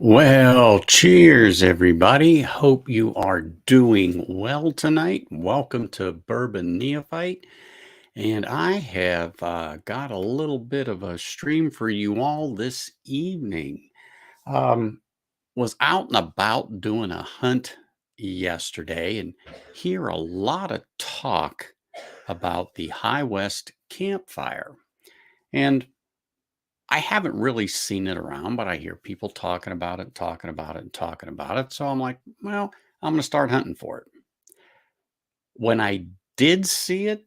Well, cheers, everybody. Hope you are doing well tonight. Welcome to Bourbon Neophyte. And I have got a little bit of a stream for you all this evening. Um, was out and about doing a hunt yesterday and hear a lot of talk about the High West Campfire. And I haven't really seen it around, but I hear people talking about it, talking about it, and talking about it. So I'm like, well, I'm going to start hunting for it. When I did see it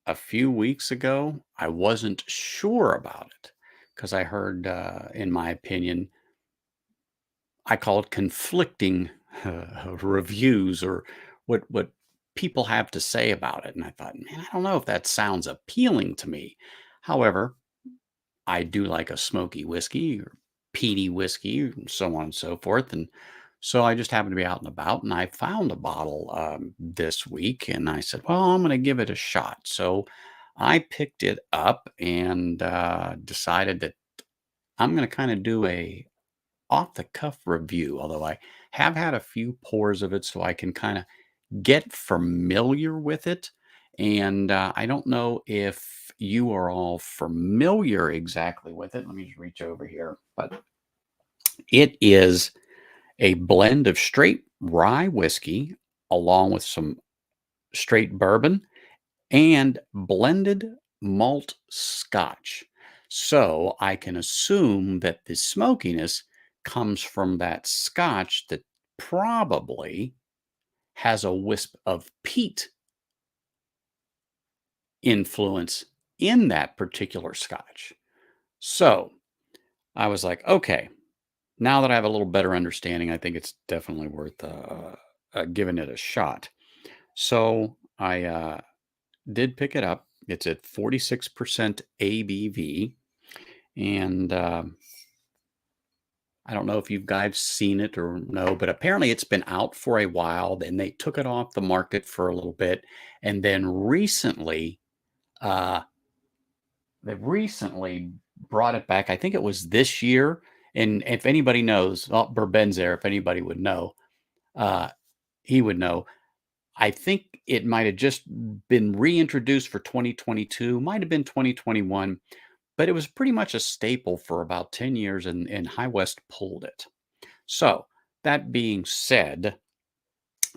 a few weeks ago, I wasn't sure about it because I heard, in my opinion, I call it conflicting reviews or what people have to say about it. And I thought, man, I don't know if that sounds appealing to me. However, I do like a smoky whiskey or peaty whiskey, and so on and so forth. And so I just happened to be out and about, and I found a bottle this week, and I said, "Well, I'm going to give it a shot." So I picked it up and decided that I'm going to kind of do a off the cuff review. Although I have had a few pours of it, so I can kind of get familiar with it. And I don't know if you are all familiar exactly with it. Let me just reach over here. But it is a blend of straight rye whiskey along with some straight bourbon and blended malt scotch. So I can assume that the smokiness comes from that scotch that probably has a wisp of peat influence in that particular scotch. So I was like, okay, now that I have a little better understanding, I think it's definitely worth giving it a shot. So I did pick it up. It's at 46% ABV. And I don't know if you guys seen it or no, but apparently it's been out for a while. Then they took it off the market for a little bit. And then uh, they recently brought it back. I think it was this year. And if anybody knows, well, Bourbon's there. If anybody would know, uh, he would know. I think it might have just been reintroduced for 2022, might have been 2021, but it was pretty much a staple for about 10 years, and High West pulled it. So that being said,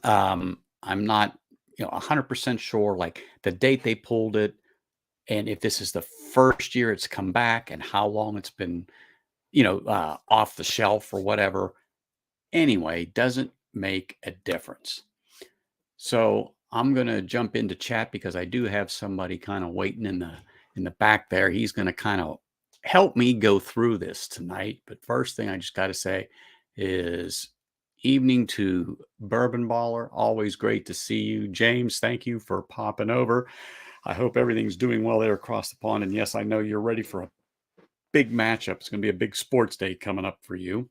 I'm not 100% sure like the date they pulled it and if this is the first year it's come back and how long it's been, off the shelf or whatever. Anyway, doesn't make a difference. So I'm going to jump into chat because I do have somebody kind of waiting in the back there. He's going to kind of help me go through this tonight. But first thing I just got to say is evening to Bourbon Baller. Always great to see you. James, thank you for popping over. I hope everything's doing well there across the pond. And yes, I know you're ready for a big matchup. It's going to be a big sports day coming up for you.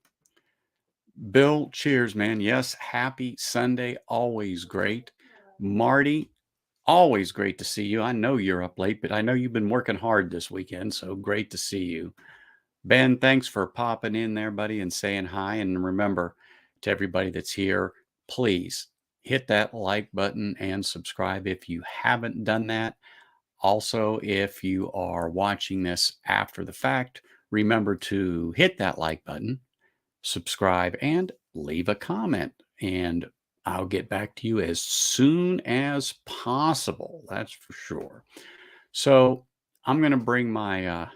Bill, cheers, man. Yes, happy Sunday. Always great. Marty, always great to see you. I know you're up late, but I know you've been working hard this weekend, so great to see you. Ben, thanks for popping in there, buddy, and saying hi. And remember, to everybody that's here, please hit that like button and subscribe if you haven't done that. Also, if you are watching this after the fact, remember to hit that like button, subscribe, and leave a comment. And I'll get back to you as soon as possible. That's for sure. So I'm going to bring my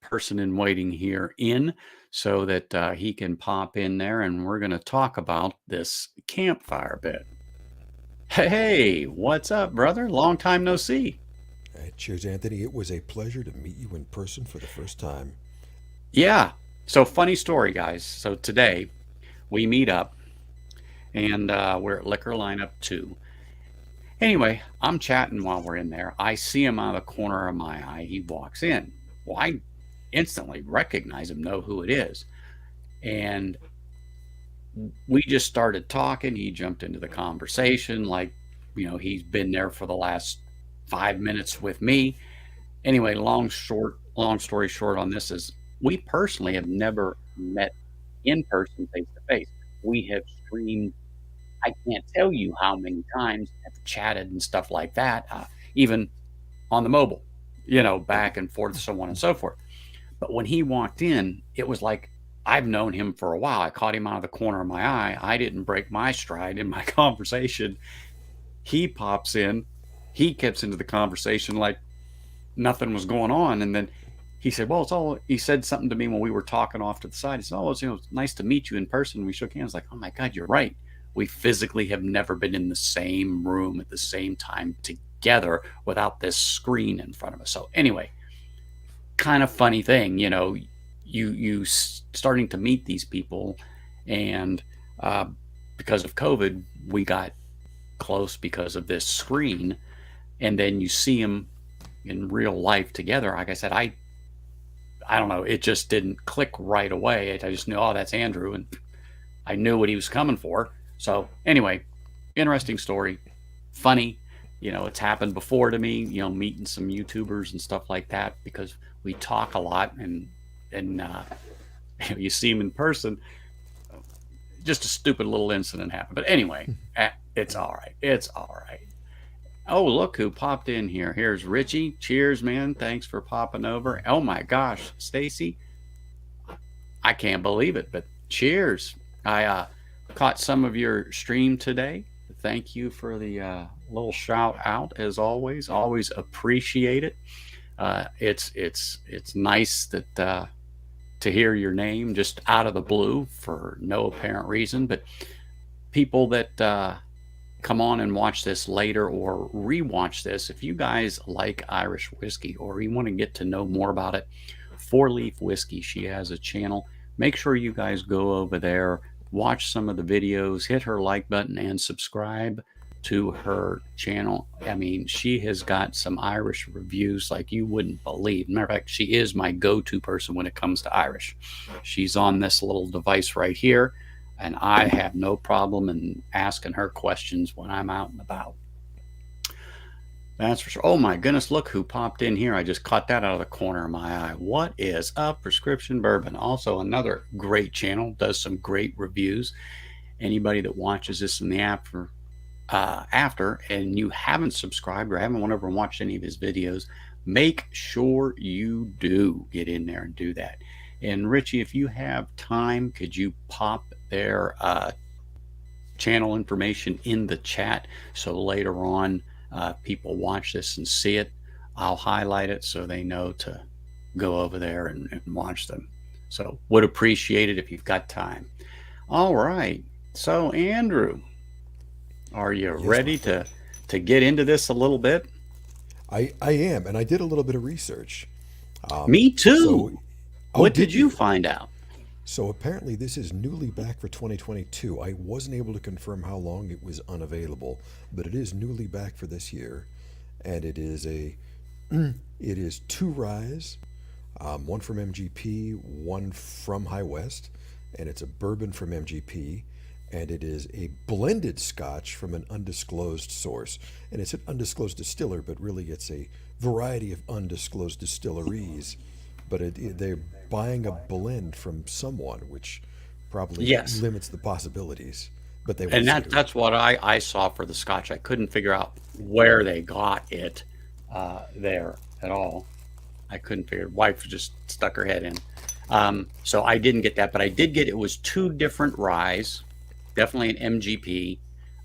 person in waiting here in so that he can pop in there and we're going to talk about this campfire bit. Hey, what's up, brother? Long time no see. Cheers, Anthony. It was a pleasure to meet you in person for the first time. Yeah. So, funny story, guys. So, today we meet up and we're at Liquor Lineup 2. Anyway, I'm chatting while we're in there. I see him out of the corner of my eye. He walks in. Well, I instantly recognize him, know who it is. And we just started talking. He jumped into the conversation like, he's been there for the last 5 minutes with me. Anyway, long story short on this is we personally have never met in person, face to face. We have streamed, I can't tell you how many times, have chatted and stuff like that, even on the mobile, back and forth, so on and so forth. But when he walked in, it was like I've known him for a while. I caught him out of the corner of my eye. I didn't break my stride in my conversation. He pops in. He gets into the conversation like nothing was going on. And then he said, well, he said something to me when we were talking off to the side. He said, oh, it's nice to meet you in person. We shook hands like, oh my God, you're right. We physically have never been in the same room at the same time together without this screen in front of us. So anyway, kind of funny thing, you starting to meet these people, and because of COVID, we got close because of this screen, and then you see them in real life together. Like I said, I don't know, it just didn't click right away. I just knew, oh, that's Andrew, and I knew what he was coming for. So anyway, interesting story, funny. It's happened before to me, meeting some YouTubers and stuff like that, because we talk a lot, and you see them in person. Just a stupid little incident happened. But anyway, it's all right. It's all right. Oh, look who popped in here. Here's Richie. Cheers, man. Thanks for popping over. Oh my gosh, Stacy. I can't believe it, but cheers. I caught some of your stream today. Thank you for the little shout out, as always. Always appreciate it. It's nice that to hear your name just out of the blue for no apparent reason. But people that come on and watch this later or rewatch this, if you guys like Irish whiskey or you want to get to know more about it, Four Leaf Whiskey, she has a channel. Make sure you guys go over there, watch some of the videos, hit her like button, and subscribe to her channel. I mean, she has got some Irish reviews like you wouldn't believe. Matter of fact, she is my go-to person when it comes to Irish. She's on this little device right here, and I have no problem in asking her questions when I'm out and about. That's for sure. Oh my goodness, look who popped in here. I just caught that out of the corner of my eye. What is up, Prescription Bourbon? Also another great channel, does some great reviews. Anybody that watches this in the after and you haven't subscribed or haven't went over and watched any of his videos, make sure you do get in there and do that. And Richie, if you have time, could you pop their channel information in the chat so later on people watch this and see it? I'll highlight it so they know to go over there and watch them. So would appreciate it if you've got time. All right. So Andrew, are you ready to get into this a little bit? I am, and I did a little bit of research. Me too. So, what did you find out? So apparently this is newly back for 2022. I wasn't able to confirm how long it was unavailable, but it is newly back for this year, and it is two ryes, one from MGP, one from High West, and it's a bourbon from MGP, and it is a blended scotch from an undisclosed source. And it's an undisclosed distiller, but really it's a variety of undisclosed distilleries. But they're buying a blend from someone, which probably limits the possibilities. But they that's what I saw for the scotch. I couldn't figure out where they got it there at all. I couldn't figure. Wife just stuck her head in. So I didn't get that, but I did get, it was two different ryes. Definitely an MGP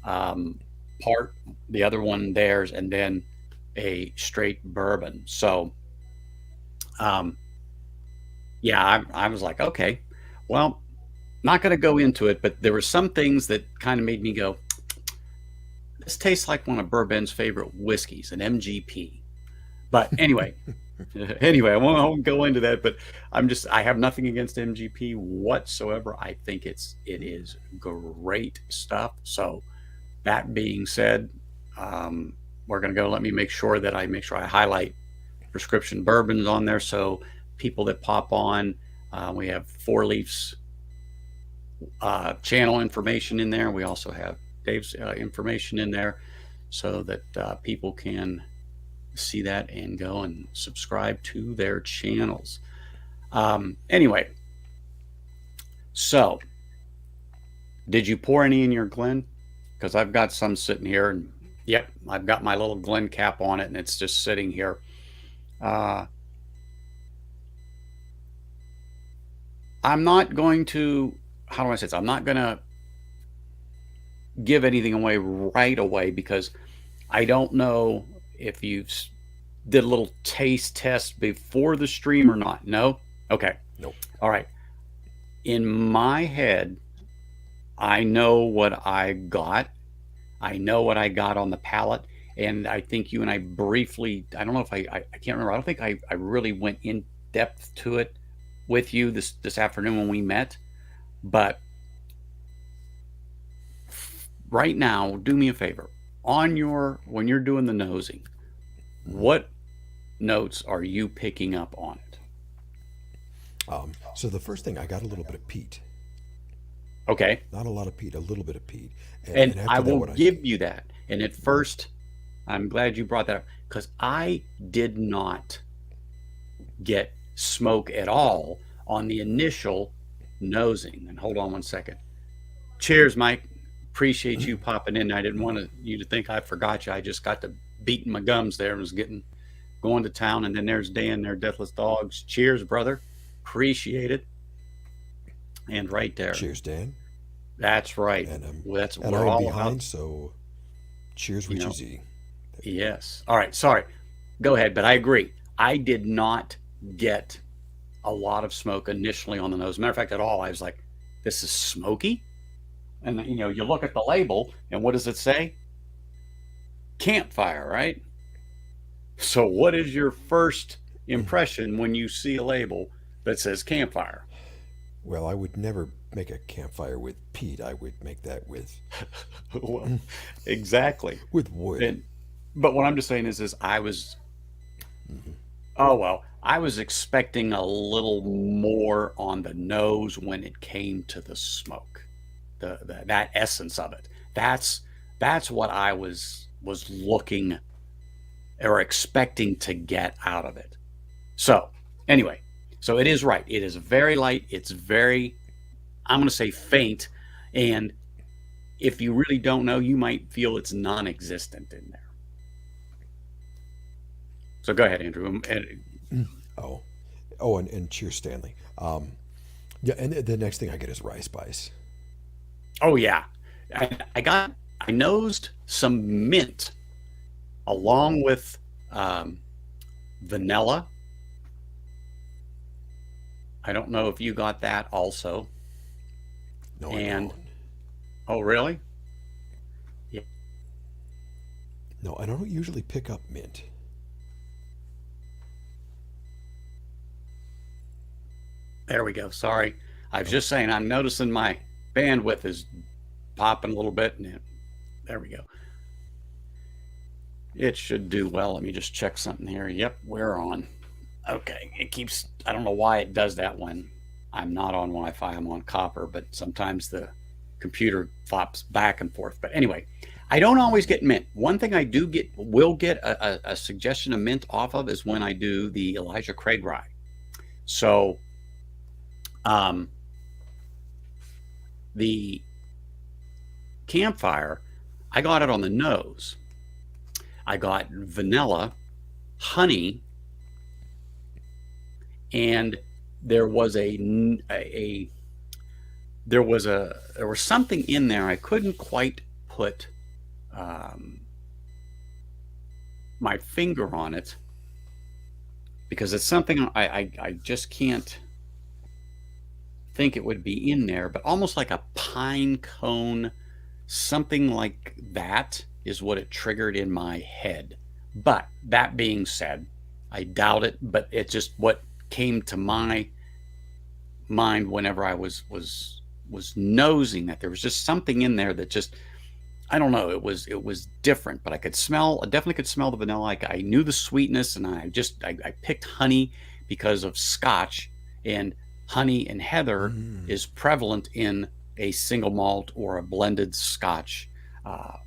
part, the other one theirs, and then a straight bourbon. So, yeah, I was like, okay, well, not going to go into it, but there were some things that kind of made me go, this tastes like one of Bourbon's favorite whiskeys, an MGP. But anyway, I won't go into that, but I have nothing against MGP whatsoever. I think it is great stuff. So that being said, we're going to go, let me make sure I highlight Prescription Bourbons on there. So people that pop on, we have Four Leafs channel information in there. We also have Dave's information in there so that people can see that and go and subscribe to their channels. Anyway, So, did you pour any in your Glen? Because I've got some sitting here, and yep, I've got my little Glen cap on it, and it's just sitting here. Uh, I'm not going to, how do I say this? I'm not going to give anything away right away because I don't know if you did a little taste test before the stream or not. No? Okay. Nope. All right. In my head, I know what I got. I know what I got on the palate. And I think you and I briefly, I don't know if I can't remember. I don't think I really went in depth to it with you this afternoon when we met. But right now, do me a favor. When you're doing the nosing, what notes are you picking up on it? So the first thing, I got a little bit of peat. Okay. Not a lot of peat, a little bit of peat. And And I after that, will what I give you that. And at first, I'm glad you brought that up because I did not get smoke at all on the initial nosing. And hold on one second. Cheers, Mike. Appreciate you popping in. I didn't want you to think I forgot you. I just got to beating my gums there and was going to town. And then there's Dan, their Deathless Dogs. Cheers, brother. Appreciate it. And right there. cheers, Dan. That's right. And That's and we're I'm all behind, about. so cheers, You Richie know, Z. yes. All right. Sorry. Go ahead. But I agree. I did not get a lot of smoke initially on the nose. Matter of fact, at all. I was like, this is smoky. And you look at the label, and what does it say? Campfire, right? So, what is your first impression when you see a label that says campfire? Well, I would never make a campfire with peat. I would make that with Well, exactly. with wood. And but what I'm just saying is I was oh well, I was expecting a little more on the nose when it came to the smoke, that essence of it. That's what I was looking or expecting to get out of it. So anyway, so it is right. It is very light. It's very, I'm going to say faint, and if you really don't know, you might feel it's non-existent in there. So go ahead, Andrew. Oh, and cheers, Stanley. Yeah, and the next thing I get is rye spice. Oh yeah, I nosed some mint along with um, vanilla. I don't know if you got that also. No, I And don't. oh really? Yeah, No, I don't usually pick up mint. there we go. Sorry, I was just saying I'm noticing my bandwidth is popping a little bit, and there we go. It should do well. Let me just check something here. Yep, we're on. Okay, it keeps, I don't know why it does that when I'm not on Wi Fi, I'm on copper, but sometimes the computer flops back and forth. But anyway, I don't always get mint. One thing I will get a suggestion of mint off of is when I do the Elijah Craig rye. So, um, the campfire, I got it on the nose. I got vanilla, honey, and there was a there was something in there I couldn't quite put um, my finger on it because it's something I just can't think it would be in there, but almost like a pine cone, something like that is what it triggered in my head. But that being said, I doubt it, but it's just what came to my mind whenever I was nosing that there was just something in there that just I don't know, it was different, but I definitely could smell the vanilla. I knew the sweetness, and I picked honey because of scotch, and honey and heather Mm. is prevalent in a single malt or a blended scotch. Uh,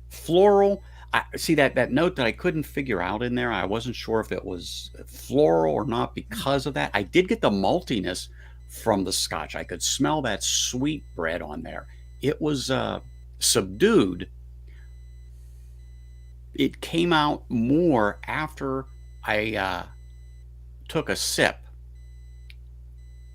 Floral. I see that note that I couldn't figure out in there. I wasn't sure if it was floral or not because of that. I did get the maltiness from the scotch. I could smell that sweet bread on there. It was subdued. It came out more after I took a sip.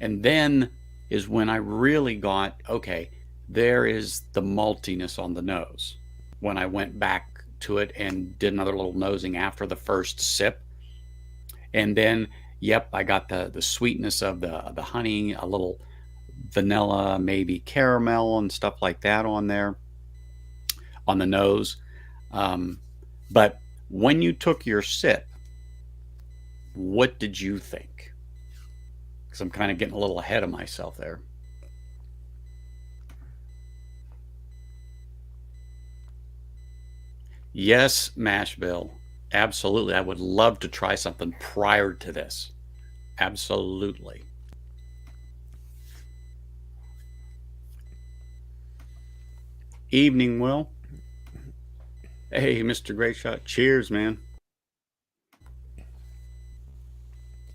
And then is when I really got, okay, there is the maltiness on the nose. When I went back to it and did another little nosing after the first sip. And then, yep, I got the sweetness of the honey, a little vanilla, maybe caramel and stuff like that on there on the nose. But when you took your sip, what did you think? Because I'm kind of getting a little ahead of myself there. Yes, Mashville. Absolutely. I would love to try something prior to this. Absolutely. Evening, Will. Hey, Mr. Great Shot. Cheers, man.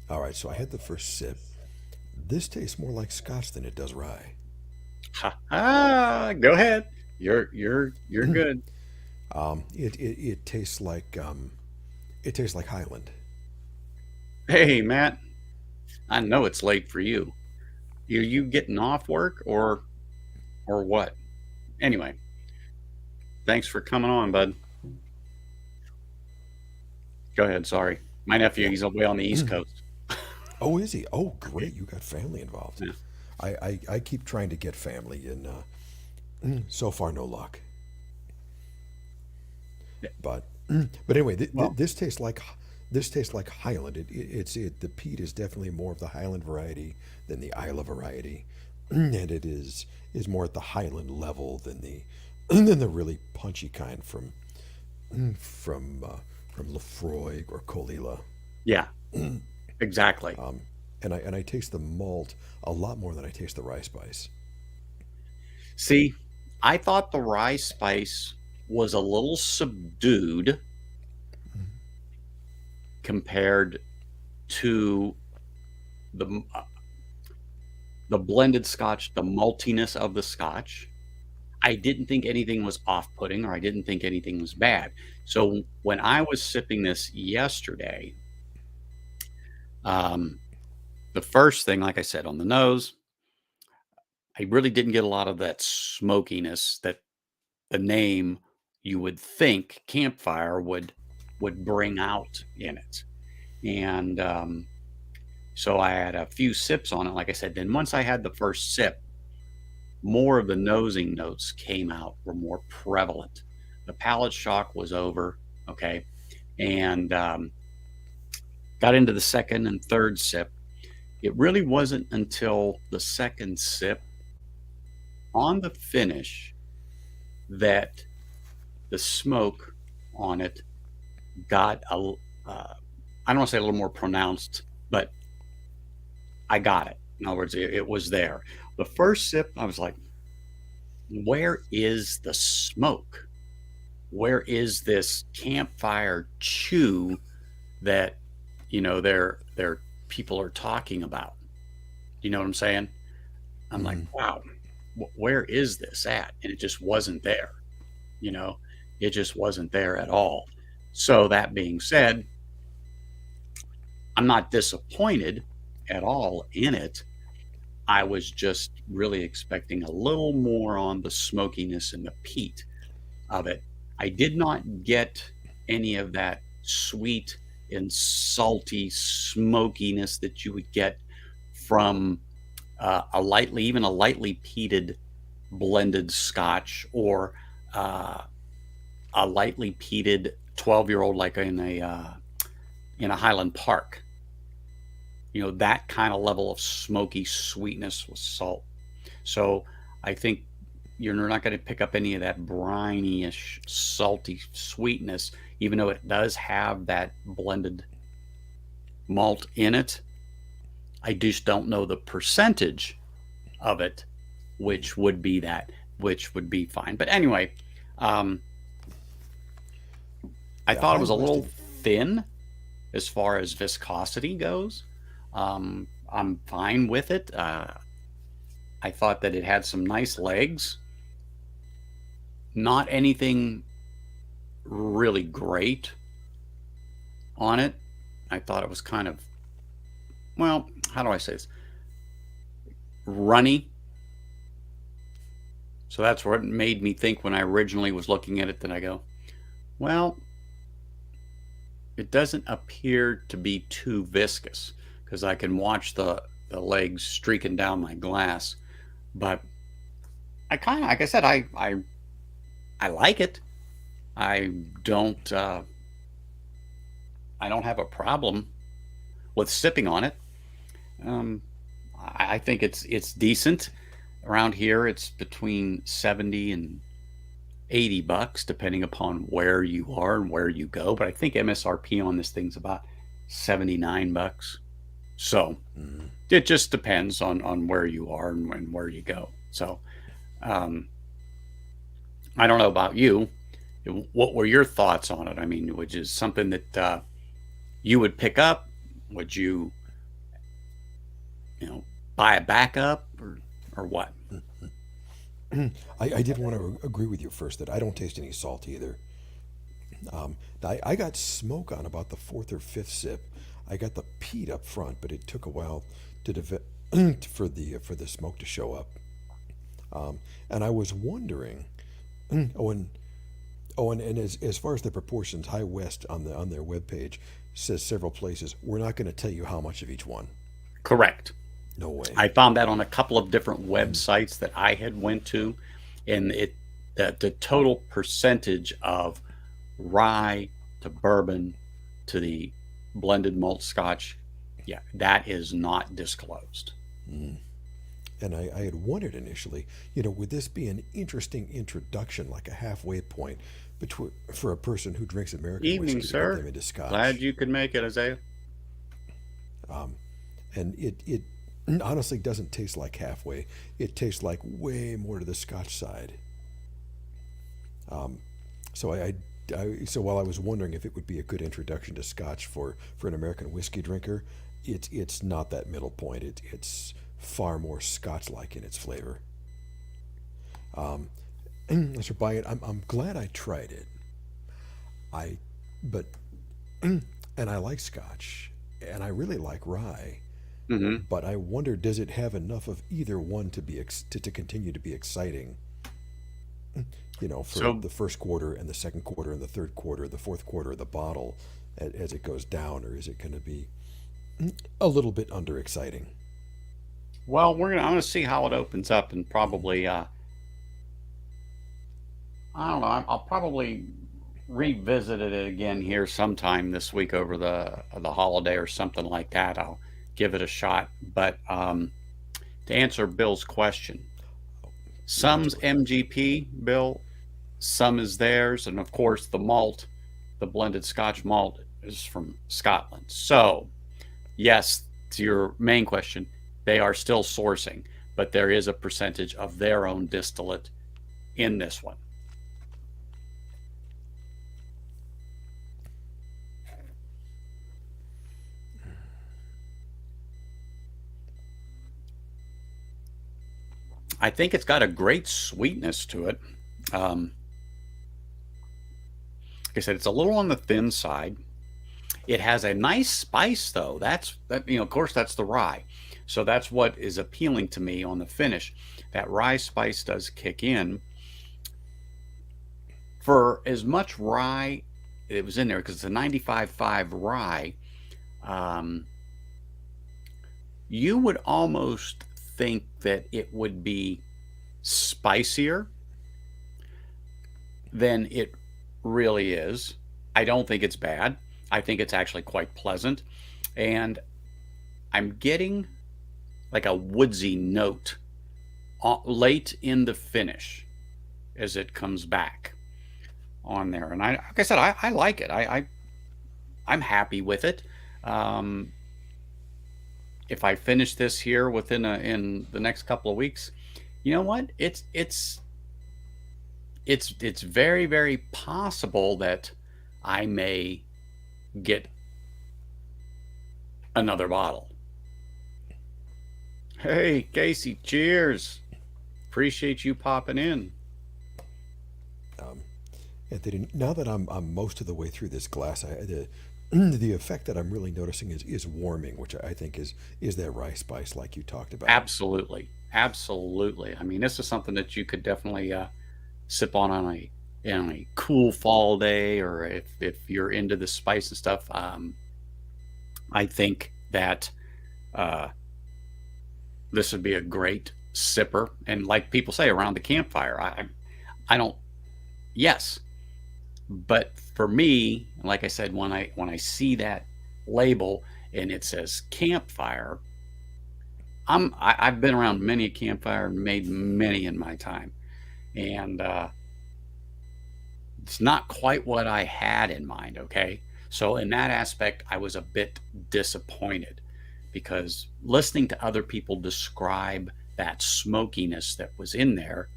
All right, so I had the first sip. This tastes more like scotch than it does rye. Ha ha. Go ahead. You're good. It tastes like Highland. Hey, Matt. I know it's late for you. Are you getting off work or what? Anyway, thanks for coming on, bud. Go ahead. Sorry, my nephew. Yeah. He's away on the East Coast. Oh, is he? Oh, great! You got family involved. Yeah. I keep trying to get family, and so far no luck. But but anyway, Well, this tastes like Highland. The peat is definitely more of the Highland variety than the Isla variety, and it is more at the Highland level than the than the really punchy kind from from Laphroaig or Colila. yeah, exactly. Um, and I taste the malt a lot more than I taste the rye spice. See, I thought the rye spice was a little subdued compared to the the blended scotch, the maltiness of the scotch. I didn't think anything was off-putting, or I didn't think anything was bad. So when I was sipping this yesterday, um, the first thing, like I said, on the nose, I really didn't get a lot of that smokiness that the name you would think Campfire would bring out in it. And so I had a few sips on it, like I said. Then once I had the first sip, more of the nosing notes came out, were more prevalent. The palate shock was over, okay, and got into the second and third sip. It really wasn't until the second sip on the finish that the smoke on it got I don't want to say a little more pronounced, but I got it. In other words, it was there. The first sip, I was like, where is the smoke? Where is this campfire chew that their people are talking about? You know what I'm saying? I'm like, Mm. wow, where is this at? And it just wasn't there. You know, it just wasn't there at all. So that being said, I'm not disappointed at all in it. I was just really expecting a little more on the smokiness and the peat of it. I did not get any of that sweet and salty smokiness that you would get from even a lightly peated blended scotch, or uh, a lightly peated 12-year-old, like in a Highland Park. That kind of level of smoky sweetness with salt. So I think you're not going to pick up any of that briny-ish, salty sweetness, even though it does have that blended malt in it. I just don't know the percentage of it, which would be fine. But anyway, um, I Yeah, thought it high was a little West. thin as far as viscosity goes. I'm fine with it. I thought that it had some nice legs. Not anything really great on it. I thought it was kind of, well, how do I say this? Runny. So that's what made me think when I originally was looking at it that I go, well, it doesn't appear to be too viscous because I can watch the legs streaking down my glass. But I kind of, like I said, I like it. I don't uh, I don't have a problem with sipping on it. Um, I think it's decent. Around here, it's between 70 and $80, depending upon where you are and where you go. But I think MSRP on this thing's about $79. So Mm. it just depends on where you are and where you go. So um, I don't know about you. What were your thoughts on it? I mean, which is something that you would pick up? Would you, you know, buy a backup or what? I did want to agree with you first that I don't taste any salt either. I got smoke on about the fourth or fifth sip. I got the peat up front, but it took a while to for the smoke to show up. And I was wondering, oh, and as far as the proportions, High West on their webpage says several places we're not going to tell you how much of each one. Correct. No way. I found that on a couple of different websites that I had went to, and the total percentage of rye to bourbon to the blended malt scotch, yeah, that is not disclosed. Mm. And I had wondered initially, would this be an interesting introduction, like a halfway point between for a person who drinks American Evening, whiskey to get them sir. into Glad Scotch? you could make it, Isaiah. Um, and it honestly doesn't taste like halfway. It tastes like way more to the Scotch side. Um, so so while I was wondering if it would be a good introduction to Scotch for an American whiskey drinker, it's not that middle point. It's far more Scotch-like in its flavor. Um, as for buying it, I'm glad I tried it. I but and I like Scotch, and I really like rye. Hmm. But I wonder, does it have enough of either one to to continue to be exciting? For So, the first quarter and the second quarter and the third quarter, the fourth quarter of the bottle, as it goes down, or is it going to be a little bit under exciting? well, I'm gonna see how it opens up, and probably I don't know. I'll probably revisit it again here sometime this week over the holiday or something like that. I'll give it a shot. But to answer Bill's question, some's Naturally. MGP, Bill, some is theirs, and of course the malt, the blended Scotch malt, is from Scotland. So yes, to your main question, they are still sourcing, but there is a percentage of their own distillate in this one. I think it's got a great sweetness to it. Um, like I said, it's a little on the thin side. It has a nice spice, though. Of course, that's the rye. So that's what is appealing to me on the finish. That rye spice does kick in. For as much rye it was in there, because it's a 95.5 rye, um, you would almost think that it would be spicier than it really is. I don't think it's bad. I think it's actually quite pleasant. And I'm getting like a woodsy note late in the finish as it comes back on there. And like I said, I like it. I'm happy with it. Um, if I finish this here in the next couple of weeks, you know what? It's very, very possible that I may get another bottle. Hey, Casey, cheers. Appreciate you popping in. Um, Anthony, now that I'm most of the way through this glass, the effect that I'm really noticing is warming, which I think is that rye spice like you talked about. Absolutely. Absolutely. I mean, this is something that you could definitely sip on a cool fall day, or if you're into the spice and stuff. I think that uh, this would be a great sipper. And like people say, around the campfire. I don't. Yes, but for me, like I said, when I see that label and it says campfire, I've been around many a campfire and made many in my time, and it's not quite what I had in mind. Okay, so in that aspect, I was a bit disappointed because listening to other people describe that smokiness that was in there,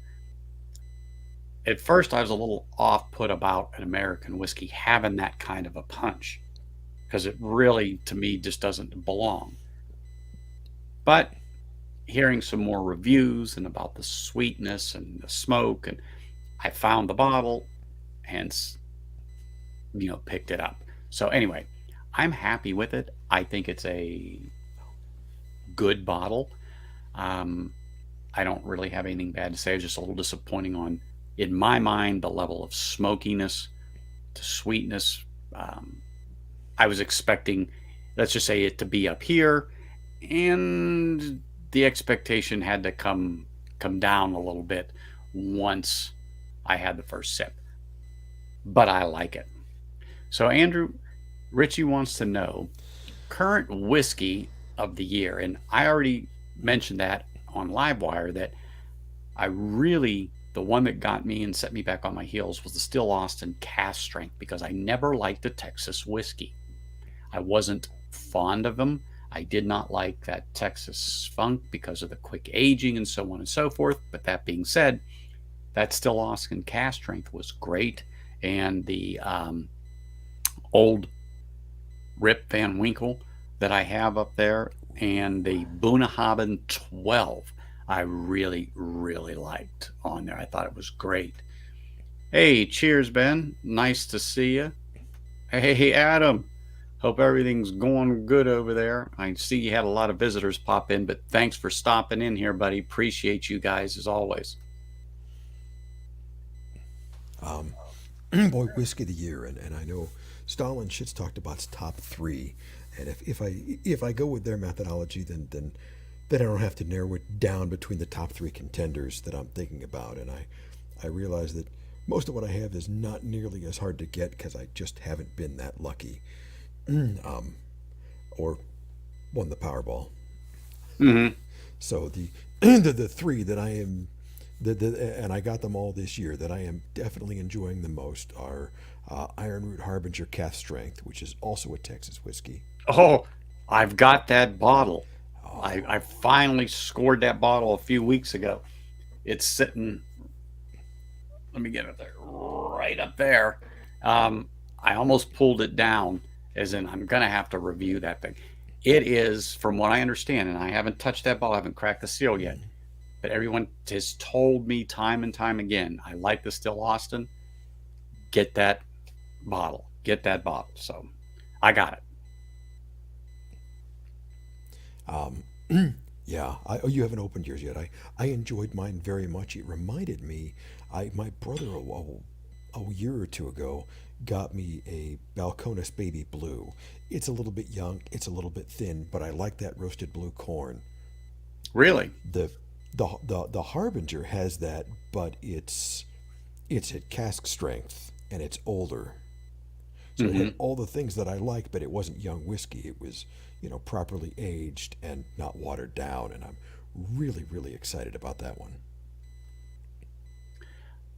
at first I was a little off put about an American whiskey having that kind of a punch because it really, to me, just doesn't belong. But hearing some more reviews and about the sweetness and the smoke, and I found the bottle, hence, picked it up. So anyway, I'm happy with it. I think it's a good bottle. Um, I don't really have anything bad to say. It's just a little disappointing on, in my mind, the level of smokiness to sweetness. Um, I was expecting, let's just say, it to be up here, and the expectation had to come down a little bit once I had the first sip. But I like it. So Andrew, Richie wants to know current whiskey of the year, and I already mentioned that on Livewire that I really, the one that got me and set me back on my heels was the Still Austin Cask Strength because I never liked the Texas whiskey. I wasn't fond of them. I did not like that Texas funk because of the quick aging and so on and so forth. But that being said, that Still Austin Cask Strength was great. And the old Rip Van Winkle that I have up there and the Bunnahabhain 12, I really, really liked on there. I thought it was great. Hey, cheers, Ben. Nice to see you. Hey, Adam. Hope everything's going good over there. I see you had a lot of visitors pop in, but thanks for stopping in here, buddy. Appreciate you guys as always. Um, Boy, whiskey of the year, and I know Stalin shit's talked about its top three, and if I go with their methodology, then I don't have to narrow it down between the top three contenders that I'm thinking about, and I realize that most of what I have is not nearly as hard to get because I just haven't been that lucky, um, or won the Powerball. Mm-hmm. So the the three that I am and I got them all this year that I am definitely enjoying the most are Ironroot Harbinger Calf Strength, which is also a Texas whiskey. Oh, I've got that bottle. Oh, I finally scored that bottle a few weeks ago. It's sitting, let me get it there, right up there. I almost pulled it down, as in I'm going to have to review that thing. It is, from what I understand, and I haven't touched that bottle, I haven't cracked the seal yet, but everyone has told me time and time again, I like the Still Austin. Get that bottle. Get that bottle. So I got it. um, yeah. Oh, you haven't opened yours yet. I enjoyed mine very much. It reminded me, my brother a year or two ago got me a Balcones Baby Blue. It's a little bit young. It's a little bit thin, but I like that roasted blue corn. Really? the the Harbinger has that, but it's at cask strength and it's older, so it had Hmm. all the things that I like, but it wasn't young whiskey. It was properly aged and not watered down, and I'm really really excited about that one.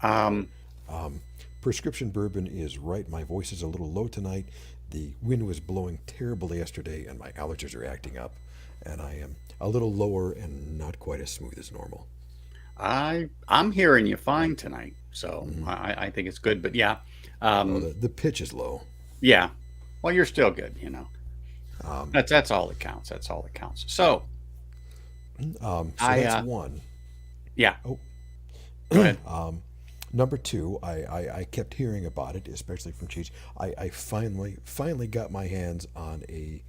Um, Um, Prescription bourbon is right. My voice is a little low tonight. The wind was blowing terribly yesterday, and my allergies are acting up, and I am a little lower and not quite as smooth as normal. I'm hearing you fine tonight, so Hmm. I think it's good. But yeah, Oh, um, the pitch is low. yeah. Well, you're still good. Um, That's all that counts. That's all that counts. So So I that's one. yeah, Oh, go ahead. number two, I kept hearing about it, especially from Cheech. I finally got my hands on a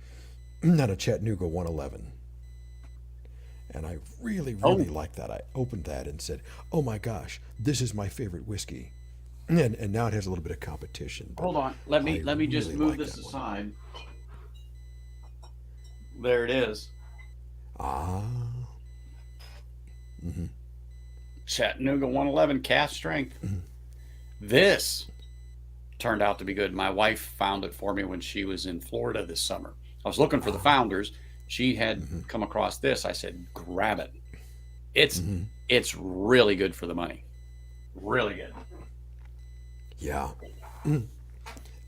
on a Chattanooga 111, and I really Oh, liked that. I opened that and said, "Oh my gosh, this is my favorite whiskey." And now it has a little bit of competition, but hold on. Let me I let me just really move like this that one. aside. There it is. Ah, mm-hmm, Chattanooga 111 cast strength. This turned out to be good. My wife found it for me when she was in Florida this summer. I was looking for the ah, founders. She had mm-hmm, come across this. I said, "Grab it. It's mm-hmm. it's really good for the money. Really good." Yeah. Mm.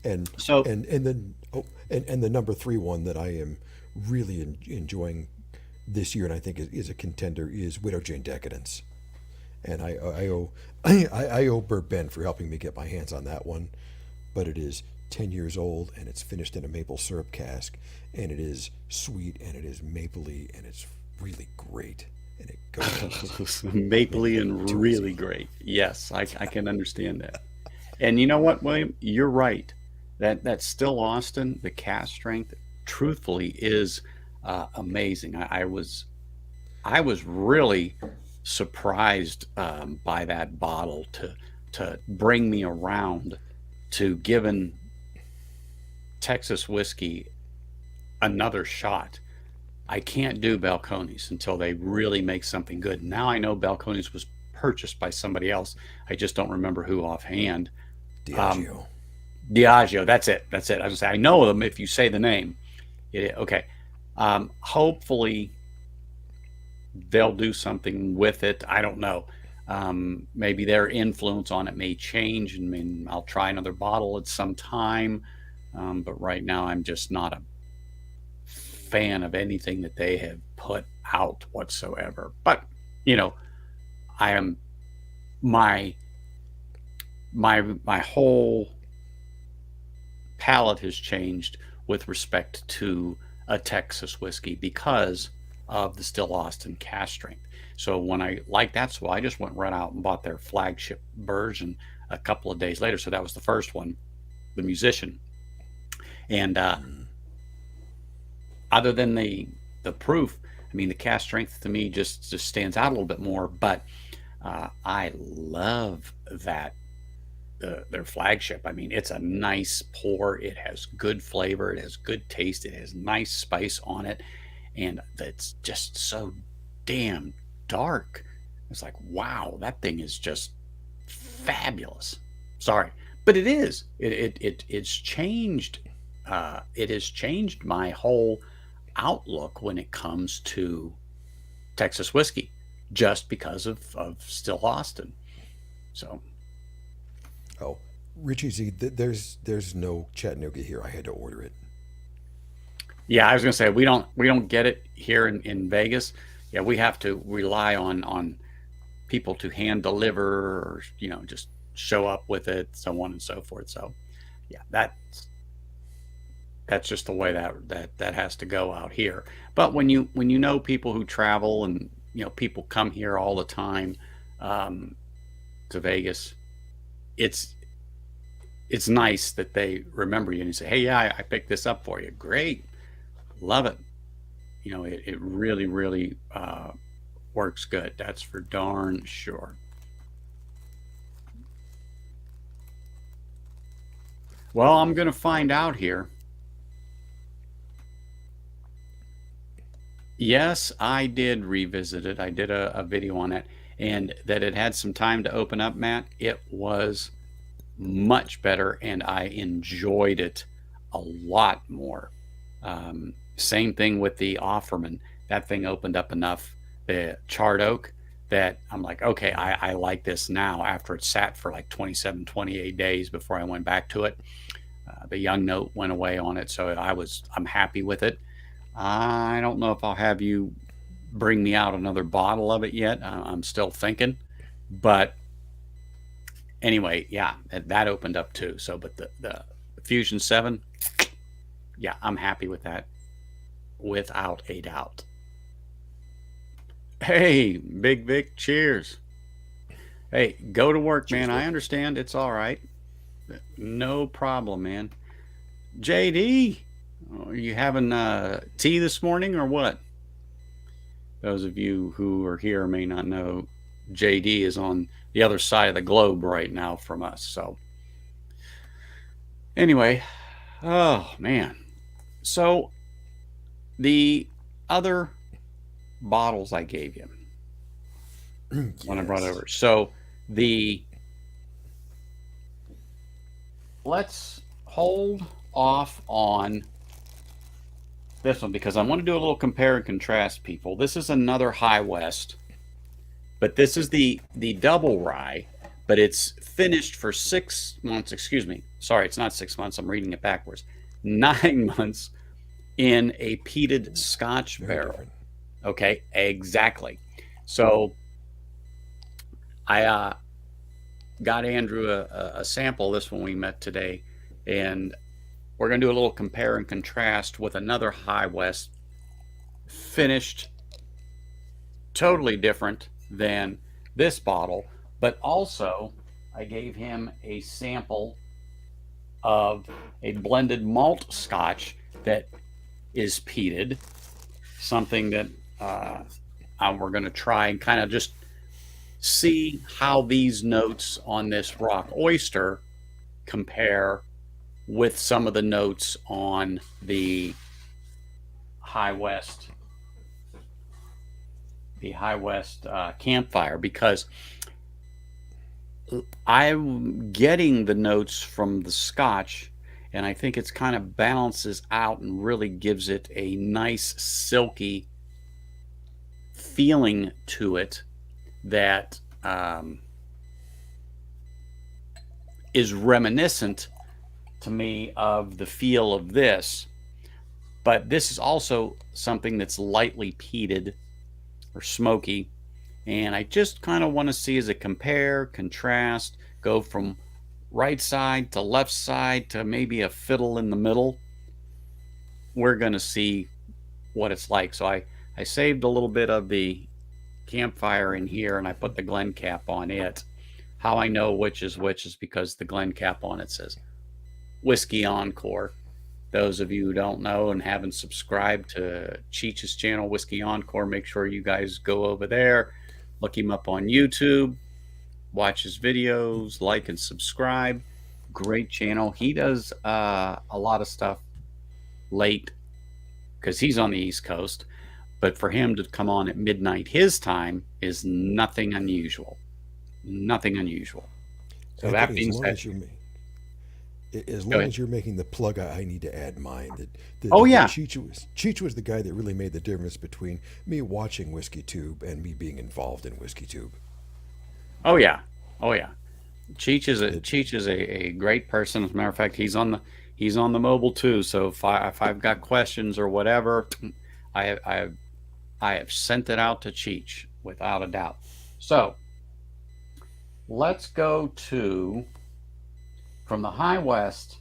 and So, and then and the number three one that I am really enjoying this year, and I think is a contender, is Widow Jane Decadence. And I owe I owe Bourbon for helping me get my hands on that one. But it is 10 years old, and it's finished in a maple syrup cask, and it is sweet, and it is mapley, and it's really great, and it goes man mapley and too really easy. great. Yes, I can understand that. And you know what, William? You're right. That still Austin, the cast strength, truthfully, is amazing. I was really surprised by that bottle to bring me around to giving Texas whiskey another shot. I can't do Balcones until they really make something good. Now I know Balcones was purchased by somebody else. I just don't remember who offhand. Um, Diageo. Diageo, that's it. That's it. I was gonna say I know them if you say the name. Okay. Hopefully they'll do something with it. I don't know. Maybe their influence on it may change. I mean, I'll try another bottle at some time. But right now, I'm just not a fan of anything that they have put out whatsoever. But you know, I am my my whole palate has changed with respect to a Texas whiskey because of the Still Austin cast strength. So when I like that, so I just went right out and bought their flagship version a couple of days later. So that was the first one, the Musician. And Mm. other than the proof, I mean, the cast strength to me just stands out a little bit more. But I love that their flagship. I mean, it's a nice pour. It has good flavor. It has good taste. It has nice spice on it, and it's just so damn dark. It's like, wow, that thing is just fabulous. Sorry, but it is. It's changed. It has changed my whole outlook when it comes to Texas whiskey, just because of Still Austin. So Oh, Richie Z, there's no Chattanooga here. I had to order it. yeah, I was gonna say we don't get it here in Vegas. Yeah, we have to rely on people to hand deliver or just show up with it, so on and so forth. So yeah, that's just the way that has to go out here. But when you know people who travel and people come here all the time um, to Vegas, it's it's nice that they remember you and you say, hey, yeah, I picked this up for you. Great, love it. It really really works good. That's for darn sure. Well, I'm gonna find out here. Yes, I did revisit it. I did a video on it, and that it had some time to open up, Matt. It was much better, and I enjoyed it a lot more. Same thing with the Offerman. That thing opened up enough, the charred oak, that I'm like, okay, I like this now after it sat for like 27, 28 days before I went back to it. The young note went away on it, so I'm happy with it. I don't know if I'll have you bring me out another bottle of it yet. I'm still thinking, but anyway, yeah, that opened up too. So, but the Fusion 7, yeah, I'm happy with that without a doubt. Hey, Big Vic, cheers. Hey, go to work, man. Cheers, I Vic. understand. It's all right. No problem, man. JD, are you having tea this morning or what? Those of you who are here may not know JD is on the other side of the globe right now from us. So, anyway, oh man. So, the other bottles I gave you when I brought Yes. over. So, the let's hold off on this one because I want to do a little compare and contrast, people. This is another High West, but this is the double rye, but it's finished for 6 months. Excuse me. Sorry, it's not 6 months. I'm reading it backwards. 9 months in a peated Scotch Very barrel. different. Okay, exactly. So I got Andrew a sample of this when we met today, and we're going to do a little compare and contrast with another High West finished totally different than this bottle, but also I gave him a sample of a blended malt scotch that is peated, something that we're going to try and kind of just see how these notes on this rock oyster compare with some of the notes on the High West, Campfire, because I'm getting the notes from the Scotch, and I think it's kind of balances out and really gives it a nice silky feeling to it that is reminiscent to me of the feel of this. But this is also something that's lightly peated or smoky. And I just kind of want to see as a compare, contrast, go from right side to left side to maybe a fiddle in the middle. We're going to see what it's like. So I saved a little bit of the Campfire in here and I put the Glen cap on it. How I know which is because the Glen cap on it says Whiskey Encore. Those of you who don't know and haven't subscribed to Cheech's channel, Whiskey Encore, make sure you guys go over there, look him up on YouTube, watch his videos, like and subscribe. Great channel. He does a lot of stuff late because he's on the East Coast. But for him to come on at midnight his time is nothing unusual. Nothing unusual. So that Anthony, being said, as go long ahead. as you're making the plug, I need to add mine. Oh That yeah. Cheech was the guy that really made the difference between me watching Whiskey Tube and me being involved in Whiskey Tube. Oh yeah. Oh yeah. It, Cheech is a great person. As a matter of fact, he's on the mobile too. So if I've got questions or whatever, I I I have sent it out to Cheech without a doubt. So let's go to from the High West.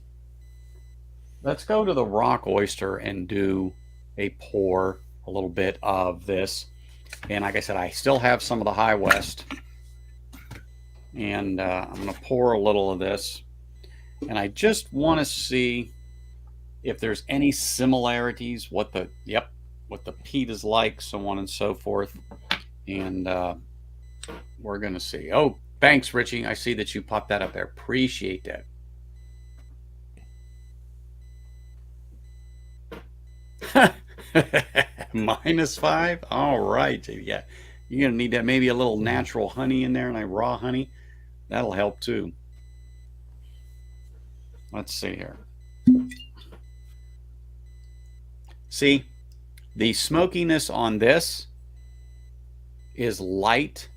Let's go to the rock oyster and do a pour a little bit of this. And like I said, I still have some of the High West, and I'm going to pour a little of this. And I just want to see if there's any similarities, what the peat is like, so on and so forth. And we're going to see. Oh, thanks, Richie. I see that you popped that up there. Appreciate that. -5. All right. Yeah, you're gonna need that. Maybe a little natural honey in there, and raw honey. That'll help too. Let's see here. See, the smokiness on this is light,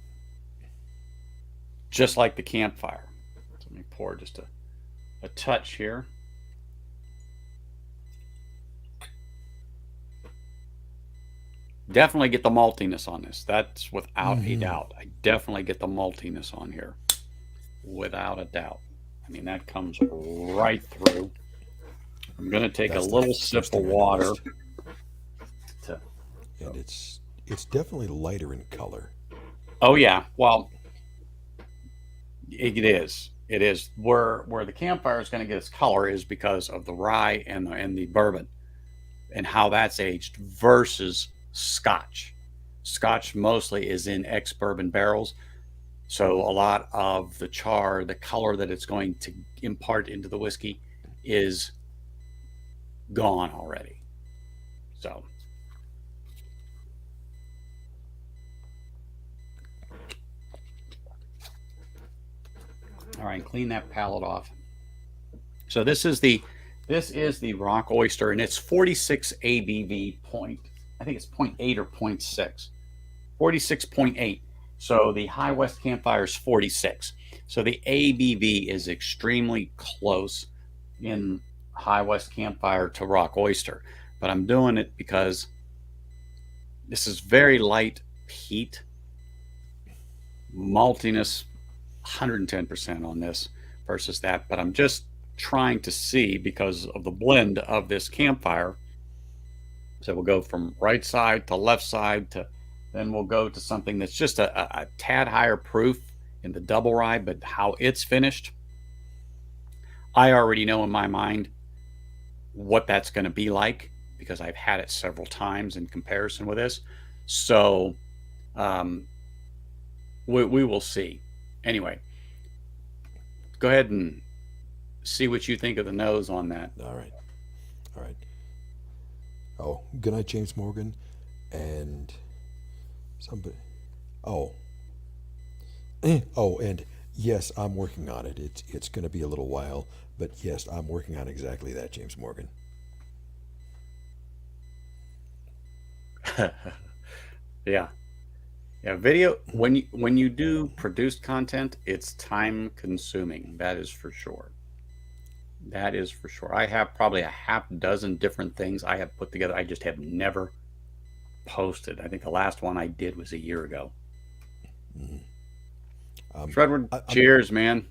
just like the Campfire. So let me pour just a touch here. Definitely get the maltiness on this. That's without a doubt. I definitely get the maltiness on here. Without a doubt. I mean, that comes right through. I'm going to take a that's little the sip first of thing I water. noticed. And it's definitely lighter in color. Oh yeah, well, it is. It is where the campfire is going to get its color is because of the rye and the bourbon and how that's aged versus Scotch. Scotch mostly is in ex-bourbon barrels, so a lot of the char, the color that it's going to impart into the whiskey, is gone already. So, all right, clean that palate off. So this is the rock oyster, and it's 46 ABV point. I think it's point 0.8 or point 0.6. 46.8. So the High West Campfire is 46. So the ABV is extremely close in High West Campfire to Rock Oyster. But I'm doing it because this is very light peat, maltiness 110% on this versus that. But I'm just trying to see because of the blend of this campfire. So we'll go from right side to left side to then we'll go to something that's just a tad higher proof in the double rye, but how it's finished, I already know in my mind what that's going to be like because I've had it several times in comparison with this. So we will see. Anyway, go ahead and see what you think of the nose on that. All right. All right. Oh, good night, James Morgan. And somebody. Oh. Oh, and yes, I'm working on it. It's going to be a little while, but yes, I'm working on exactly that, James Morgan. Yeah. Yeah, video when you do produced content, it's time consuming. That is for sure. That is for sure. I have probably a half dozen different things I have put together. I just have never posted. I think the last one I did was a year ago. Mm. Fredward, I, cheers, man.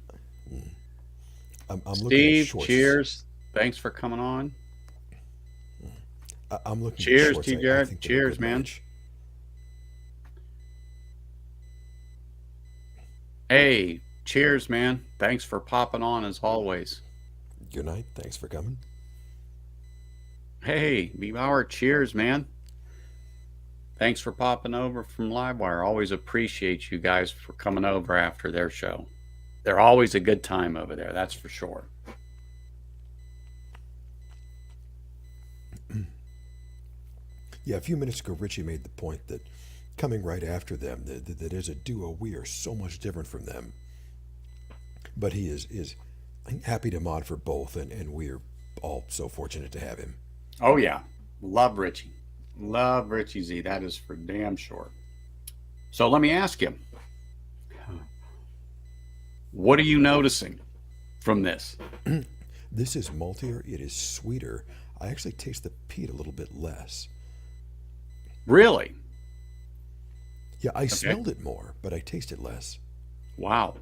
I'm looking at Steve, shorts. cheers. Thanks for coming on. I'm looking at Cheers shorts. to you, I Jared. think they're a Cheers, good man. match. Hey, cheers, man. Thanks for popping on as always. Good night. Thanks for coming. Hey, B-Bauer, cheers, man. Thanks for popping over from Livewire. Always appreciate you guys for coming over after their show. They're always a good time over there, that's for sure. Yeah, a few minutes ago, Richie made the point that coming right after them, that as a duo, we are so much different from them. But he is happy to mod for both, and we're all so fortunate to have him. Oh, yeah. Love Richie. Love Richie Z. That is for damn sure. So let me ask you, what are you noticing from this? This is maltier. It is sweeter. I actually taste the peat a little bit less. Really? Yeah, I Okay. smelled it more, but I taste it less. Wow.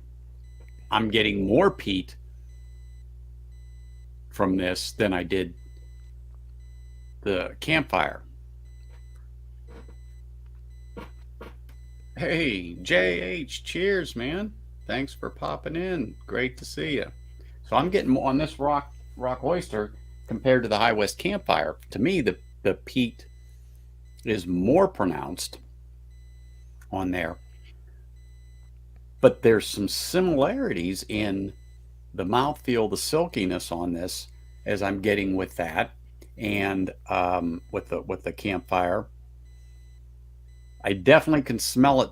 I'm getting more peat from this than I did the campfire. Hey, JH, cheers, man. Thanks for popping in. Great to see you. So I'm getting more on this rock oyster compared to the High West Campfire. To me, the peat is more pronounced on there. But there's some similarities in the mouthfeel, the silkiness on this, as I'm getting with that, and with the campfire. I definitely can smell it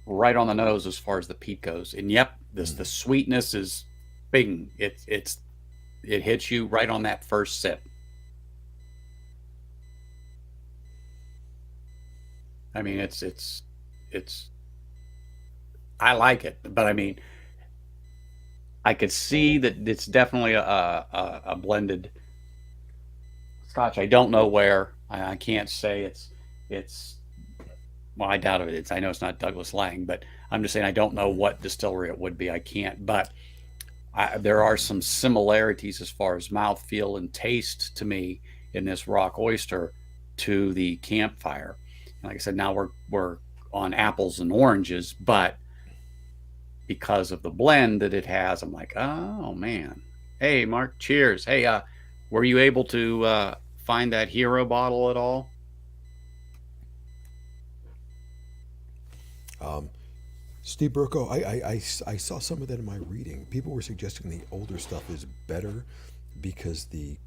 right on the nose as far as the peat goes. And yep, the sweetness is bing. It hits you right on that first sip. I mean, it's I like it, but I mean, I could see that it's definitely a blended Scotch. I don't know where. I can't say it's. Well, I doubt it. I know it's not Douglas Lang, but I'm just saying I don't know what distillery it would be. I can't, but there are some similarities as far as mouthfeel and taste to me in this rock oyster to the campfire. Like I said, now we're on apples and oranges, but because of the blend that it has, I'm like, oh man. Hey, Mark, cheers. Hey, were you able to find that hero bottle at all? Um, Steve Burko, I saw some of that in my reading. People were suggesting the older stuff is better because the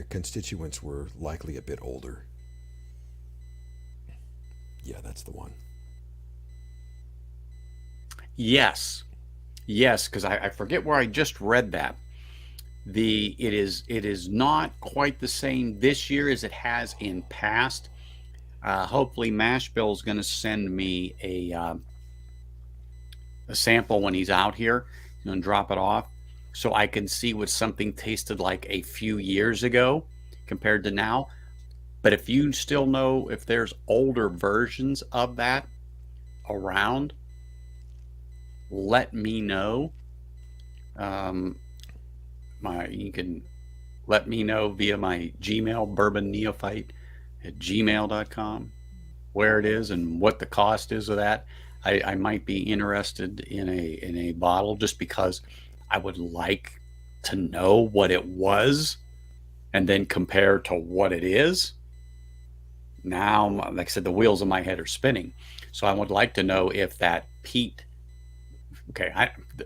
constituents were likely a bit older. Yeah, that's the one. Yes, yes, because I forget where I just read that. It is not quite the same this year as it has in past. Hopefully, Mashbill is going to send me a sample when he's out here and drop it off, so I can see what something tasted like a few years ago compared to now. But if you still know if there's older versions of that around, let me know. Um, you can let me know via my Gmail, bourbonneophyte@gmail.com, where it is and what the cost is of that. I might be interested in a bottle just because I would like to know what it was and then compare to what it is. Now, like I said, the wheels in my head are spinning. So I would like to know if that peat, okay,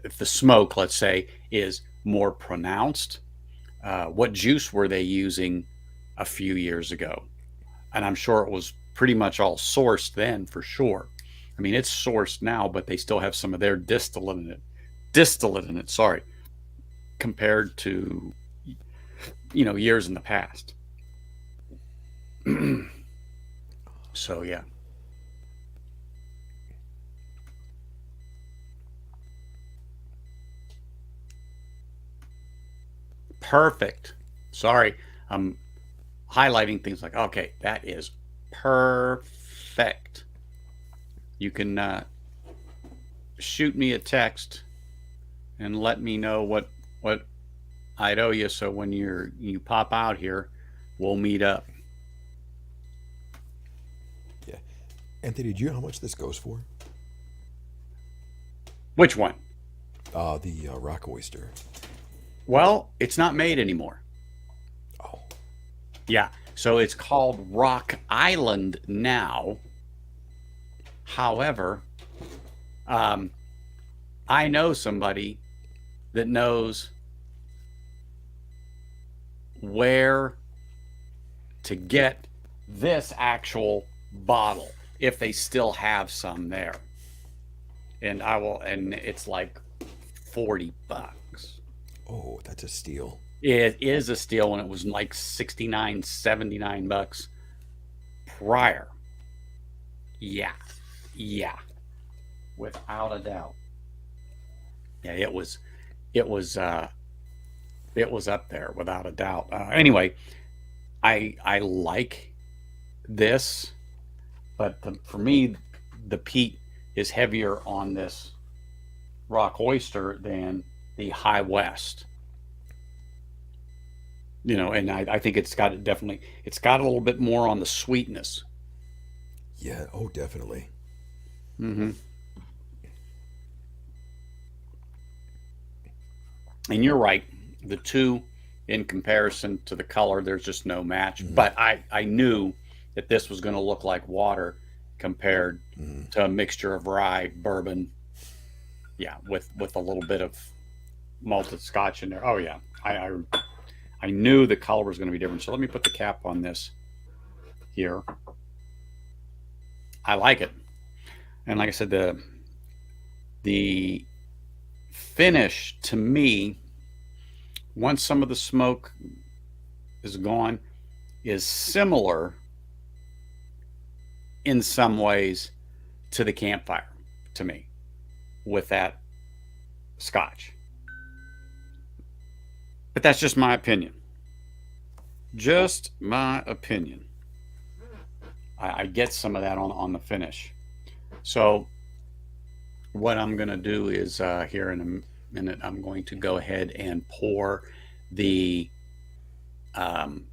if the smoke, let's say, is more pronounced. What juice were they using a few years ago? And I'm sure it was pretty much all sourced then for sure. I mean, it's sourced now, but they still have some of their distillate in it, sorry, compared to, years in the past. So, yeah. Perfect. Sorry. I'm highlighting things like, okay, that is perfect. You can shoot me a text and let me know what I'd owe you. So when you pop out here, we'll meet up. Yeah. Anthony, do you know how much this goes for? Which one? The rock oyster. Well, it's not made anymore. Oh, Yeah. So it's called Rock Island now. However, um, I know somebody that knows where to get this actual bottle if they still have some there. And it's like $40. oh, that's a steal. It is a steal when it was like 69, $79 prior. Yeah. Yeah. Without a doubt. Yeah, it was up there without a doubt. Anyway, I like this, but for me, the peat is heavier on this rock oyster than the High West. And I think it's got a little bit more on the sweetness. Yeah, oh, definitely. Hmm. And you're right, the two in comparison to the color, there's just no match. Mm-hmm. But I knew that this was going to look like water compared Mm-hmm. to a mixture of rye, bourbon, yeah, with a little bit of malted scotch in there. Oh yeah, I knew the color was going to be different. So let me put the cap on this here. I like it, and like I said, the finish to me, once some of the smoke is gone, is similar in some ways to the Campfire to me with that scotch. But that's just my opinion. Just my opinion. I get some of that on the finish. So what I'm going to do is here in a minute, I'm going to go ahead and pour the um,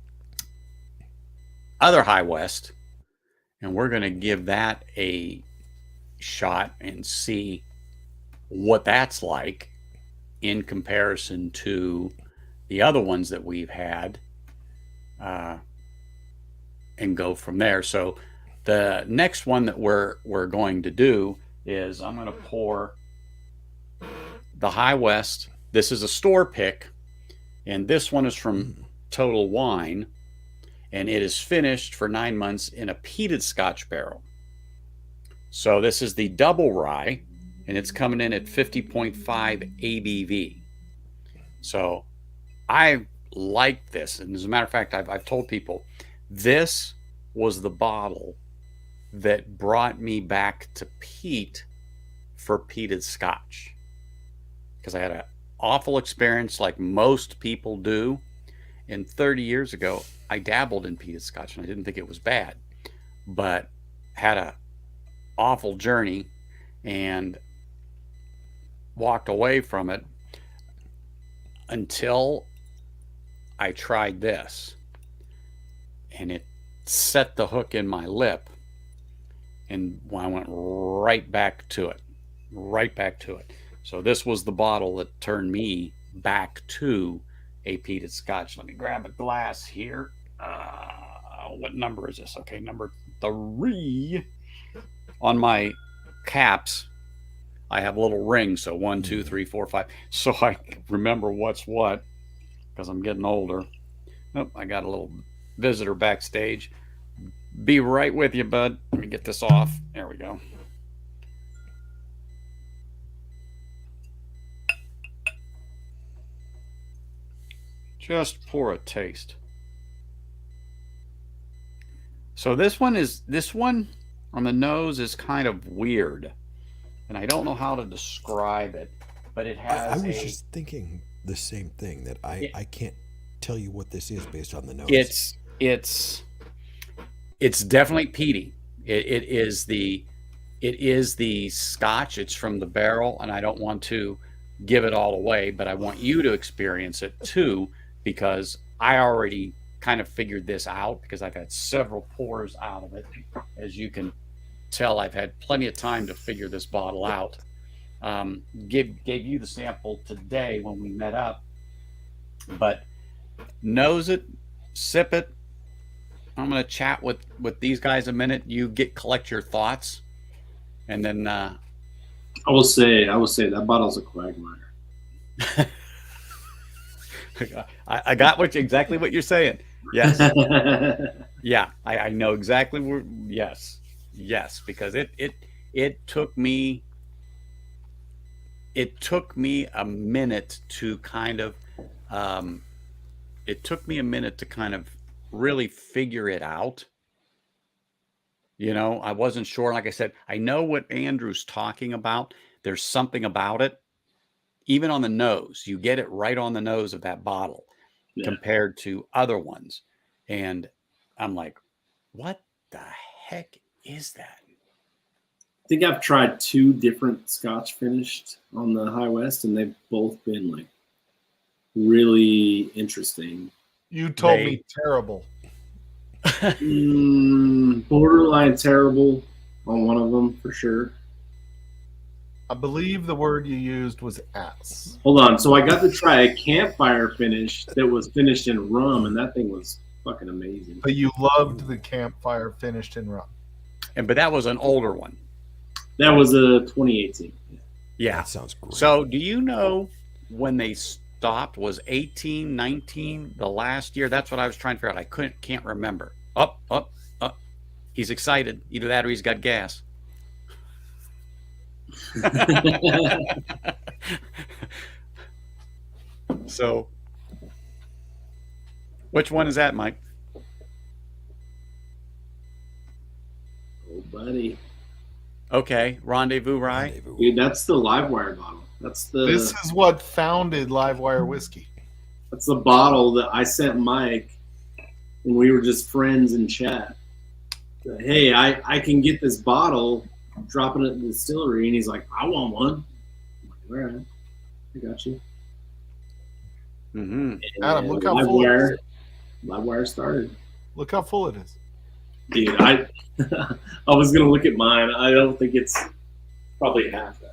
other High West and we're going to give that a shot and see what that's like in comparison to the other ones that we've had, and go from there. So the next one that we're going to do is I'm going to pour the High West. This is a store pick, and this one is from Total Wine, and it is finished for 9 months in a peated Scotch barrel. So this is the double rye, and it's coming in at 50.5 ABV. So I like this, and as a matter of fact, I've told people this was the bottle that brought me back to peat for peated Scotch, because I had an awful experience like most people do. And 30 years ago, I dabbled in peated Scotch, and I didn't think it was bad, but had a awful journey and walked away from it until I tried this, and it set the hook in my lip, and I went right back to it, right back to it. So this was the bottle that turned me back to a peated Scotch. Let me grab a glass here. What number is this? Okay, number 3. On my caps, I have little rings, so 1, 2, 3, 4, 5. So I remember what's what, because I'm getting older. Oh, I got a little visitor backstage. Be right with you, bud. Let me get this off. There we go. Just pour a taste. So this one on the nose is kind of weird, and I don't know how to describe it, but it has I was just thinking the same thing, that I can't tell you what this is based on the nose. It's definitely peaty. It is the Scotch. It's from the barrel, and I don't want to give it all away, but I want you to experience it too, because I already kind of figured this out, because I've had several pours out of it. As you can tell, I've had plenty of time to figure this bottle out. Gave you the sample today when we met up, but nose it, sip it. I'm going to chat with these guys a minute. You collect your thoughts, and then I will say that bottle's a quagmire. I got exactly what you're saying. Yes. Yeah, I know exactly where. Yes, because it took me a minute to kind of really figure it out. I wasn't sure. Like I said, I know what Andrew's talking about. There's something about it. Even on the nose, you get it right on the nose of that bottle, compared to other ones. And I'm like, what the heck is that? I think I've tried 2 different Scotch finished on the High West, and they've both been like really interesting. You told me terrible. Borderline terrible on one of them for sure. I believe the word you used was ass. Hold on. So I got to try a Campfire finish that was finished in rum, and that thing was fucking amazing. But you loved the Campfire finished in rum. But that was an older one. That was a 2018. Yeah. That sounds great. So do you know when they stopped? Was 18, 19 the last year? That's what I was trying to figure out. I can't remember. Up. He's excited. Either that or he's got gas. So, which one is that, Mike? Oh, buddy. Okay, Rendezvous Rye. Dude, that's the Livewire bottle. This is what founded Livewire whiskey. That's the bottle that I sent Mike when we were just friends in chat. Hey, I can get this bottle, dropping it in the distillery, and he's like, I want one. I'm like, all right, I got you. Mm-hmm. Adam, look how full it is. Livewire started. Look how full it is. Dude, I I was gonna look at mine. I don't think it's probably half that.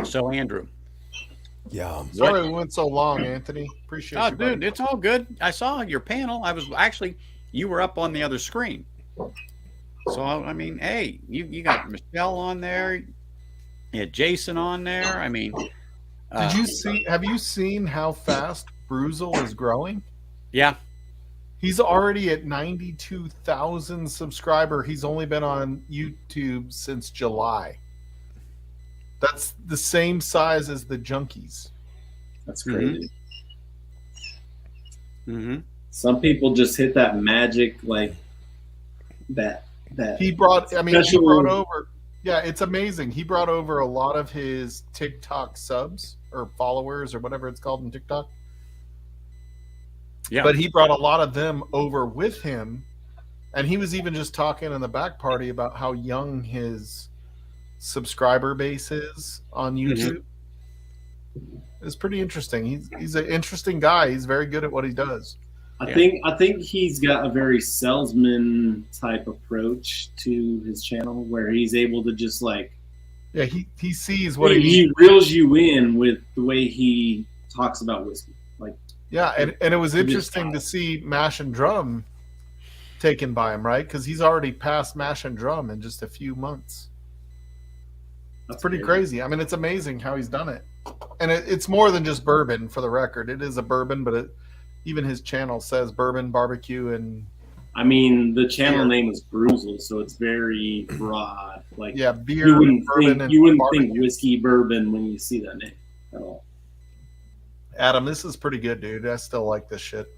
So, Andrew. Yeah. Sorry we went so long, Anthony. Appreciate Oh, you, buddy. dude, it's all good. I saw your panel. I was actually, you were up on the other screen. So, I mean, hey, you got Michelle on there. You had Jason on there. I mean, Did you see? Have you seen how fast Bruzel is growing? Yeah. He's already at 92,000 subscriber. He's only been on YouTube since July. That's the same size as the Junkies. That's crazy. Mm-hmm. Some people just hit that magic, like that. He brought. I mean, Special- he brought over. Yeah, it's amazing. He brought over a lot of his TikTok subs or followers or whatever it's called in TikTok. Yeah. But he brought a lot of them over with him, and he was even just talking in the back party about how young his subscriber base is on YouTube. It's pretty interesting. He's an interesting guy. He's very good at what he does. I think he's got a very salesman type approach to his channel where he's able to just like he sees what he reels you in with the way he talks about whiskey. Like and it was interesting to see Mash and Drum taken by him, right? Because he's already passed Mash and Drum in just a few months. That's pretty crazy. I mean, it's amazing how he's done it. And it's more than just bourbon, for the record. It is a bourbon, but even his channel says bourbon, barbecue, and... I mean, the channel name is Bruzel, so it's very broad. Like beer, you wouldn't bourbon, think, you wouldn't barbecue. think whiskey bourbon when you see that name at all. Adam, this is pretty good, dude. I still like this shit.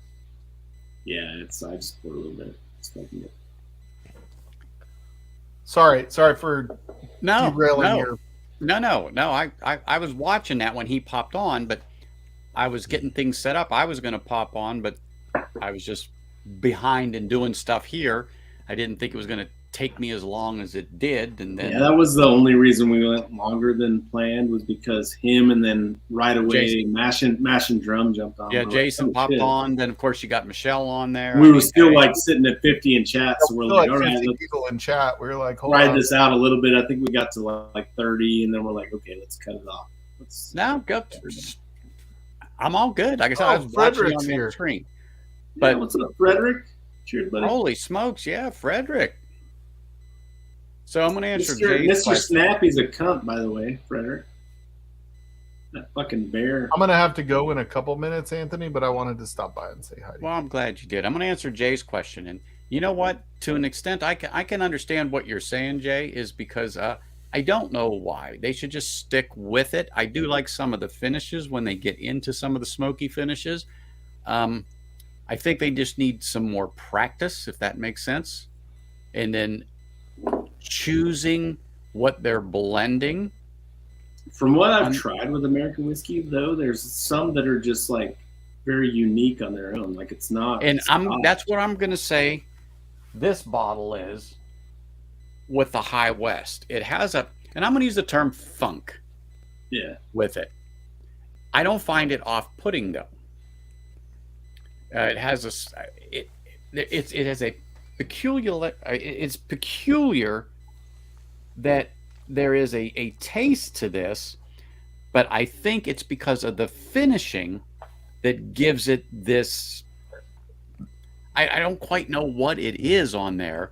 Yeah, I just poured a little bit. Smoking it. Sorry for derailing your... No. I was watching that when he popped on, but I was getting things set up. I was going to pop on, but I was just behind and doing stuff here. I didn't think it was going to take me as long as it did. And then that was the only reason we went longer than planned was because him and then right away Mash and Drum jumped on. Yeah, Jason popped on. Then of course you got Michelle on there. We were still like sitting at 50 in chat, so we're like, all right, let's people in chat. We were like, ride this out a little bit. I think we got to like 30, and then we're like, okay, let's cut it off. I'm all good. Like I said, I was watching on the screen. But what's up, Frederick? Cheers, buddy. Holy smokes, yeah, Frederick. So I'm going to answer Mr. Snappy's a cunt, by the way, Frederick. That fucking bear. I'm going to have to go in a couple minutes, Anthony, but I wanted to stop by and say hi. Well, I'm glad you did. I'm going to answer Jay's question. And you know what? To an extent, I can understand what you're saying, Jay, is because I don't know why. They should just stick with it. I do like some of the finishes when they get into some of the smoky finishes. I think they just need some more practice, if that makes sense. And then choosing what they're blending. From what I've tried with American whiskey, though, there's some that are just like very unique on their own. Like it's not. And that's what I'm going to say. This bottle is with the High West. It has and I'm going to use the term funk. Yeah. With it, I don't find it off-putting though. It has it has a peculiar. It's peculiar that there is a taste to this, but I think it's because of the finishing that gives it this. I don't quite know what it is on there,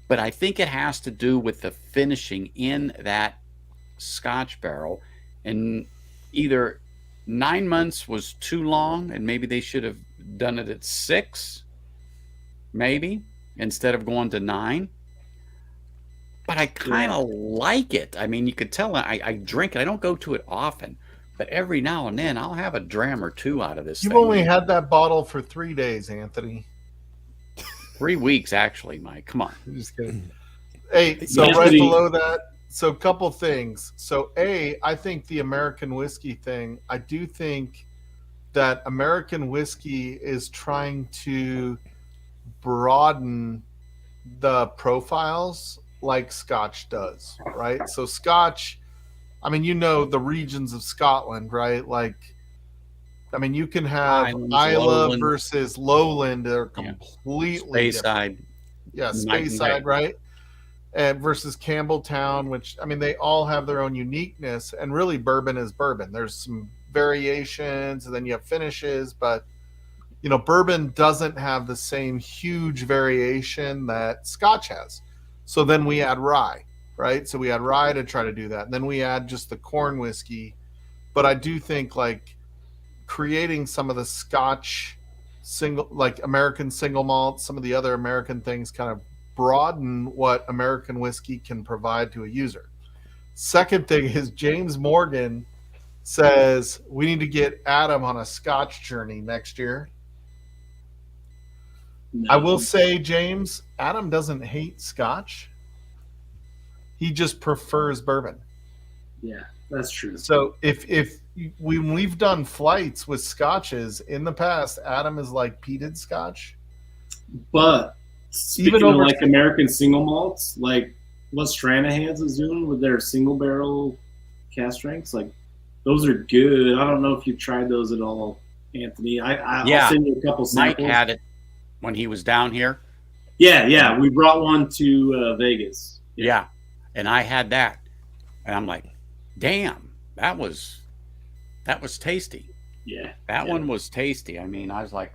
but I think it has to do with the finishing in that Scotch barrel, and either 9 months was too long, and maybe they should have done it at 6, maybe instead of going to 9. But I kind of like it. I mean, you could tell I drink it. I don't go to it often, but every now and then I'll have a dram or two out of this. You've only had that bottle for 3 days, Anthony. 3 weeks, actually, Mike. Come on. I'm just kidding. Hey, so right below that, so a couple things. So I think the American whiskey thing, I do think that American whiskey is trying to broaden the profiles like Scotch does, right? So Scotch I mean, you know, the regions of Scotland, right? Like, I mean, you can have Highlands, Isla Lowland. versus Lowland. They're completely different. Bayside. Yeah, night and Speyside, day. right? And versus Campbelltown, which, I mean, they all have their own uniqueness. And really, bourbon is bourbon. There's some variations, and then you have finishes, but you know, bourbon doesn't have the same huge variation that Scotch has. So then we add rye, right? So we add rye to try to do that. And then we add just the corn whiskey. But I do think like creating some of the Scotch single, like American single malt, some of the other American things kind of broaden what American whiskey can provide to a user. Second thing is James Morgan says we need to get Adam on a Scotch journey next year. No. I will say, James, Adam doesn't hate Scotch. He just prefers bourbon. Yeah, that's true. So if when we've done flights with Scotches in the past, Adam is like peated Scotch. But speaking Even of over- like American single malts, like what Stranahan's is doing with their single barrel cask strengths, like those are good. I don't know if you've tried those at all, Anthony. I'll send you a couple Mike samples. had it when he was down here. Yeah. We brought one to Vegas. Yeah. And I had that. And I'm like, damn, that was tasty. Yeah. That one was tasty. I mean, I was like,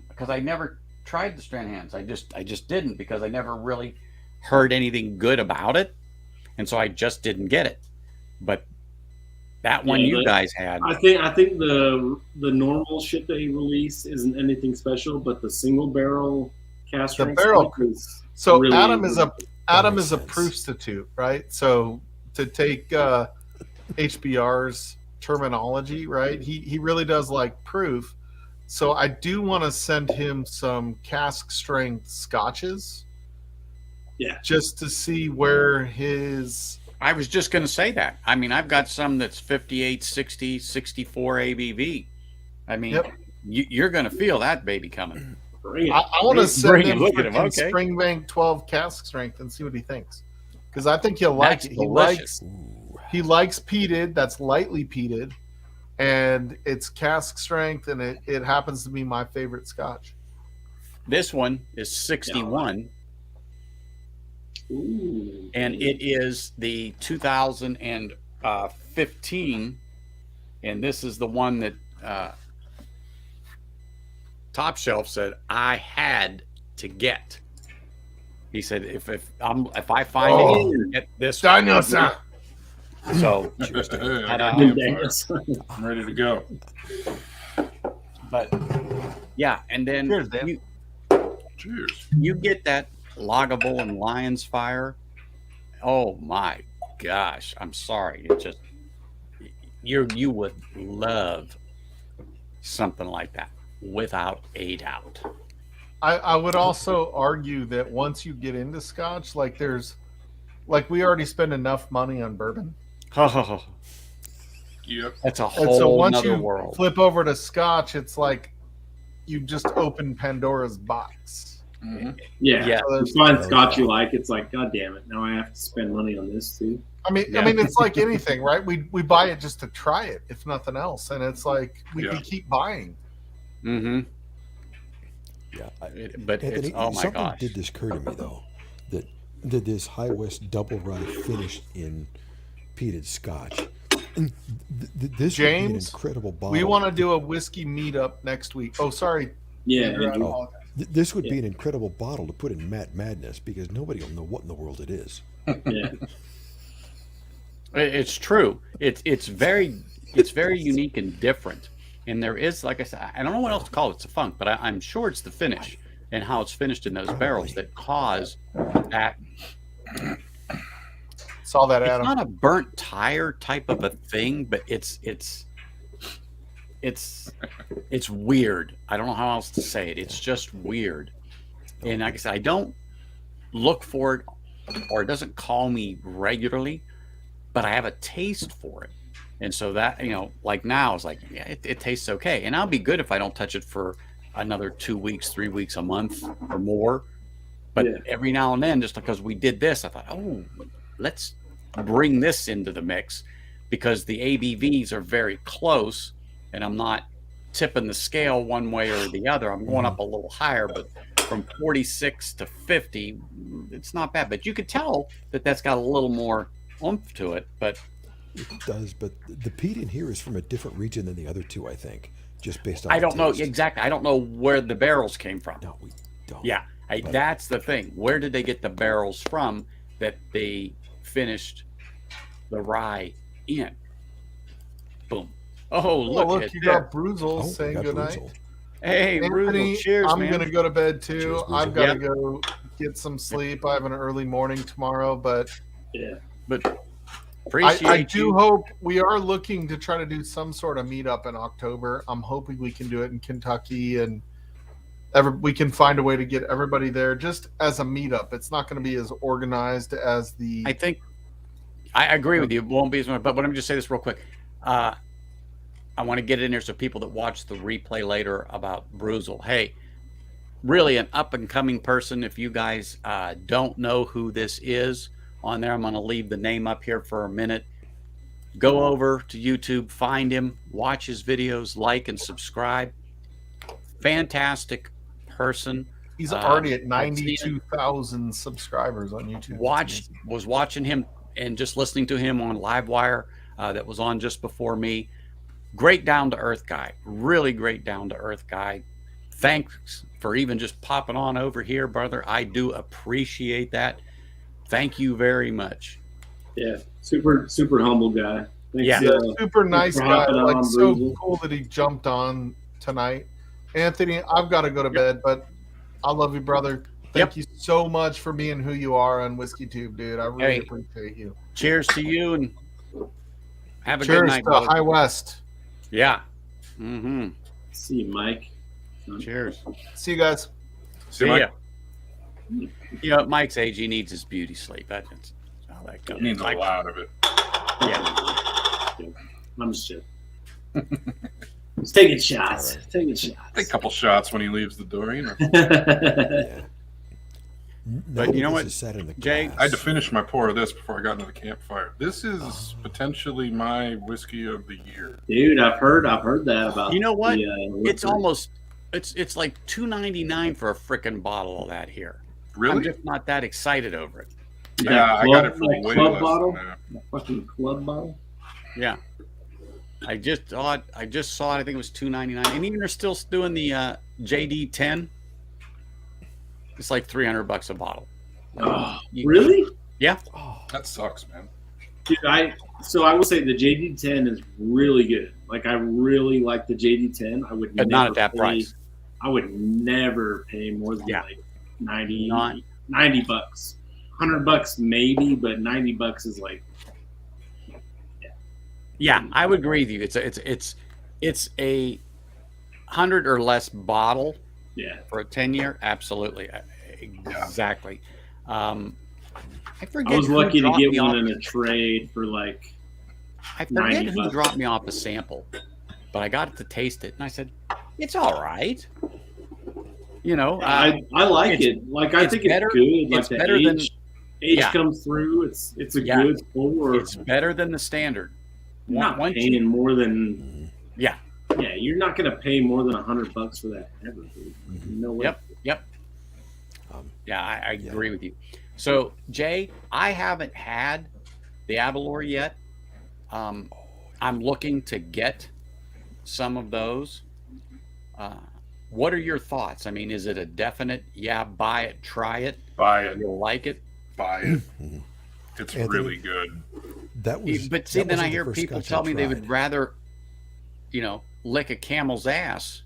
because I never tried the Stranahan's. I just didn't, because I never really heard anything good about it. And so I just didn't get it. But that one you guys had. I think the normal shit they release isn't anything special, but the single barrel cask The strength barrel- stuff is So really Adam is good. a proofstitute, right? So to take HBR's terminology, right? He really does like proof. So I do want to send him some cask strength scotches. Yeah. Just to see where his I was just going to say that. I mean, I've got some that's 58, 60, 64 ABV. I mean, Yep. you're going to feel that baby coming. Bring it. I want to send Bring it. him Look at him. freaking Okay. Springbank 12 cask strength and see what he thinks. Because I think he'll like That's it. delicious. He likes peated, that's lightly peated, and it's cask strength, and it happens to be my favorite scotch. This one is 61, Ooh. and it is the 2015, and this is the one that Top Shelf said I had to get. He said if I find it, get this one. Daniel-san. So, I'm ready to go. but yeah, and then Cheers, Dan. Cheers. you get that Lagavulin Lion's Fire. Oh my gosh, I'm sorry. It just you would love something like that without a doubt. I would also argue that once you get into scotch, like we already spend enough money on bourbon. Yep. That's a And so whole once nother you world. flip over to scotch, it's like you just open Pandora's box. Mm-hmm. Yeah. Yeah. You find scotch you like, it's like, God damn it, now I have to spend money on this too. I mean, it's like anything, right? We buy it just to try it, if nothing else, and it's like we keep buying. Mm-hmm. Yeah, But Anthony, it's, oh my something gosh. did this occur to me though, that this High West double rye finished in peated Scotch. And this would be an James, incredible bottle. We want to do a whiskey meetup next week. Oh, sorry. Yeah. Andrew, I dude. apologize. This would be an incredible bottle to put in Matt Madness because nobody will know what in the world it is. Yeah. It's true. It's very unique and different. And there is, like I said, I don't know what else to call it. It's a funk, but I'm sure it's the finish and how it's finished in those barrels that cause that. Saw that, It's Adam. not a burnt tire type of a thing, but it's weird. I don't know how else to say it. It's just weird. And like I said, I don't look for it, or it doesn't call me regularly, but I have a taste for it. And so that, like now, it's like, yeah, it tastes okay. And I'll be good if I don't touch it for another 2 weeks, 3 weeks, a month or more. But every now and then, just because we did this, I thought, oh, let's bring this into the mix. because the ABVs are very close, and I'm not tipping the scale one way or the other. I'm going up a little higher, but from 46 to 50, it's not bad. But you could tell that that's got a little more oomph to it. But It does, but the peat in here is from a different region than the other two, I think, just based on I the don't know taste. exactly. I don't know where the barrels came from. No, we don't. Yeah, But- that's the thing. Where did they get the barrels from that they finished the rye in? Boom. Oh, look at you that. got Bruzel Oh, we saying got goodnight. Bruzel. Hey, Anthony, Ruben, cheers, I'm man. gonna go to bed too. Cheers, Bruzel. I've got to Yep. go get some sleep. I have an early morning tomorrow, but Yeah. But appreciate I do you. hope we are looking to try to do some sort of meetup in October. I'm hoping we can do it in Kentucky and we can find a way to get everybody there just as a meetup. It's not going to be as organized as the. I think I agree with you. It won't be as much, but let me just say this real quick. I want to get in there so people that watch the replay later about Bruzel. Hey, really an up and coming person. If you guys don't know who this is on there, I'm going to leave the name up here for a minute. Go over to YouTube, find him, watch his videos, like and subscribe. Fantastic person. He's already at I've seen 92,000 subscribers on YouTube. was watching him and just listening to him on Livewire that was on just before me. Great down to earth guy, really great down to earth guy. Thanks for even just popping on over here, brother. I do appreciate that. Thank you very much. Yeah. Super humble guy. Thanks, Yeah. Super nice for guy. hopping Like on, so Bruzel. cool that he jumped on tonight. Anthony, I've got to go to bed, but I love you, brother. Thank you so much for being who you are on Whiskey Tube, dude. I really Hey. appreciate you. Cheers to you and have a good Cheers night. to brother. High West. Yeah. Mm-hmm. See you, Mike. Cheers. See you guys. See, See Mike? ya. You know, at Mike's age, he needs his beauty sleep. That's how that goes. It means a Mike- lot of it. Yeah. I'm just joking. Just taking shots. Taking Take a shots. couple shots when he leaves the door, you know. Yeah. But you know what, Is set in the Jay? glass. I had to finish my pour of this before I got into the campfire. This is potentially my whiskey of the year. Dude, I've heard that about. You know what? the, It's liquor. almost it's like $2.99 for a freaking bottle of that here. I'm Really? just not that excited over it. Yeah, I got it for Like way club less bottle? than that. Fucking club bottle. Yeah. I just saw it. I think it was $2.99. And even they're still doing the JD 10. It's like $300 a bottle. Oh, You- really? Yeah. Oh, That sucks, man. Dude, I will say the JD10 is really good. Like I really like the JD10. I would But not never at that pay- price. I would never pay more than Yeah. like 90 Not- $90. $100 maybe, but $90 is like Yeah, I would agree with you. It's a 100 or less bottle yeah. for a 10-year. Absolutely. Exactly. I forget I was who lucky to dropped get me one off- in a trade for like I forget $90. who dropped me off a sample, but I got to taste it, and I said, "It's all right." You know, I like it's- it. Like I it's think better- it's good. Like it's the better age, than- age yeah. comes through. It's a Yeah. good pour. it's better than the standard. You're not Once paying you- more than Yeah. Yeah, you're not gonna pay more than $100 for that ever, dude. No way. Yep. Um, Yeah, I yeah. agree with you. So, Jay, I haven't had the Avalor yet. I'm looking to get some of those. What are your thoughts? I mean, is it a definite, yeah, buy it, try it, Buy it. you'll like it? Buy it. It's Anthony? really good. that was. But see, that then I wasn't the hear first people scotch I tell me they tried. would rather, lick a camel's ass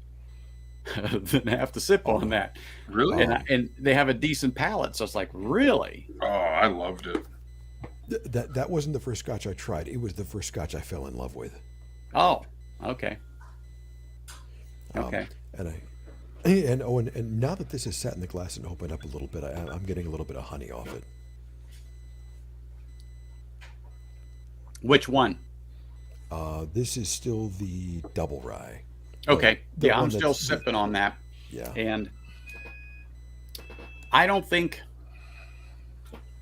than have to sip on that. Really? And they have a decent palate. So it's like, really? Oh, I loved it. That wasn't the first scotch I tried. It was the first scotch I fell in love with. Oh, okay. Um, Okay. And now that this is set in the glass and opened up a little bit, I'm getting a little bit of honey off it. Which one? This is still the double rye. Okay. The Yeah, one I'm still that's- sipping on that. Yeah. And I don't think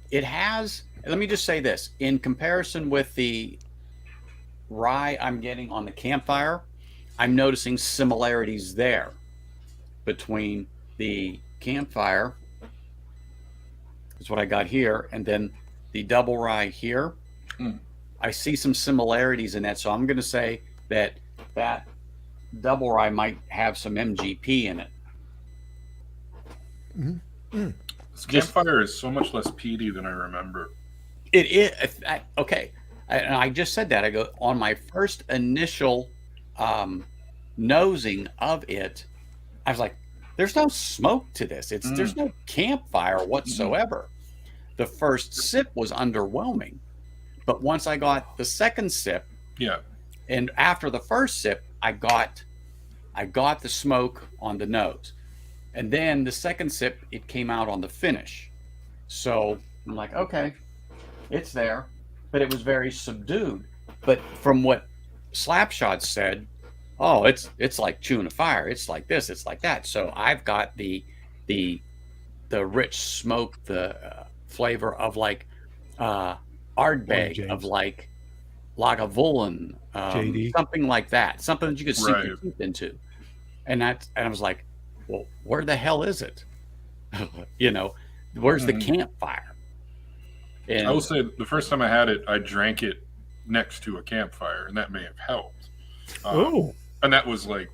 it has, let me just say this, in comparison with the rye I'm getting on the Campfire, I'm noticing similarities there between the Campfire, is what I got here, and then the double rye here. I see some similarities in that, so I'm going to say that that double rye might have some MGP in it. This Campfire is so much less peaty than I remember. It is okay. And I just said that. I go on my first initial nosing of it. I was like, "There's no smoke to this. There's no campfire whatsoever." The first sip was underwhelming, but once I got the second sip, and after the first sip, I got the smoke on the nose, and then the second sip, it came out on the finish. So I'm like, okay, it's there, but it was very subdued. But from what Slapshot said, oh, it's like chewing a fire. It's like this, it's like that. So I've got the rich smoke, the flavor of like Ardbeg, of like Lagavulin, something like that, something that you could sink your teeth into. And I was like, well, where the hell is it? Where's the Campfire? And I will say the first time I had it, I drank it next to a campfire, and that may have helped. And that was like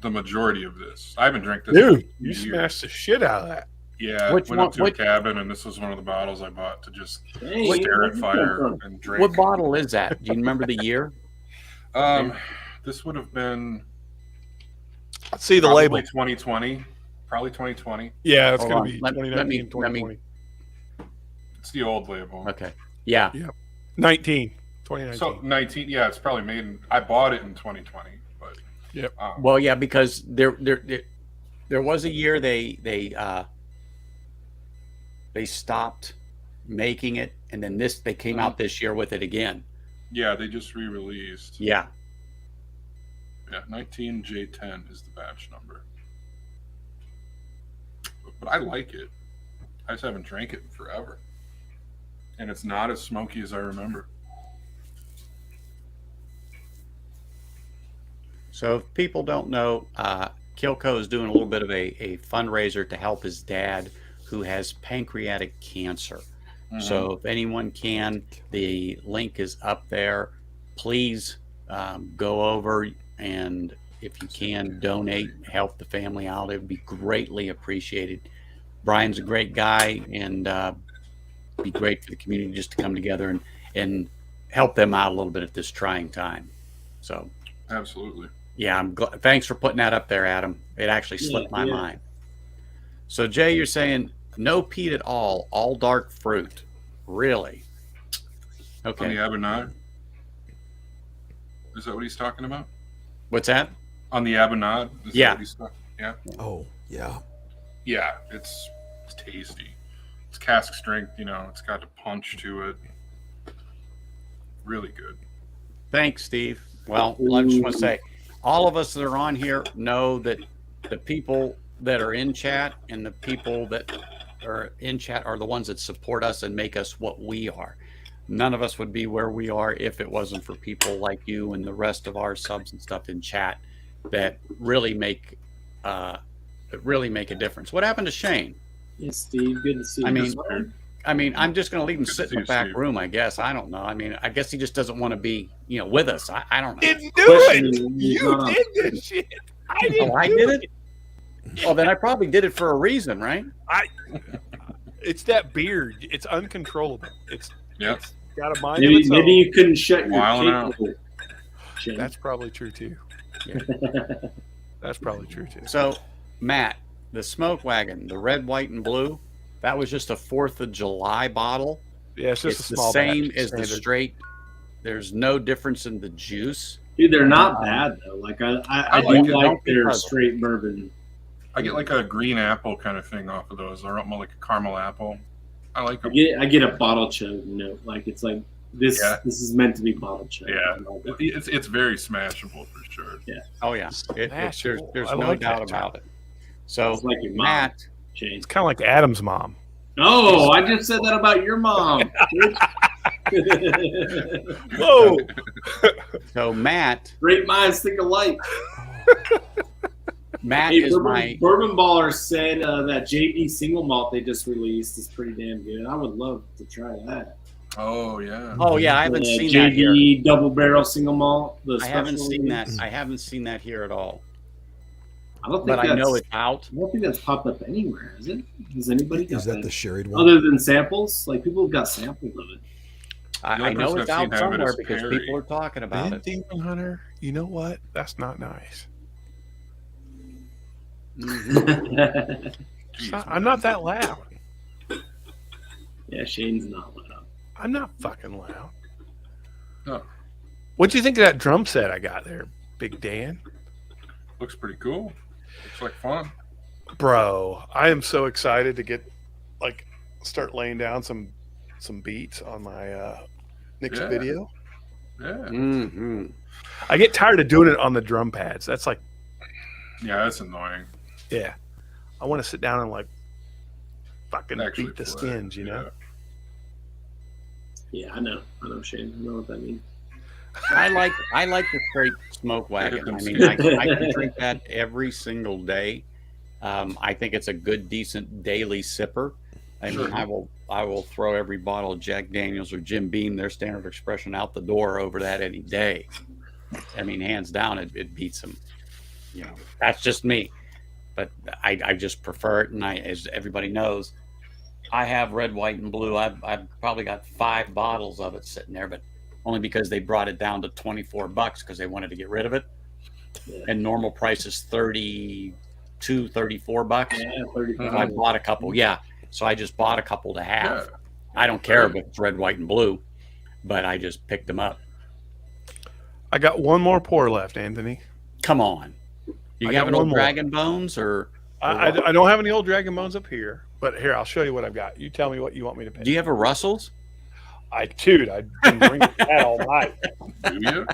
the majority of this. I haven't drank this. Dude, you smashed the shit out of that. Yeah, went up to a cabin, and this was one of the bottles I bought to just stare at fire and drink. What bottle is that? Do you remember the year? This would have been. Let's see the label. 2020. Probably 2020. Yeah, it's going to be Let 2019, me- 2020. It's the old label. Okay. Yeah. 2019. So 19. Yeah, it's probably made. I bought it in 2020, but. Yep. Well, yeah, because there was a year they stopped making it, and then they came out this year with it again. Yeah, they just re-released. Yeah. Yeah, 19J10 is the batch number. But I like it. I just haven't drank it in forever. And it's not as smoky as I remember. So if people don't know, Kilco is doing a little bit of a fundraiser to help his dad who has pancreatic cancer. So if anyone can, the link is up there. Please go over, and if you can, donate, help the family out. It would be greatly appreciated. Brian's a great guy, and be great for the community just to come together and help them out a little bit at this trying time. So absolutely. Yeah, thanks for putting that up there, Adam. It actually slipped my mind. So Jay, you're saying no peat at all dark fruit. Really? Okay. On the Abinad? Is that what he's talking about? What's that? On the Abinad? Yeah. Yeah. Oh, yeah. Yeah, it's tasty. It's cask strength, it's got a punch to it. Really good. Thanks, Steve. Well, I just want to say, all of us that are on here know that the people that are in chat and the people that are in chat are the ones that support us and make us what we are. None of us would be where we are if it wasn't for people like you and the rest of our subs and stuff in chat that really make a difference. What happened to Shane? Yes, Steve. Good to see you. I mean, I'm just going to leave him sit in the back room, I guess. I don't know. I mean, I guess he just doesn't want to be, with us. I don't know. Didn't do it. You did this shit. I didn't. Oh, I did it? Well, then I probably did it for a reason, right? It's that beard. It's uncontrollable. It's got a mind of its own. Maybe you couldn't shut your out. That's probably true too. Yeah. That's probably true too. So, Matt, the Smoke Wagon, the red, white, and blue, that was just a 4th of July bottle. Yeah, it's just it's a small the same batch, as the straight. There's no difference in the juice. Dude, they're not bad though. Like I do like their straight bourbon. I get like a green apple kind of thing off of those, or like a caramel apple. I like them. I get a bottle chug note. Like it's like this. Yeah. This is meant to be bottle chug. Yeah, it's very smashable for sure. Yeah. Oh yeah. There's no doubt about it. So it's like your mom, Matt, it's kind of like Adam's mom. Oh, I just said that about your mom. Whoa! So Matt Great minds think alike. Hey, is my Bourbon Baller said that JD single malt they just released is pretty damn good. I would love to try that. Oh yeah. Oh yeah, I haven't seen that here. JD double barrel single malt. I haven't seen that. I haven't seen that here at all. I don't think But I know it's out. I don't think that's popped up anywhere, is it? Has anybody got Is that that? the sherried one? Other than samples? Like people have got samples of it. I know it's out have it somewhere is because Perry. people are talking about it. Demon Hunter, you know what? That's not nice. I'm not that loud. Yeah, Shane's not loud. I'm not fucking loud. No. What'd you think of that drum set I got there, Big Dan? Looks pretty cool. Looks like fun. Bro, I am so excited to start laying down some beats on my next video. Yeah. Mm-hmm. I get tired of doing it on the drum pads. That's like, Yeah, that's annoying. yeah. I want to sit down and fucking Actually beat the play. skins, you know? Yeah, I know, Shane. I know what that means. I like the straight smoke wagon. I mean, I can drink that every single day. I think it's a good, decent daily sipper. I mean, I will throw every bottle of Jack Daniels or Jim Beam, their standard expression, out the door over that any day. I mean, hands down, it beats them. You know, that's just me. But I just prefer it, and as everybody knows, I have red, white, and blue. I've probably got 5 bottles of it sitting there, but only because they brought it down to $24 because they wanted to get rid of it. Yeah. And normal price is $32, $34. Yeah, $35. So I bought a couple. Yeah, so I just bought a couple to have. Yeah. I don't care if it's red, white, and blue, but I just picked them up. I got one more pour left, Anthony. Come on. You have an old Dragon Bones or I don't have any old Dragon Bones up here, but here, I'll show you what I've got. You tell me what you want me to pick. Do you have a Russell's? I've been drinking that all night. Do you?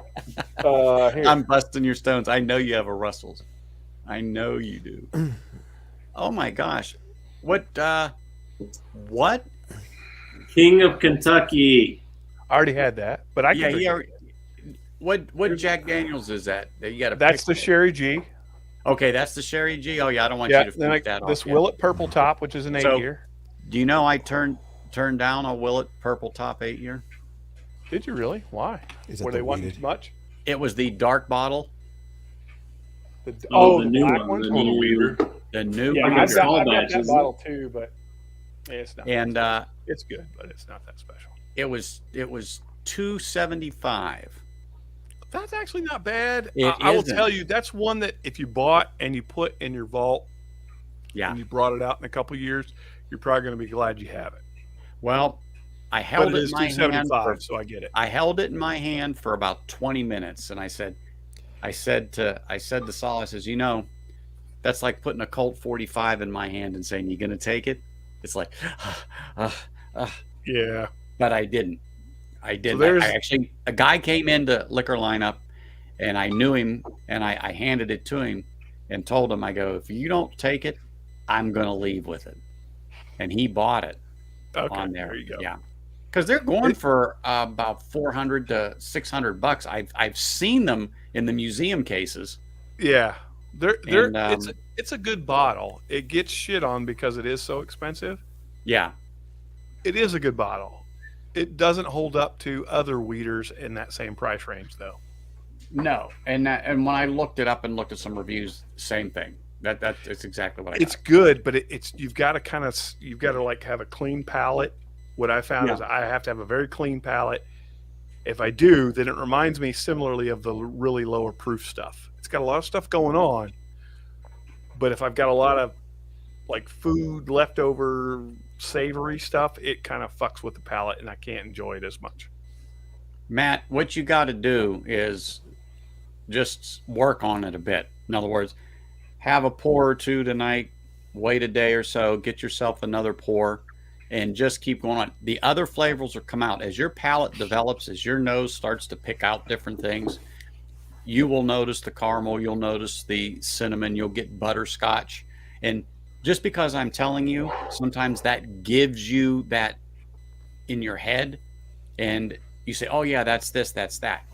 Here. I'm busting your stones. I know you have a Russell's. I know you do. Oh my gosh. What? King of Kentucky. I already had that, but I can drink it. What Jack Daniels is that? You got That's the Sherry G. Okay, that's the Sherry G. Oh yeah, I don't want you to freak that off. This Willet Purple Top, which is an 8-year. Do you know I turned down a Willet Purple Top 8-year? Did you really? Why? Were they wanting too much? It was the dark bottle. The new black one. The new. Yeah, I've got that bottle too, but it's not. And it's good, but it's not that special. It was $275. That's actually not bad. I will tell you, that's one that if you bought and you put in your vault, and you brought it out in a couple of years, you're probably going to be glad you have it. Well, I held it in my hand. So I get it. I held it in my hand for about 20 minutes, and I said to Saul, I says, that's like putting a Colt 45 in my hand and saying, "You going to take it?" It's like, yeah. But I didn't. So a guy came into liquor lineup, and I knew him, and I handed it to him and told him, I go, "If you don't take it, I'm going to leave with it." And he bought it on there. There you go. Yeah. Because they're going for about $400 to $600. I've seen them in the museum cases. Yeah. It's a good bottle. It gets shit on because it is so expensive. Yeah. It is a good bottle. It doesn't hold up to other weeders in that same price range, though. No, and when I looked it up and looked at some reviews, same thing. That's exactly what I got. It's good, but you've got to like have a clean palate. What I found is I have to have a very clean palate. If I do, then it reminds me similarly of the really lower proof stuff. It's got a lot of stuff going on, but if I've got a lot of like food leftover savory stuff, it kind of fucks with the palate and I can't enjoy it as much. Matt, what you got to do is just work on it a bit. In other words, have a pour or two tonight, wait a day or so, get yourself another pour, and just keep going on. The other flavors will come out. As your palate develops, as your nose starts to pick out different things, you will notice the caramel, you'll notice the cinnamon, you'll get butterscotch. And just because I'm telling you, sometimes that gives you that in your head, and you say, oh yeah, that's this, that's that.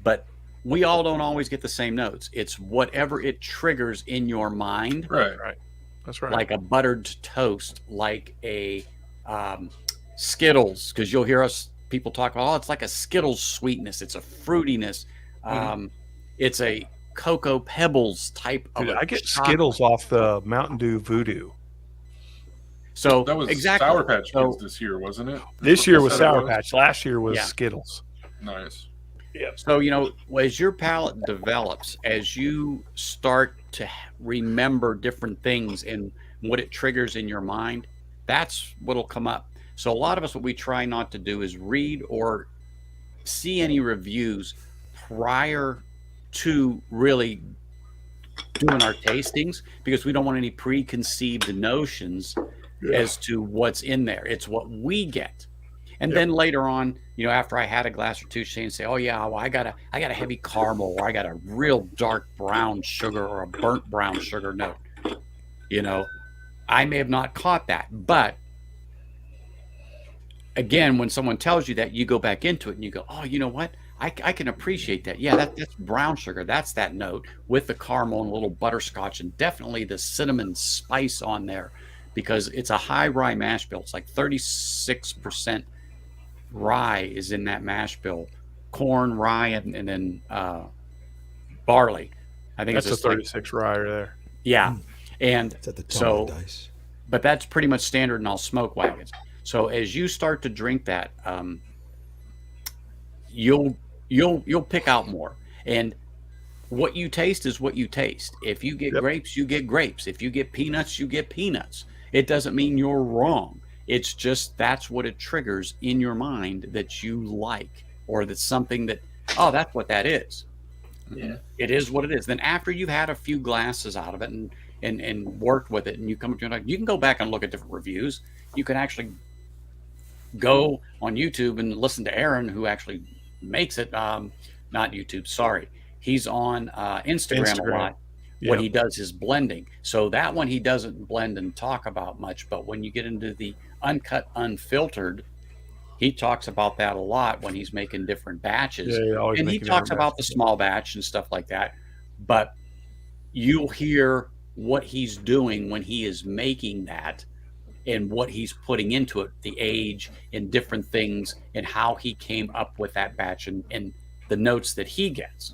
But we all don't always get the same notes. It's whatever it triggers in your mind. Right. That's right. Like a buttered toast, like a Skittles, because you'll hear people talk about, oh, it's like a Skittles sweetness. It's a fruitiness. It's a Cocoa Pebbles type of. Dude, I get Skittles off the Mountain Dew Voodoo. So That was exactly. Sour Patch Kids this year, wasn't it? This year was Is that what Sour it was? Patch. Last year was Yeah. Skittles. Nice. So, as your palate develops, as you start to remember different things and what it triggers in your mind, that's what'll come up. So a lot of us, what we try not to do is read or see any reviews prior to really doing our tastings, because we don't want any preconceived notions as to what's in there. It's what we get. And then later on, after I had a glass or two, and say, "Oh yeah, well, I got a heavy caramel, or I got a real dark brown sugar, or a burnt brown sugar note." I may have not caught that, but again, when someone tells you that, you go back into it and you go, "Oh, you know what? I can appreciate that. Yeah, that's brown sugar. That's that note with the caramel and a little butterscotch, and definitely the cinnamon spice on there, because it's a high rye mash bill. It's like 36%." Rye is in that mash bill, corn, rye, and then barley. I think That's it's a 36 rye there. Yeah, and It's at the top so, of the dice. but that's pretty much standard in all smoke wagons. So as you start to drink that, you'll pick out more. And what you taste is what you taste. If you get grapes, you get grapes. If you get peanuts, you get peanuts. It doesn't mean you're wrong. It's just that's what it triggers in your mind that you like, or that's something that, oh, that's what that is. Yeah. It is what it is. Then after you've had a few glasses out of it and worked with it, and you come to it, you can go back and look at different reviews. You can actually go on YouTube and listen to Aaron, who actually makes it. Not YouTube, sorry. He's on Instagram a lot. When he does his blending. So that one he doesn't blend and talk about much, but when you get into the uncut, unfiltered, he talks about that a lot when he's making different batches. And he talks about the small batch and stuff like that. But you'll hear what he's doing when he is making that, and what he's putting into it, the age and different things, and how he came up with that batch and the notes that he gets.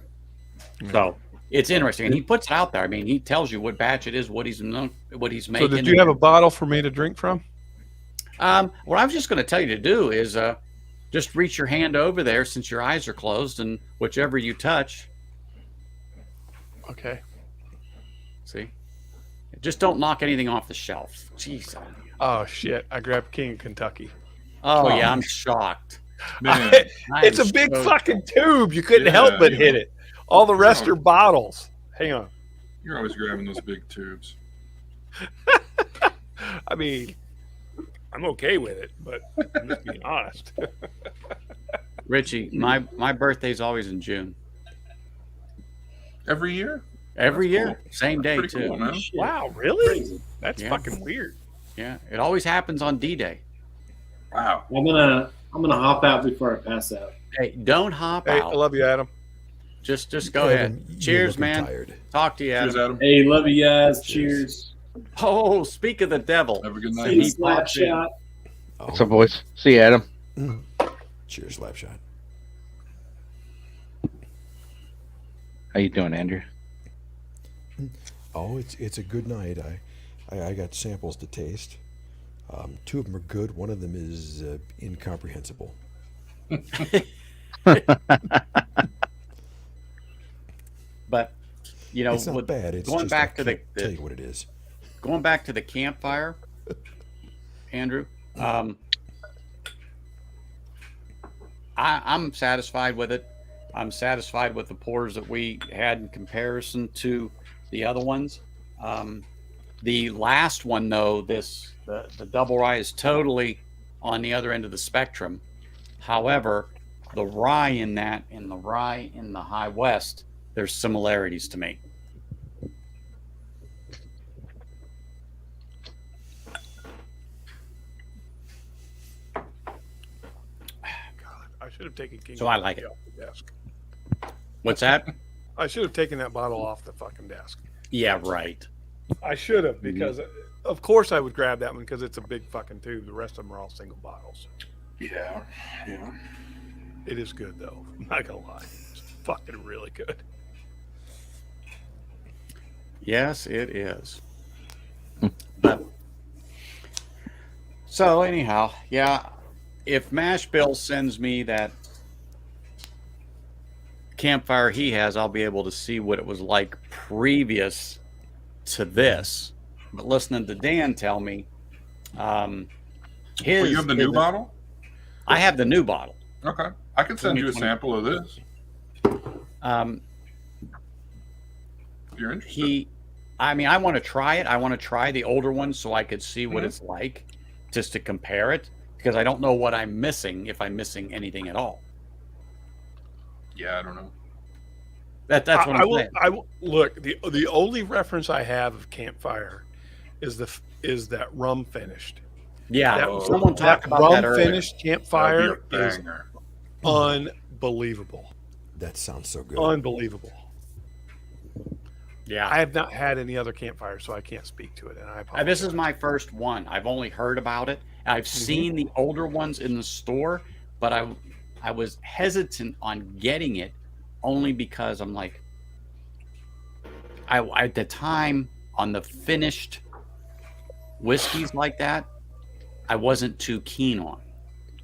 So it's interesting, and he puts it out there. I mean, he tells you what batch it is, what he's making. So did you have a bottle for me to drink from? What I was just going to tell you to do is just reach your hand over there, since your eyes are closed, and whichever you touch. Okay. See? Just don't knock anything off the shelf. Jeez. Oh shit! I grabbed King of Kentucky. Oh yeah, I'm shocked. Man, It's a big fucking tube. You couldn't help but hit it. All the rest are bottles. Hang on. you're always grabbing those big tubes. I mean, I'm okay with it, but I'm just being honest. Richie, my birthday's always in June. Every year? Every That's year, cool. same day Pretty too. cool, man. Wow, really? That's Yeah. fucking weird. Yeah, it always happens on D-Day. Wow. I'm gonna hop out before I pass out. Hey, don't hop Hey, out. I love you, Adam. Just go Adam, ahead. you're Cheers, looking man. tired. Talk to you, Adam. Cheers, Adam. Hey, love you guys. Cheers. Oh, speak of the devil. Have a good See, night. he Peace, slap pops in. shot. What's up, boys? See you, Adam. Cheers, Slapshot. How you doing, Andrew? Oh, it's a good night. I got samples to taste. Two of them are good. One of them is incomprehensible. But you know, It's not with- bad. It's going just back I to the, can't tell you what it is. going back to the campfire, Andrew. I'm satisfied with it. I'm satisfied with the pours that we had in comparison to the other ones. The last one, though, the double rye is totally on the other end of the spectrum. However, the rye in that and the rye in the High West, there's similarities to me. have taken King. So I like it. off the desk. What's that? I should have taken that bottle off the fucking desk. Yeah, right. I should have, because of course I would grab that one because it's a big fucking tube. The rest of them are all single bottles. Yeah. It is good though. I'm not gonna lie. It's fucking really good. Yes, it is. But so anyhow, yeah, if Mash Bill sends me that Campfire he has, I'll be able to see what it was like previous to this. But listening to Dan tell me, his Well, you have the new bottle? I have the new bottle. Okay. I can send you a sample of this if you're interested. I want to try it. I want to try the older one so I could see what it's like, just to compare it, because I don't know what I'm missing, if I'm missing anything at all. Yeah, I don't know. That's what I'm saying. I will look. The only reference I have of Campfire is that rum finished. Yeah, That- someone talked about rum that earlier. finished Campfire That'd be a is banger. unbelievable. That sounds so good. Unbelievable. Yeah, I have not had any other Campfire, so I can't speak to it. And I apologize. this is my first one. I've only heard about it. I've seen the older ones in the store, but I was hesitant on getting it only because I'm like, at the time on the finished whiskeys like that, I wasn't too keen on.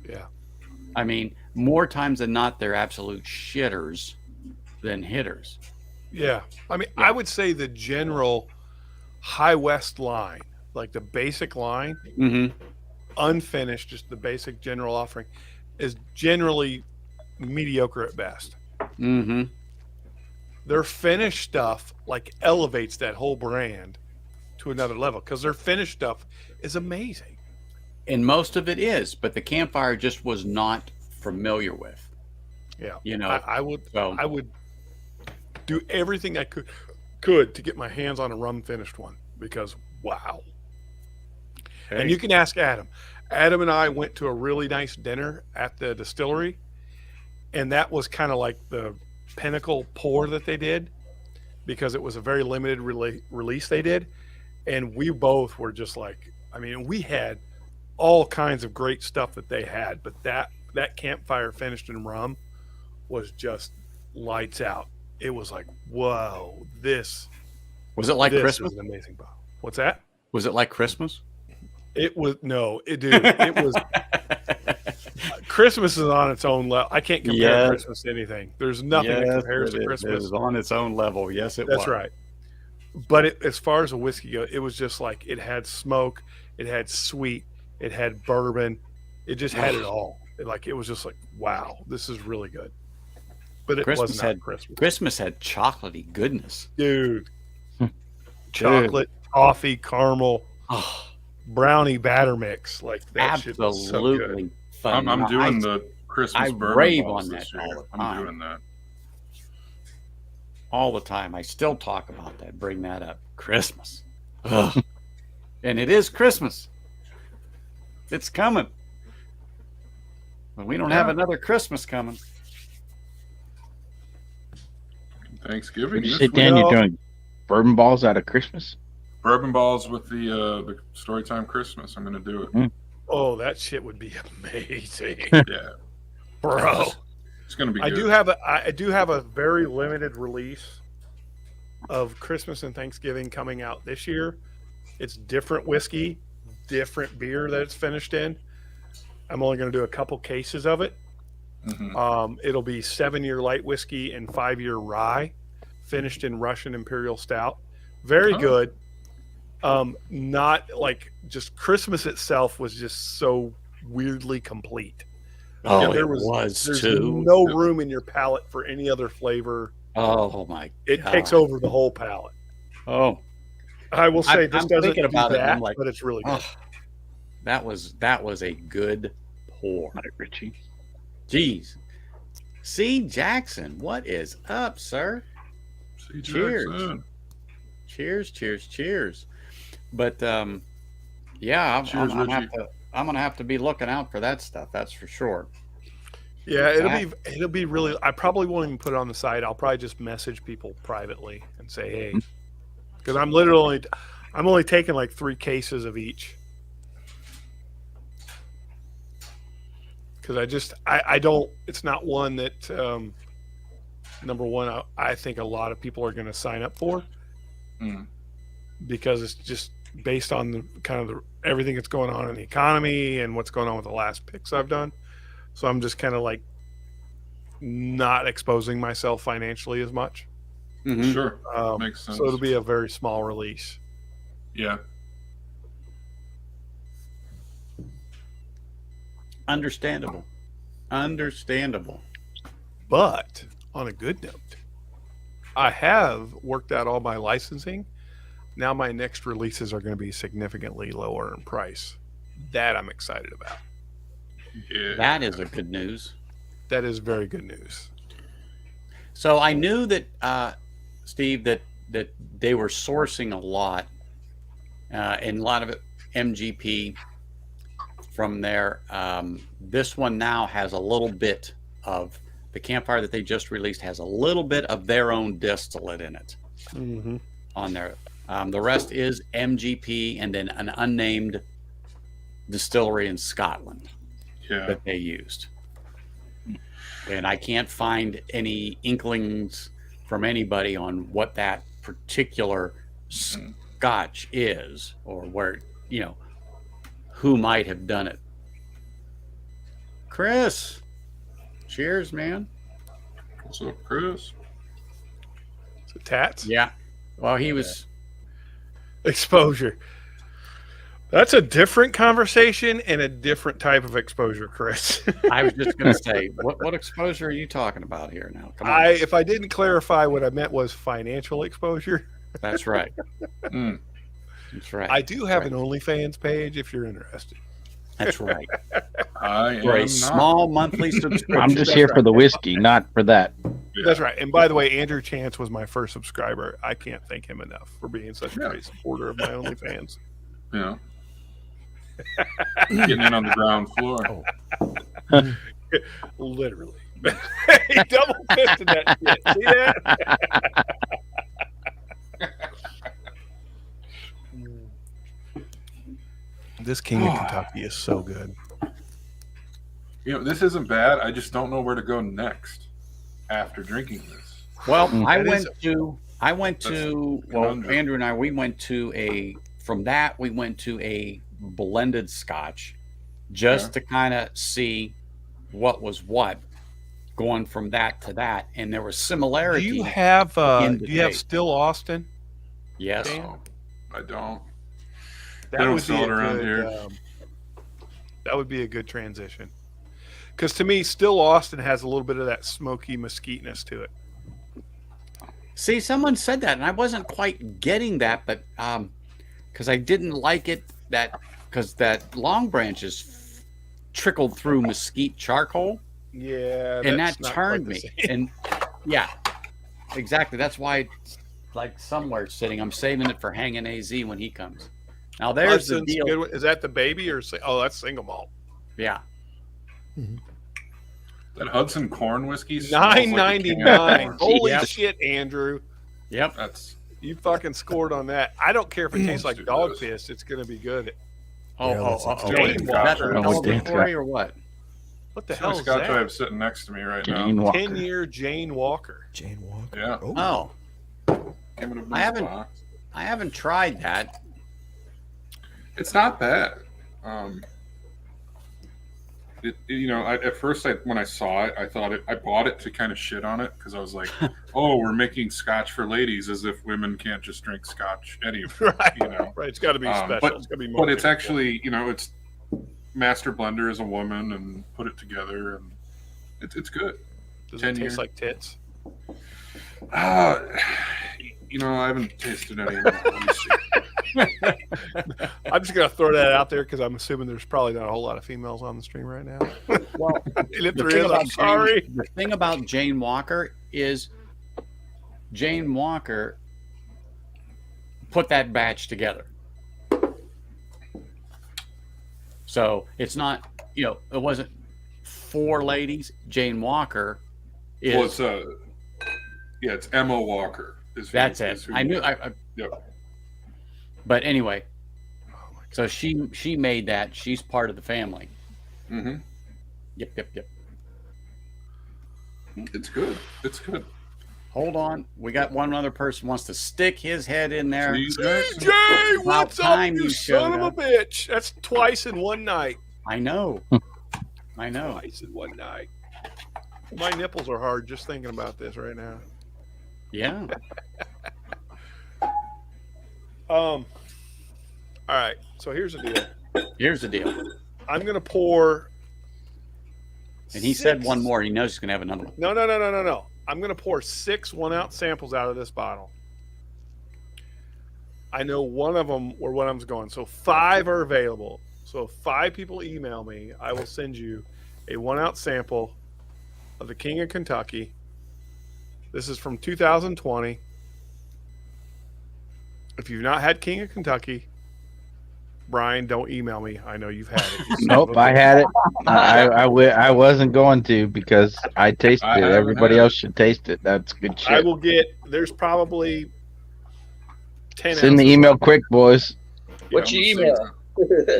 Yeah. I mean, more times than not, they're absolute shitters than hitters. Yeah. I mean, I would say the general High West line, like the basic line, Mm-hmm. unfinished, just the basic general offering, is generally mediocre at best. Mm-hmm. Their finished stuff like elevates that whole brand to another level because their finished stuff is amazing. And most of it is, but the Campfire just was not familiar with. Yeah. You know, I would so I would do everything I could to get my hands on a rum finished one because wow. And you can ask Adam. Adam and I went to a really nice dinner at the distillery, and that was kind of like the pinnacle pour that they did because it was a very limited release they did. And we both were just like, I mean, we had all kinds of great stuff that they had, but that Campfire finished in rum was just lights out. It was like, whoa, this was it like this Christmas? is an amazing bottle. What's that? Was it like Christmas? It was it was Christmas is on its own level. I can't compare Yes. Christmas to anything. There's nothing that compares to Christmas. It was on its own level. Yes, it was. That's right. But as far as a whiskey goes, it was just like it had smoke, it had sweet, it had bourbon, it just had it all. It was just like, wow, this is really good. But it Christmas wasn't had Christmas had chocolatey goodness. dude. Chocolate, coffee, caramel, Oh, brownie batter mix. Like that shit was so good. absolutely. I'm doing the Christmas I bourbon rave balls on this that all year. the I'm time. doing that. all the time. I still talk about that. Bring that up. Christmas. Ugh. And it is Christmas. It's coming. But we don't have another Christmas coming. Thanksgiving. Would you this say, week. Dan, you're Well- doing bourbon balls out of Christmas? Bourbon balls with the Storytime Christmas. I'm going to do it. Oh, that shit would be amazing, Yeah, bro. it's going to be I good. do have a very limited release of Christmas and Thanksgiving coming out this year. It's different whiskey, different beer that it's finished in. I'm only going to do a couple cases of it. Mhm. It'll be 7-year light whiskey and 5-year rye, finished in Russian Imperial Stout. Very Oh. good. Not like just Christmas itself was just so weirdly complete. Oh, there it was- was There's too. no room in your palate for any other flavor. Oh my It God. takes over the whole palate. Oh, I will say I'm this doesn't thinking do about it, and that, I'm like, but it's really good. oh, that was a good pour. All right, Richie. Jeez. C. Jackson, what is up, sir? See you, Cheers. Jackson. Cheers, cheers, cheers. But yeah, Cheers, I'm Richie. gonna have to be looking out for that stuff. That's for sure. Yeah, it'll be really. I probably won't even put it on the site. I'll probably just message people privately and say, hey, because I'm only taking like 3 cases of each. Because I don't. It's not one that number one. I think a lot of people are going to sign up for because it's just based on the kind of everything that's going on in the economy and what's going on with the last picks I've done. So I'm just kind of like not exposing myself financially as much. Mhm. Sure. Makes sense. So it'll be a very small release. Yeah. Understandable. But on a good note, I have worked out all my licensing. Now my next releases are going to be significantly lower in price. That I'm excited about. Yeah. That is a good news. That is very good news. So I knew that, Steve, that they were sourcing a lot, and a lot of it MGP from there. This one now has a little bit of the Campfire that they just released has a little bit of their own distillate in it on there. The rest is MGP and then an unnamed distillery in Scotland that they used. And I can't find any inklings from anybody on what that particular scotch is or where, who might have done it. Chris, cheers, man. What's up, Chris? So Tats? Yeah. Well, he was Exposure. That's a different conversation and a different type of exposure, Chris. I was just going to say, what exposure are you talking about here now? Come on. If I didn't clarify, what I meant was financial exposure. That's right. That's right. I do have an OnlyFans page if you're interested. That's right. I For a am small monthly subscription. I'm just here for the whiskey, not for that. That's right. And by the way, Andrew Chance was my first subscriber. I can't thank him enough for being such a great supporter of my OnlyFans. Yeah. Getting in on the ground floor. Literally. He double fisted that shit. See that? This King of Kentucky is so good. This isn't bad. I just don't know where to go next after drinking this. Well, Andrew and I, we went to a blended scotch just to kind of see what was what going from that to that. And there was similarity. Do you have Still Austin? Yes. No, I don't. That They don't would sell be it around here. That would be a good transition. Because to me, Still Austin has a little bit of that smoky mesquiteness to it. See, someone said that, and I wasn't quite getting that, but because I didn't like it because that Long Branches trickled through mesquite charcoal. Yeah, and that turned me. And yeah, exactly. That's why it's like somewhere sitting. I'm saving it for hanging AZ when he comes. Now there's the deal. Good. Is that the baby or that's single malt? Yeah. That Hudson Corn whiskey. $9.99. Holy shit, Andrew. Yep. You fucking scored on that. I don't care if it tastes like dog piss. It's going to be good. Jane Walker. Or what? What the hell is Scotch that? I have sitting next to me right now. 10-year Jane Walker. Jane Walker. Yeah. Oh. I haven't tried that. It's not bad. At first, when I saw it, I thought I bought it to kind of shit on it because I was like, "Oh, we're making scotch for ladies, as if women can't just drink scotch anyway." Right. Right. It's got to be special. It's got to be more. But it's actually, it's master blender is a woman and put it together, and it's good. Does it taste like tits? I haven't tasted any. I'm just gonna throw that out there because I'm assuming there's probably not a whole lot of females on the stream right now. Well, and if there is, I'm sorry. The thing about Jane Walker is Jane Walker put that batch together. So it's not, it wasn't 4 ladies. Jane Walker is. Well, it's Emma Walker. That's it. I knew. Yep. But anyway, so she made that. She's part of the family. Mm-hmm. Yep. It's good. It's good. Hold on. We got one other person wants to stick his head in there. CJ, what's up, time you you son of showed a up. bitch? That's twice in one night. I know. Twice in one night. My nipples are hard just thinking about this right now. Yeah. All right. So here's the deal. Here's the deal. I'm gonna pour. And he said one more. He knows he's gonna have another one. No. I'm gonna pour 6 1-ounce samples out of this bottle. I know one of them where one of them's going. So 5 are available. So if 5 people email me, I will send you a 1-ounce sample of the King of Kentucky. This is from 2020. If you've not had King of Kentucky, Brian, don't email me. I know you've had it. Nope, I had it. I wasn't going to because I tasted it. Everybody else should taste it. That's good shit. I will get. There's probably 10. Send the email quick, boys. What's your email?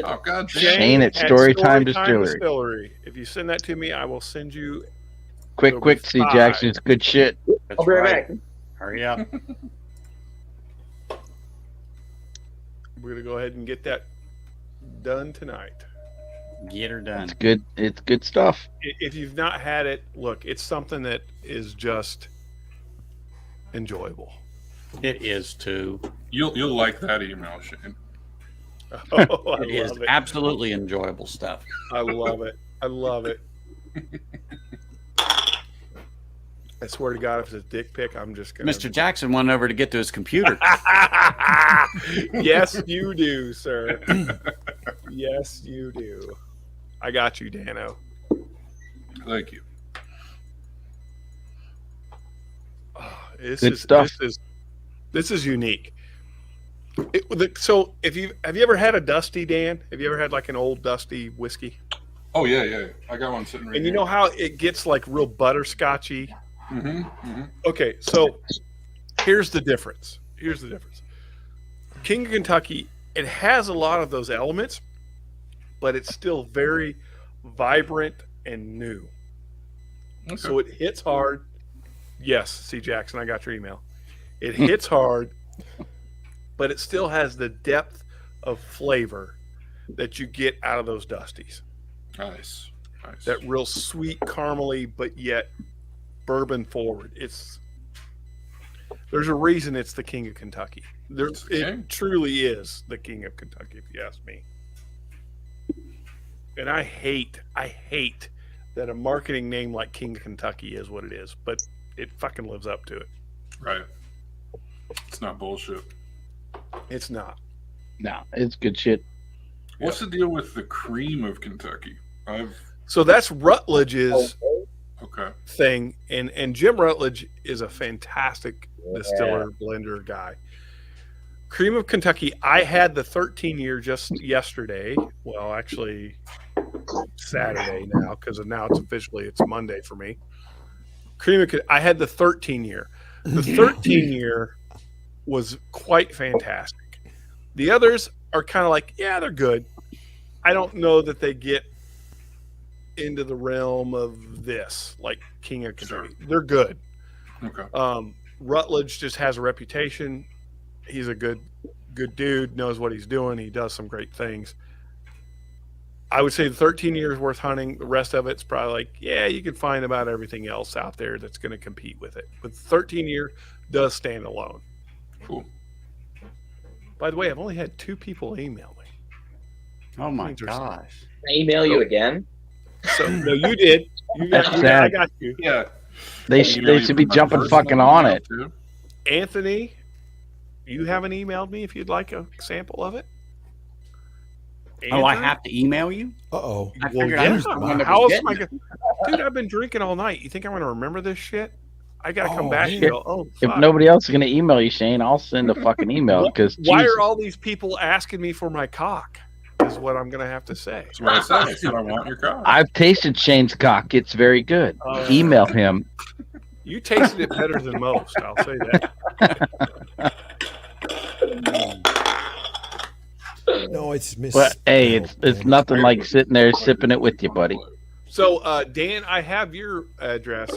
Oh God, Shane at Storytime Distillery. If you send that to me, I will send you. Quick, C. Jackson. It's good shit. I'll be right back. Hurry up. We're gonna go ahead and get that done tonight. Get her done. It's good. It's good stuff. If you've not had it, look, it's something that is just enjoyable. It is too. You'll like that email, Shane. Oh, It is absolutely enjoyable stuff. I love it. I love it. I swear to God, if it's a dick pic, I'm just gonna. Mr. Jackson went over to get to his computer. Yes, you do, sir. Yes, you do. I got you, Dano. Thank you. This Good is stuff. This is unique. So, have you ever had a dusty, Dan? Have you ever had like an old dusty whiskey? Oh yeah. I got one sitting right And here. you know how it gets like real butterscotchy? Mm-hmm. Okay, so here's the difference. King of Kentucky, it has a lot of those elements, but it's still very vibrant and new. Okay. So it hits hard. Yes, C. Jackson, I got your email. It hits hard, but it still has the depth of flavor that you get out of those dusties. Nice. That real sweet, caramely, but yet bourbon forward. There's a reason it's the King of Kentucky. It truly is the King of Kentucky, if you ask me. And I hate that a marketing name like King of Kentucky is what it is, but it fucking lives up to it. Right. It's not bullshit. It's not. No, it's good shit. What's the deal with the cream of Kentucky? So that's Rutledge's Okay. thing, and Jim Rutledge is a fantastic distiller, blender guy. Cream of Kentucky, I had the 13-year just yesterday. Well, actually Saturday now, because now it's Monday for me. I had the 13-year. The 13-year was quite fantastic. The others are kind of like, yeah, they're good. I don't know that they get into the realm of this, like King of Kentucky. Sure. They're good. Okay. Rutledge just has a reputation. He's a good dude, knows what he's doing. He does some great things. I would say the 13 years worth hunting. The rest of it's probably like, yeah, you can find about everything else out there that's going to compete with it. But 13 year does stand alone. Cool. By the way, I've only had 2 people email me. Oh my gosh. Can I email you again? So no, you did. I got you. Yeah. They should be jumping fucking on it. Anthony, you haven't emailed me if you'd like a sample of it. Andrew? Oh, I have to email you? Uh-oh. I figured I was the one that How was else am I getting Dude, I've been drinking all night. You think I'm going to remember this shit? I got to come Oh, back man. and go, oh, If fuck. nobody else is going to email you, Shane, I'll send a fucking email because Why are all these people asking me for my cock? is what I'm going to have to say. That's what I said. I said I want your cock. I've tasted Shane's cock. It's very good. Email him. You tasted it better than most. I'll say that. No, it's Miss. But hey, it's nothing like sitting there sipping it with you, buddy. So, Dan, I have your address.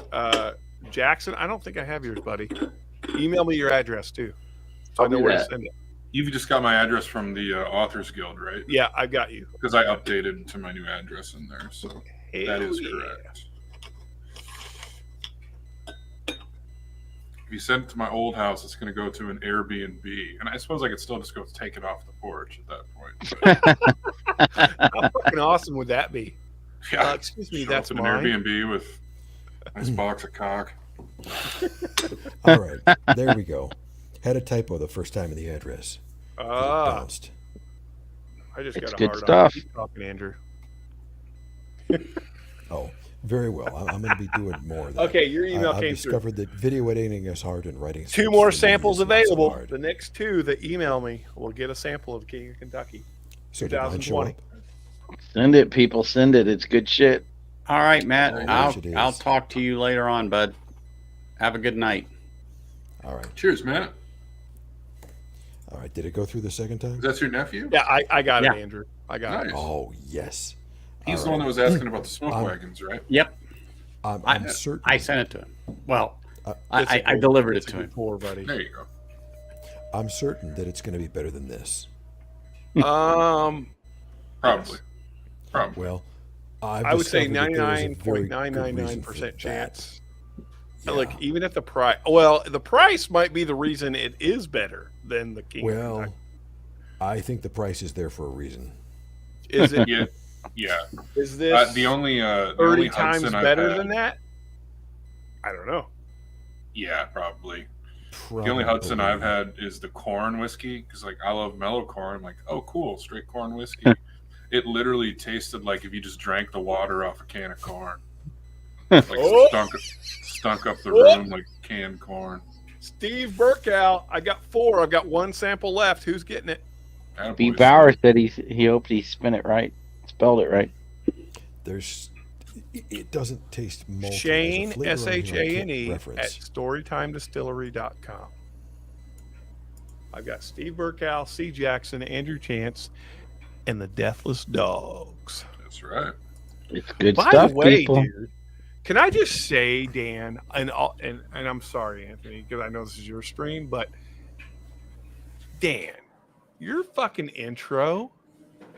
Jackson, I don't think I have yours, buddy. Email me your address too, so I know where to send it. You've just got my address from the Authors Guild, right? Yeah, I got you. Because I updated to my new address in there, so that is correct. If you send it to my old house, it's going to go to an Airbnb, and I suppose I could still just go take it off the porch at that point. How fucking awesome would that be? Yeah. Excuse me, Show that's up at mine. an Airbnb with a nice box of cock. All right, there we go. Had a typo the first time in the address. It bounced. I just It's got a good hard stuff. on. Keep talking, Andrew. Oh, very well. I'm going to be doing more of that. Okay, your email I've came through. discovered that video editing is hard and writing. Two scripts more for me samples is not so available. hard. The next two that email me will get a sample of King of Kentucky. So did mine show 2020. up? Send it, people. Send it. It's good shit. All right, Matt. Oh, I'll yes, it is. I'll talk to you later on, bud. Have a good night. All right. Cheers, Matt. All right. Did it go through the second time? Is that your nephew? Yeah, I got Yeah. it, Andrew. I got Nice. it. Oh, yes. He's All the one right. that was asking about the smoke Um, wagons, right? Yep, I'm certain. I sent it to him. Well, It's a I good- delivered it's it a to good him. pour, buddy. There you go. I'm certain that it's going to be better than this. Probably. Well, I would say discovered that there is a very good 99.999% reason for that. chance. Yeah. Look, even at the price, well, the price might be the reason it is better than the King. of Well, Kentucky. I think the price is there for a reason. Is it? Yeah. Yeah. Is this The only 30 times Hudson I've better had- than that? I don't know. Yeah, probably. Probably. The only Hudson I've had is the corn whiskey because, like, I love mellow corn. I'm like, oh, cool, straight corn whiskey. It literally tasted like if you just drank the water off a can of corn. Like stunk up the room like canned corn. Steve Burkow, I got 4. I've got 1 sample left. Who's getting it? Attaboy, B. Bauer said he hoped he spelled it right. It doesn't taste malty. Shane, There's a flavor on here I can't SHANE, at reference. storytimedistillery.com. I've got Steve Burkow, C. Jackson, Andrew Chance, and the Deathless Dogs. That's right. It's good By stuff, the way, people. dude, can I just say, Dan, and I'm sorry, Anthony, because I know this is your stream, but Dan, your fucking intro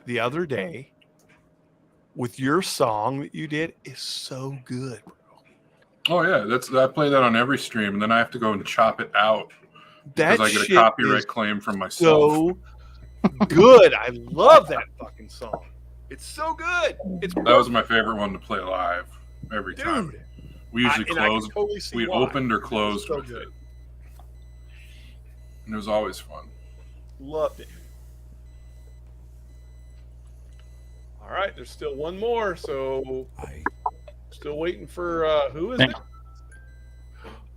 the other day with your song that you did is so good, bro. Oh yeah, I play that on every stream, and then I have to go and chop it out That because I get a shit copyright is claim from myself. so good. I love that fucking song. It's so good. It's That was my favorite one to play live every time. dude. We usually and I can closed. totally see We why. opened or closed So with good. it, and it was always fun. Loved it. All right, there's still one more, so I still waiting for who is it? B.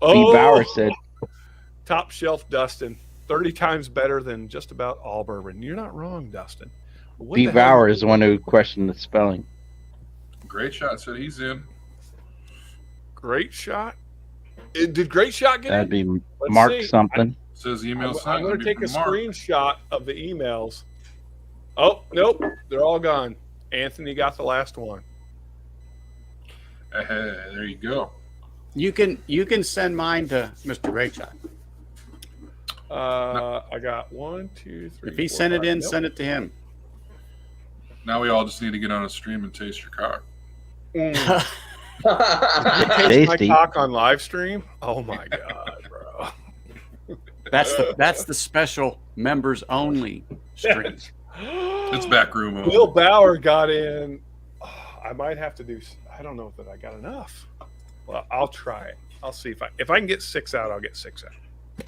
Oh, Bauer said, Top Shelf Dustin, 30 times better than just about all bourbon. You're not wrong, Dustin. What B. the Bauer hell- is the one who questioned the spelling. Great Shot said he's in. Great Shot. Did Great Shot get That'd in? be Let's Mark see. something. Says email I'm sent. going Maybe to take a from Mark. screenshot of the emails. Oh, nope. They're all gone. Anthony got the last one. There you go. You can send mine to Mr. Rayshot. I got 1, 2, 3. If he 4, sent it 5. in, Nope. send it to him. Now we all just need to get on a stream and taste your cock. Taste my Tasty. cock on live stream. Oh my god, bro! That's the special members only stream. It's back room. only. Will Bauer got in. Oh, I might have to do. I don't know that I got enough. Well, I'll try it. I'll see if I can get 6 out. I'll get 6 out.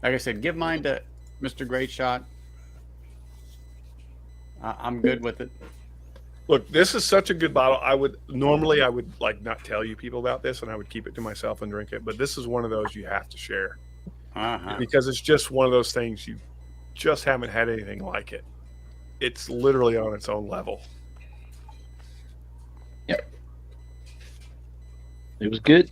Like I said, give mine to Mr. Great Shot. I'm good with it. Look, this is such a good bottle. I would like not tell you people about this, and I would keep it to myself and drink it. But this is one of those you have to share Uh-huh. because it's just one of those things you just haven't had anything like it. it's literally on its own level. Yep. It was good.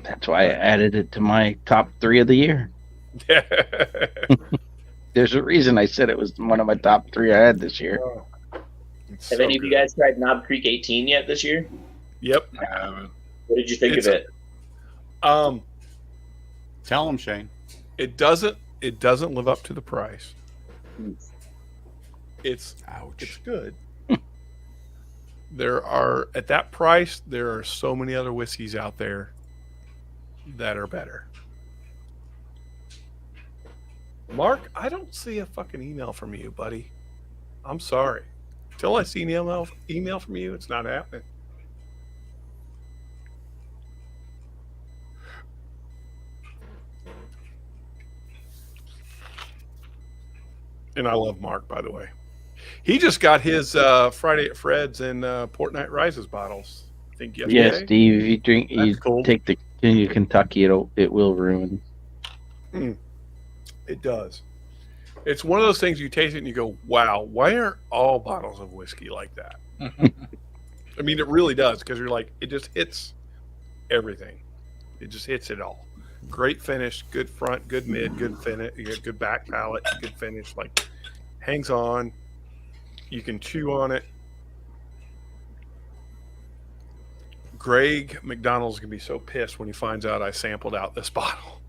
That's why I added it to my top 3 of the year. There's a reason I said it was one of my top 3 I had this year. Have any of you guys tried Knob Creek 18 yet this year? Yep. I haven't. What did you think of it? Tell him, Shane. It doesn't live up to the price. It's good. There are, at that price, there are so many other whiskeys out there that are better. Mark, I don't see a fucking email from you, buddy. I'm sorry. Until I see an email from you, it's not happening. And I love Mark, by the way. He just got his Friday at Fred's and Port Night Rises bottles. I think yesterday. Yeah, Steve, if you drink, you cool. take the Continue Kentucky, it will ruin. It does. It's one of those things you taste it and you go, wow, why aren't all bottles of whiskey like that? I mean, it really does, because you're like, it just hits everything. It just hits it all. Great finish, good front, good mid, good finish, you get good back palate, good finish, like hangs on. You can chew on it. Greg McDonald's gonna be so pissed when he finds out I sampled out this bottle.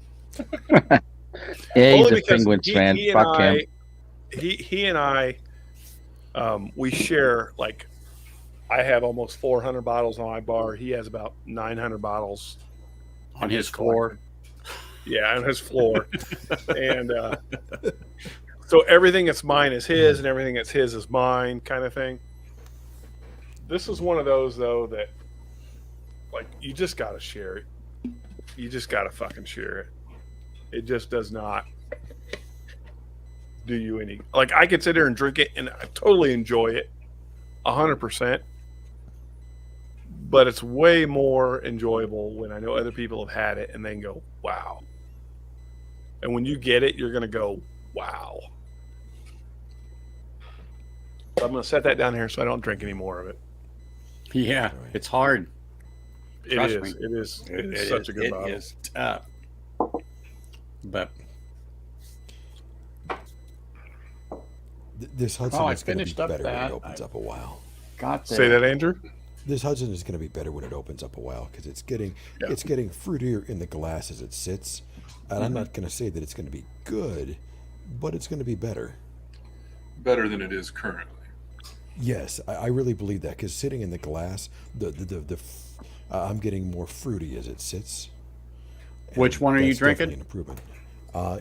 Yeah, he's Only a because Penguins fan. Fuck him. He and I, we share, like, I have almost 400 bottles on my bar. He has about 900 bottles On his floor. Yeah, on his floor. And so everything that's mine is his, and everything that's his is mine, kind of thing. This is one of those, though, that, like, you just got to share it. You just got to fucking share it. It just does not do you any. Like, I could sit there and drink it, and I totally enjoy it, 100%. But it's way more enjoyable when I know other people have had it and then go, wow. And when you get it, you're going to go, wow. So I'm going to set that down here so I don't drink any more of it. Yeah, it's hard. It Trust is. me. It is such a good bottle. It is tough. But this Hudson I is going to finished be up better when that. it opens up a while. got Say that, Andrew? This Hudson is going to be better when it opens up a while because it's getting fruitier in the glass as it sits. And I'm not going to say that it's going to be good, but it's going to be better. Better than it is currently. Yes, I really believe that because sitting in the glass, I'm getting more fruity as it sits. Which one are you That's drinking? definitely an improvement.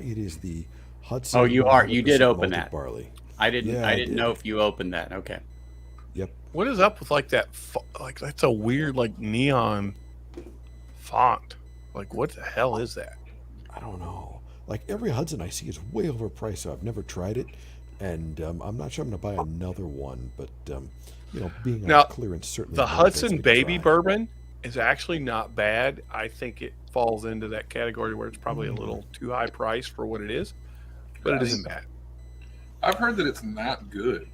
It is the Hudson. Oh, you are. You did 100% open malted that. barley. I didn't. Yeah, I I didn't did. know if you opened that. Okay. Yep. What is up with, like, that? Like, that's a weird, like, neon font. Like, what the hell is that? I don't know. Like every Hudson I see is way overpriced, so I've never tried it, and I'm not sure I'm going to buy another one. But being Now, on clearance certainly. The motivates Hudson me to Baby try. Bourbon is actually not bad. I think it falls into that category where it's probably a little too high priced for what it is, but it isn't bad. I've heard that it's not good.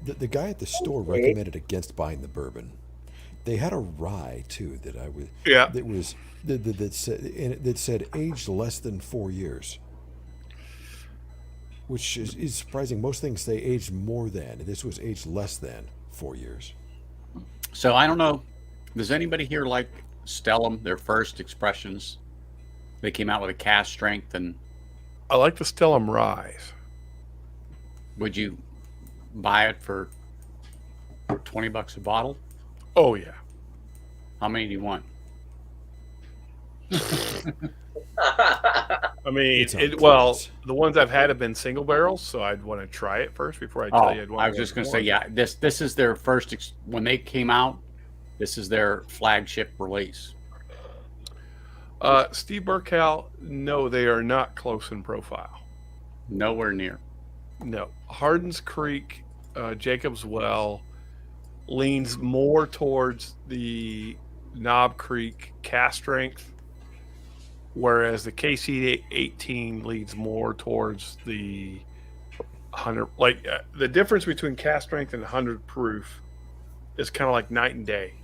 The guy at the store recommended against buying the bourbon. They had a rye too that I was. Yeah. That was that said aged less than 4 years, which is surprising. Most things say aged more than. This was aged less than 4 years. So I don't know. Does anybody here like Stellum? Their first expressions. They came out with a cast strength, and I like the Stellum Rise. would you buy it for $20 a bottle? Oh, yeah. How many do you want? I mean, It's on well, clearance. the ones I've had have been single barrels, so I'd want to try it first before I tell you I'd want I was just going to say, yeah, this is their first, when they came out, this is their flagship release. Steve Burkow, no, they are not close in profile. Nowhere near. No. Hardin's Creek, Jacob's Well leans more towards the Knob Creek cast strength, whereas the KC 18 leads more towards the 100. Like the difference between cast strength and 100 proof is kind of like night and day.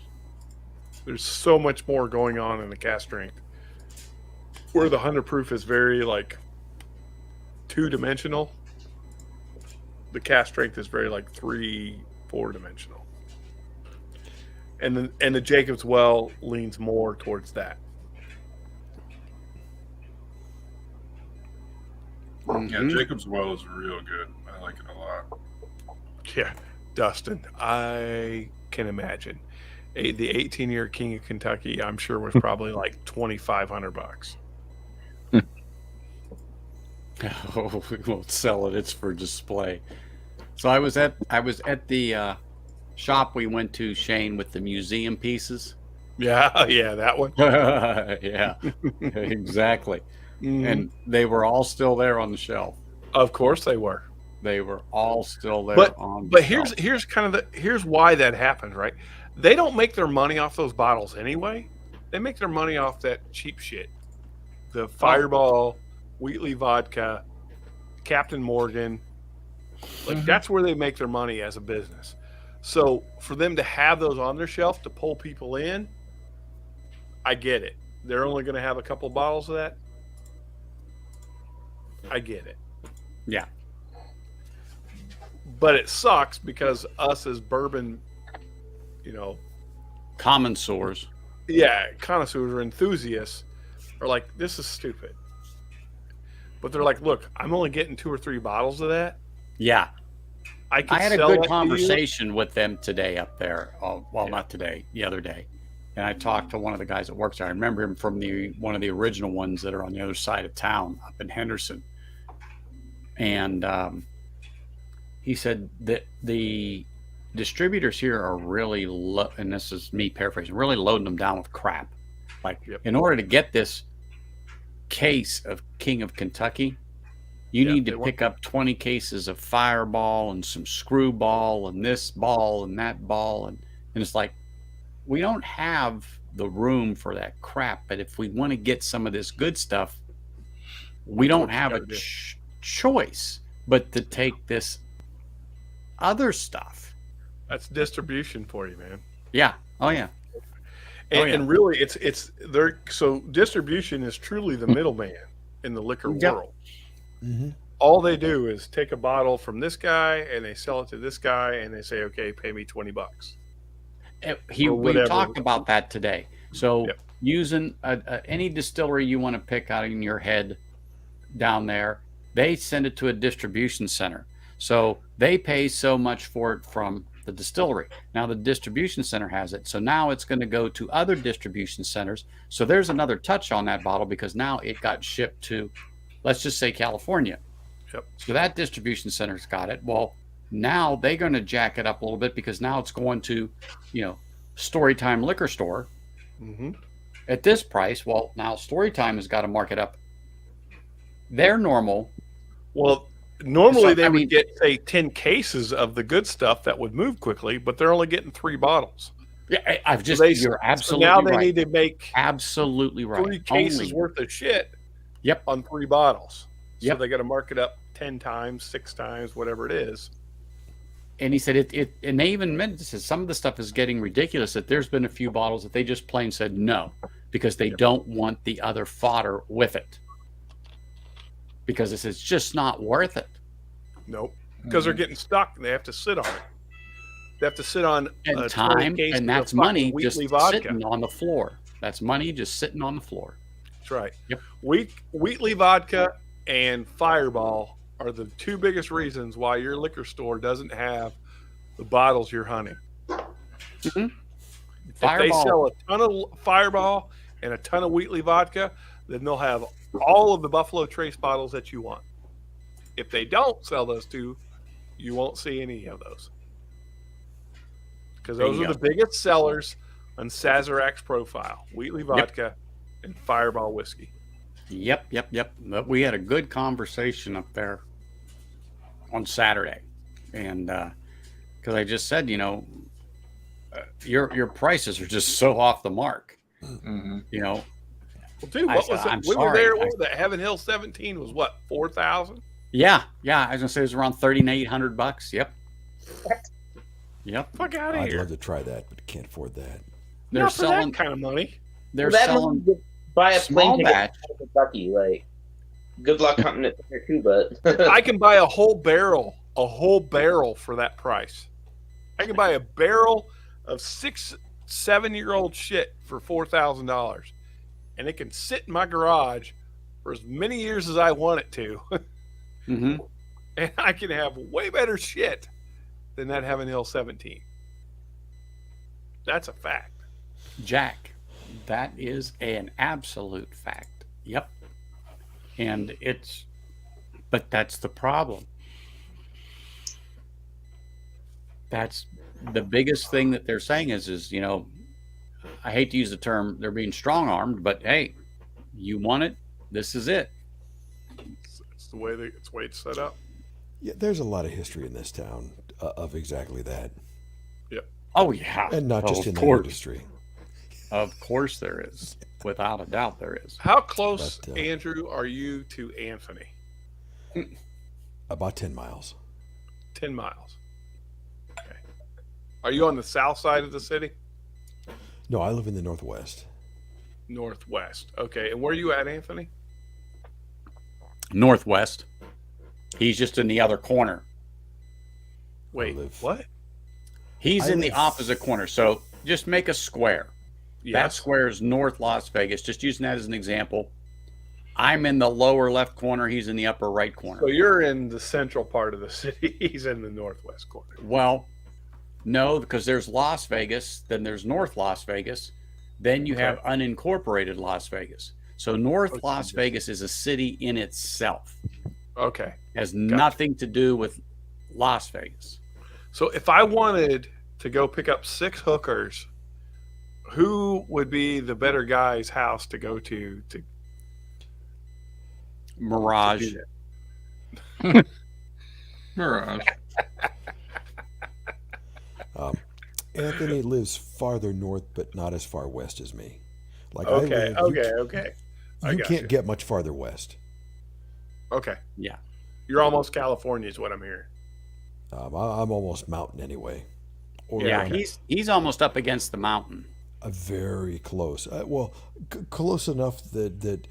There's so much more going on in the cast strength, where the 100 proof is very like 2-dimensional. The cast strength is very like 3-4 dimensional, and the Jacob's Well leans more towards that. Yeah, Jacob's Well is real good. I like it a lot. Yeah, Dustin, I can imagine. The 18-year King of Kentucky, I'm sure, was probably like $2,500. Oh, we won't sell it. It's for display. So I was at the shop we went to, Shane, with the museum pieces. Yeah, that one. Yeah, exactly. And they were all still there on the shelf. Of course they were. They were all still there on the But shelf. here's why that happens, right? They don't make their money off those bottles anyway. They make their money off that cheap shit. The Fireball, Wheatley vodka, Captain Morgan. Like that's where they make their money as a business. So for them to have those on their shelf to pull people in, I get it. They're only going to have a couple bottles of that. I get it. Yeah. But it sucks because us as bourbon, Connoisseurs. yeah, connoisseurs or enthusiasts are like, this is stupid. But they're like, look, I'm only getting 2 or 3 bottles of that. Yeah. I had a sell good that to you. conversation with them today up there. Well, not today, the other day. And I talked to one of the guys that works there. I remember him from one of the original ones that are on the other side of town up in Henderson. And he said that the distributors here are really, and this is me paraphrasing, really loading them down with crap. Like, in order to get this case of King of Kentucky, you need to pick up 20 cases of Fireball and some Screwball and this ball and that ball. And it's like, we don't have the room for that crap. But if we want to get some of this good stuff, we don't have a choice but to take this other stuff. That's distribution for you, man. Yeah. Oh, yeah. And really, it's there. So distribution is truly the middleman in the liquor world. Mm-hmm. All they do is take a bottle from this guy and they sell it to this guy and they say, okay, pay me $20. We talked about that today. So using any distillery you want to pick out in your head down there, they send it to a distribution center. So they pay so much for it from the distillery. Now the distribution center has it. So now it's going to go to other distribution centers. So there's another touch on that bottle because now it got shipped to, let's just say, California. Yep. So that distribution center's got it. Well, now they're going to jack it up a little bit because now it's going to, Storytime liquor store at this price. Well, now Storytime has got to mark it up. They're normal. Well, normally they would get, say, 10 cases of the good stuff that would move quickly, but they're only getting 3 bottles. Yeah, you're absolutely right. So now they right. need to make absolutely right 3 cases worth of shit. Yep. On 3 bottles. So yep. they got to mark it up 10 times, 6 times, whatever it is. And he said and they even meant to say some of the stuff is getting ridiculous, that there's been a few bottles that they just plain said no because they don't want the other fodder with it. Because it's just not worth it. Nope. Because they're getting stuck and they have to sit on it. They have to sit on time, and that's money just vodka. Sitting on the floor. That's money just sitting on the floor. That's right. Yep. Wheatley vodka and Fireball are the 2 biggest reasons why your liquor store doesn't have the bottles you're hunting. Mm-hmm. If they sell a ton of Fireball and a ton of Wheatley vodka, then they'll have all of the Buffalo Trace bottles that you want. If they don't sell those 2, you won't see any of those. Because those are the biggest sellers on Sazerac's profile. Wheatley vodka and Fireball whiskey. Yep. But we had a good conversation up there on Saturday. And because I just said, your prices are just so off the mark. Mm-hmm. Well, dude, I what said, was it? I'm We were sorry. there. What was that? Heaven Hill 17 was what? 4,000. Yeah. I was gonna say it was around $3,800. Yep. Yep. Fuck out of I'd here. love to try that, but can't afford that. They're Not for selling. that kind of money. They're That selling money to buy a small plane ticket batch. to Kentucky. Like, good luck hunting it there too, but I can buy a whole barrel for that price. I can buy a barrel of 6-7-year-old shit for $4,000, and it can sit in my garage for as many years as I want it to, Mm-hmm. and I can have way better shit than that Heaven Hill 17. That's a fact. Jack, that is an absolute fact. Yep. And but that's the problem. That's the biggest thing that they're saying is, I hate to use the term, they're being strong armed, but hey, you want it, this is it. It's the way it's set up. Yeah, there's a lot of history in this town of exactly that, Oh, yeah. and not just Of in the course. industry. Of course there is. Without a doubt there is. How close, But, Andrew, are you to Anthony? About 10 miles. 10 miles. Okay. Are you on the south side of the city? No, I live in the northwest. Northwest. Okay. And where are you at, Anthony? Northwest. He's just in the other corner. Wait, live- what? He's I in the live- opposite corner. So just make a square. That Yes. square is North Las Vegas. Just using that as an example. I'm in the lower left corner. He's in the upper right corner. So you're in the central part of the city. He's in the northwest corner. Well, no, because there's Las Vegas, then there's North Las Vegas, then you have unincorporated Las Vegas. So North Okay, Las just- Vegas is a city in itself. Okay. Has nothing to do with Las Vegas. So if I wanted to go pick up 6 hookers, who would be the better guy's house to go to Mirage. do that? Mirage. Anthony lives farther north, but not as far west as me. Like Okay. I live, Okay. I You got can't you. get much farther west. Okay. Yeah. You're almost California is what I'm hearing. I'm almost mountain anyway. Or Yeah, I'm he's almost up against the mountain. very close. Close enough that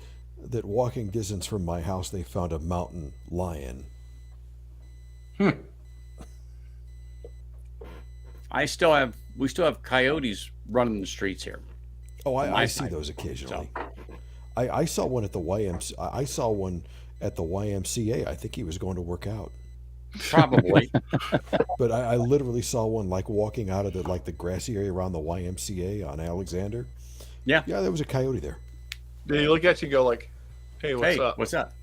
walking distance from my house, they found a mountain lion. We still have coyotes running the streets here. Oh, My I see side. those occasionally. I saw one at the YMCA. I saw one at the YMCA. I think he was going to work out. Probably. But I literally saw one like walking out of the grassy area around the YMCA on Alexander. Yeah. Yeah, there was a coyote there. Do you look at you and go like, "Hey, what's Hey, up?" what's up?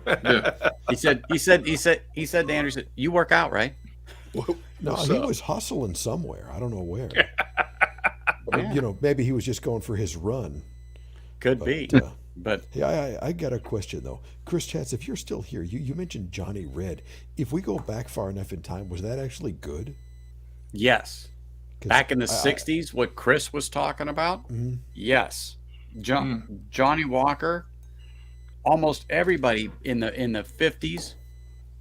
Yeah. He said to Andrew, he said, you work out, right? No, What's he up? was hustling somewhere. I don't know where. Yeah. Maybe he was just going for his run. Could But, be. But Hey, I got a question though. Chris Chats, if you're still here, you mentioned Johnny Red. If we go back far enough in time, was that actually good? yes. 'Cause Back in the I- 60s, what Chris was talking about, Mhm. yes. Johnny Walker, almost everybody in the 50s,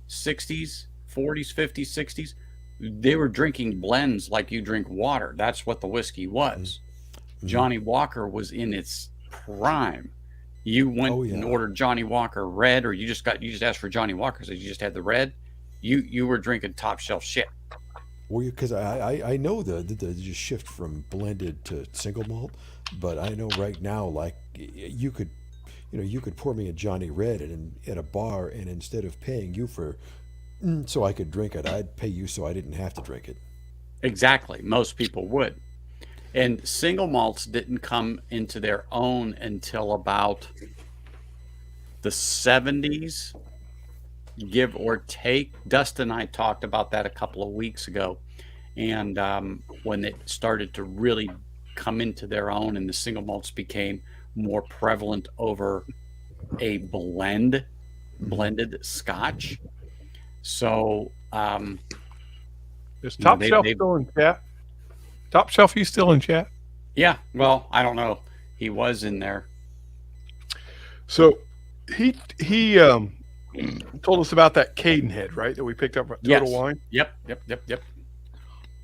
60s, 40s, 50s, 60s, they were drinking blends like you drink water. That's what the whiskey was. Mhm. Johnny Walker was in its prime. You went Oh, yeah. and ordered Johnny Walker red, or you just asked for Johnny Walker, so you just had the red. You were drinking top shelf shit. Were you? Because I know the shift from blended to single malt, but I know right now, like you could pour me a Johnny Red at a bar, and instead of paying you for so I could drink it, I'd pay you so I didn't have to drink it. Exactly. Most people would. And single malts didn't come into their own until about the 70s, give or take. Dustin and I talked about that a couple of weeks ago. And when it started to really come into their own and the single malts became more prevalent over a blended scotch. So, Is You know, Top they- Shelf they- still in chat? Top Shelf, you still in chat? yeah, well, I don't know. He was in there. So he told us about that Cadenhead, right? That we picked up at Total Wine. Yep.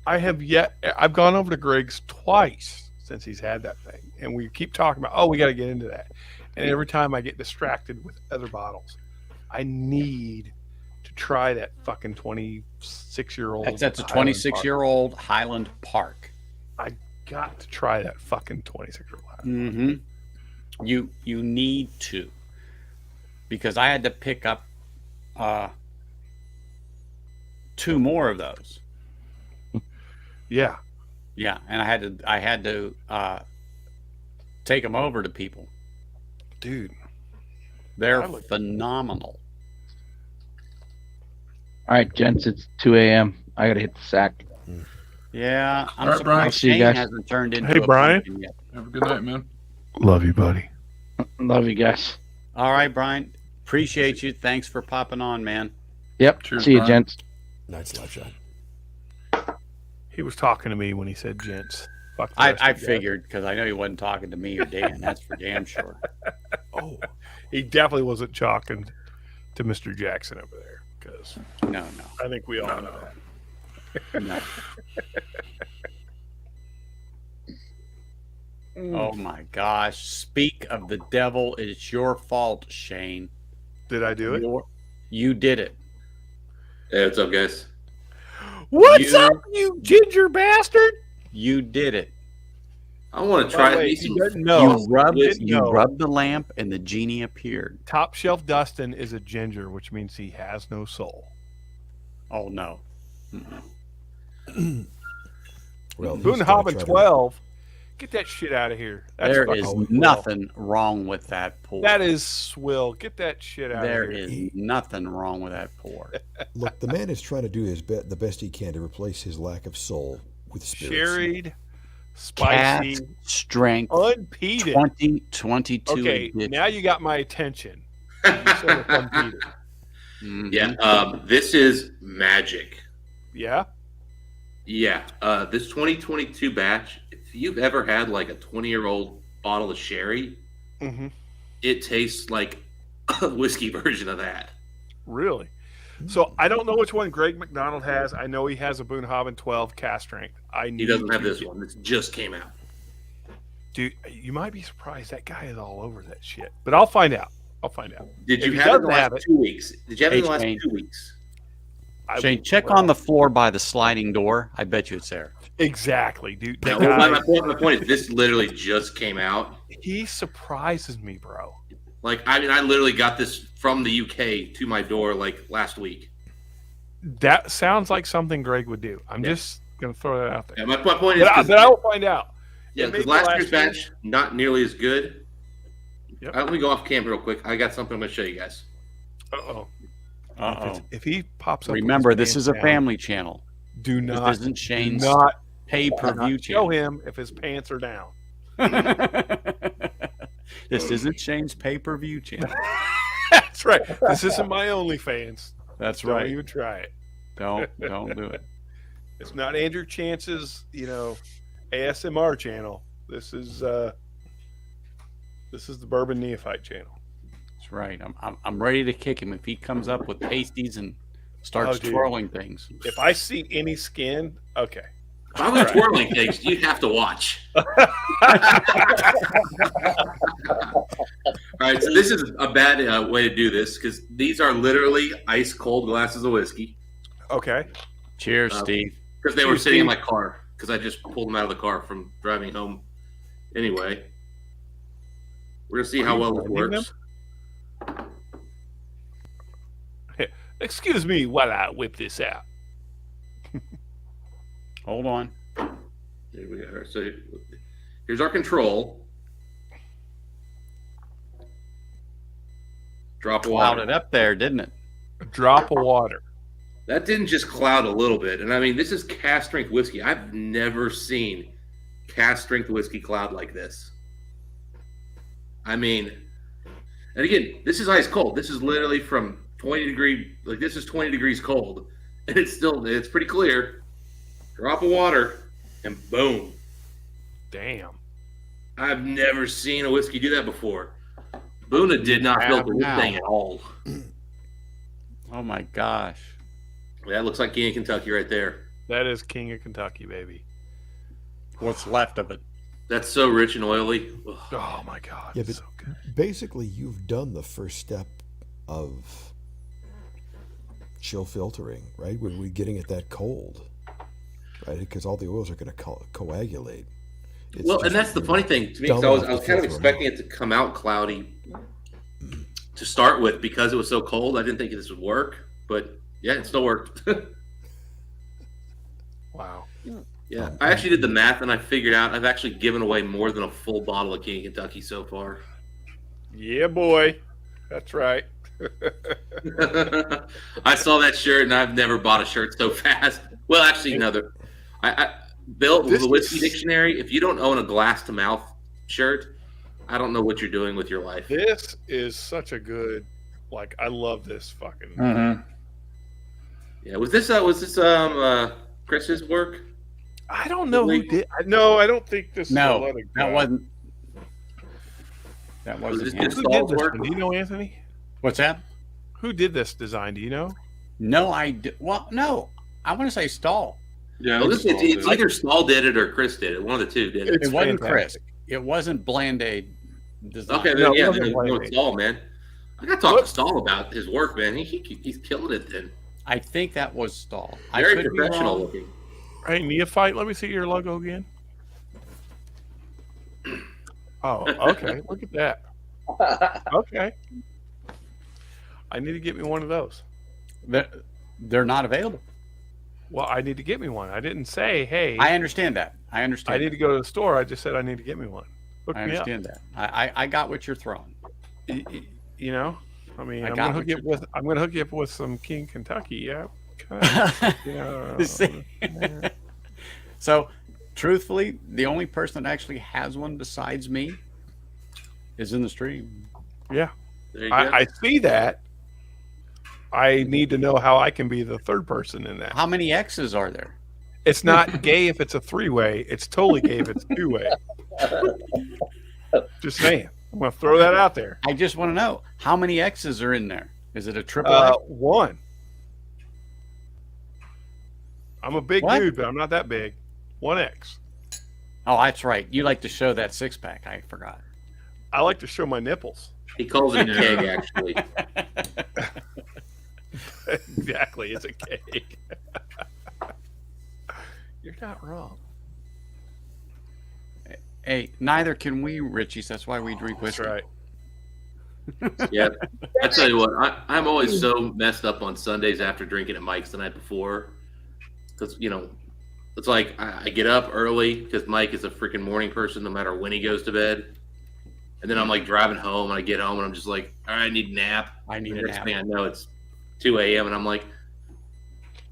I've gone over to Greg's twice since he's had that thing, and we keep talking about, we got to get into that. And every time I get distracted with other bottles, I need to try that fucking 26-year-old. That's a 26-year-old Highland Park. I got to try that fucking 26-year-old Highland Park. Mm-hmm. You need to, because I had to pick up 2 more of those. Yeah, and I had to take them over to people. Dude, they're phenomenal. All right, gents, it's 2 a.m. I gotta hit the sack. Yeah, I'm All right, Brian. surprised See you Shane guys. hasn't turned into Hey, a Brian. pumpkin yet. Have a good night, man. love you, buddy. Love you guys. All right, Brian. Appreciate you. Thanks for popping on, man. Yep. Cheers, See you, Brian. gents. Nice live shot. He was talking to me when he said gents. Fuck the rest I of you guys. figured, because I know he wasn't talking to me or Dan. That's for damn sure. Oh, He definitely wasn't talking to Mr. Jackson over there, because No. I think we all know that. No. Oh my gosh. Speak of the devil. It's your fault, Shane. Did I do it? You did it. Hey, what's up, guys? What's up, you ginger bastard? You did it. I want to By try the way, these. he doesn't know. You rubbed the lamp and the genie appeared. Top Shelf Dustin is a ginger, which means he has no soul. Oh no. well, he's Boone gonna Hobbin try to- 12. Get that shit out of here. That's There fucking is swill. nothing wrong with that pour. That is swill. Get that shit out There of here. is nothing wrong with that pour. Look, the man is trying to do the best he can to replace his lack of soul with spirits. Sherried, spicy, Cast strength unpeated. 2022 Okay, edition. now you got my attention. You said it's unpeated. Mhm. Yeah, this is magic. Yeah? Yeah, this 2022 batch, if you've ever had like a 20-year-old bottle of sherry, Mm-hmm. it tastes like a whiskey version of that. Really? So I don't know which one Greg McDonald has. I know he has a Boone Hobbin 12 cast strength. He doesn't have this one. This just came out. Dude, you might be surprised. That guy is all over that shit. But I'll find out. Did If you he have it in the doesn't have last it- 2 weeks? Did you have it in the last Shane. 2 weeks? Shane, check on the floor by the sliding door. I bet you it's there. Exactly, dude. No, That guy, my point is, this literally just came out. he surprises me, bro. Like, I mean, I literally got this from the UK to my door like last week. That sounds like something Greg would do. I'm just going to throw that out there. Yeah, my point is, But I will find out. yeah, It may because be last last year's year. batch not nearly as good. Yep. Let me go off camera real quick. I got something I'm going to show you guys. Uh-oh. Uh-oh. If he pops up, with Remember, his this pants is a down, family channel. Do This not, isn't do Shane's not pay-per-view show channel. him if his pants are down. This isn't Shane's pay-per-view channel. That's right. This isn't my OnlyFans. That's Don't right. even try it. Don't do it. It's not Andrew Chance's, ASMR channel. This is the Bourbon Neophyte channel. That's right. I'm ready to kick him if he comes up with pasties and starts Oh, dude. twirling things. If I see any skin, okay. If I was twirling things, you'd have to watch. All right, so this is a bad way to do this because these are literally ice cold glasses of whiskey Okay. Cheers, Steve. because they were Cheers, sitting in Steve. my car because I just pulled them out of the car from driving home. Anyway, we're gonna see how well this blending works. Excuse me while I whip this out. Hold on. Here we go. So here's our control. Drop of water. Clouded up there, didn't it? A drop of water. That didn't just cloud a little bit. And I mean, this is cast strength whiskey. I've never seen cast strength whiskey cloud like this. I mean, and again, this is ice cold. This is literally from 20 degree, like this is 20 degrees cold. And it's pretty clear. Drop of water and boom. Damn. I've never seen a whiskey do that before. Boona did not build the wood now. thing at all. Oh my gosh. That looks like King of Kentucky right there. That is King of Kentucky, baby. What's left of it? That's so rich and oily. Ugh. Oh my God. Yeah, it's but so good. basically, you've done the first step of chill filtering, right? We're getting it that cold, right? Because all the oils are going to coagulate. It's Well, just and that's the funny thing to me, because dumb I was off the kind of filter expecting it to come out cloudy to start with because it was so cold. I didn't think this would work, but yeah, it still worked. Wow. Yeah, I actually did the math and I figured out I've actually given away more than a full bottle of King of Kentucky so far. Yeah, boy. That's right. I saw that shirt and I've never bought a shirt so fast. Well, actually, another. Bill, with the whiskey dictionary, if you don't own a glass to mouth shirt, I don't know what you're doing with your life. This is such a good, like, I love this fucking. Mm-hmm. Yeah, was this Chris's work? I don't know who did. No, I don't think this. No, is that wasn't. That Was wasn't this him. Who did Saul's this? work? Do you know, Anthony? What's that? Who did this design? Do you know? No, well, no. I want to say Stahl. Yeah, Well, it's it's either Saul did it or Chris did it. One of the two did it. It's It wasn't Chris. fantastic. It wasn't Bland-Aid design. Okay, No, then, it yeah, wasn't then Bland-Aid. it's Saul, man. I got to talk to Saul about his work, man. He's killing it. Then I think that was Stahl. I very could be professional wrong. looking. Hey, Neophyte, let me see your logo again. Oh, okay. Look at that. Okay. I need to get me one of those. They're not available. Well, I need to get me one. I didn't say, hey, I understand that. I I understand. need to go to the store. I just said I need to get me one. Hook I me up. understand that. I got what you're throwing. You know, I mean, I I'm got gonna what hook you up you're with. I'm gonna hook you up with some King Kentucky. Yeah. See? So, truthfully, the only person that actually has one besides me is in the stream. Yeah. There you go. I see that. I need to know how I can be the third person in that. How many X's are there? It's not gay if it's a three-way. It's totally gay if it's two-way. Just saying. I'm gonna throw that out there. I just want to know how many X's are in there. Is it a triple X? One. I'm a big What? dude, but I'm not that big. 1X. Oh, that's right. You like to show that six pack. I forgot. I like to show my nipples. He calls it a keg, actually. Exactly. It's a cake. You're not wrong. Hey, neither can we, Richie. That's why we drink That's whiskey. right. Yeah, I tell you what, I'm always so messed up on Sundays after drinking at Mike's the night before, because it's like I get up early because Mike is a freaking morning person no matter when he goes to bed, and then I'm like driving home and I get home and I'm just like, all right, I need a nap. I need The a next nap. thing I know, it's 2 a.m. and I'm like,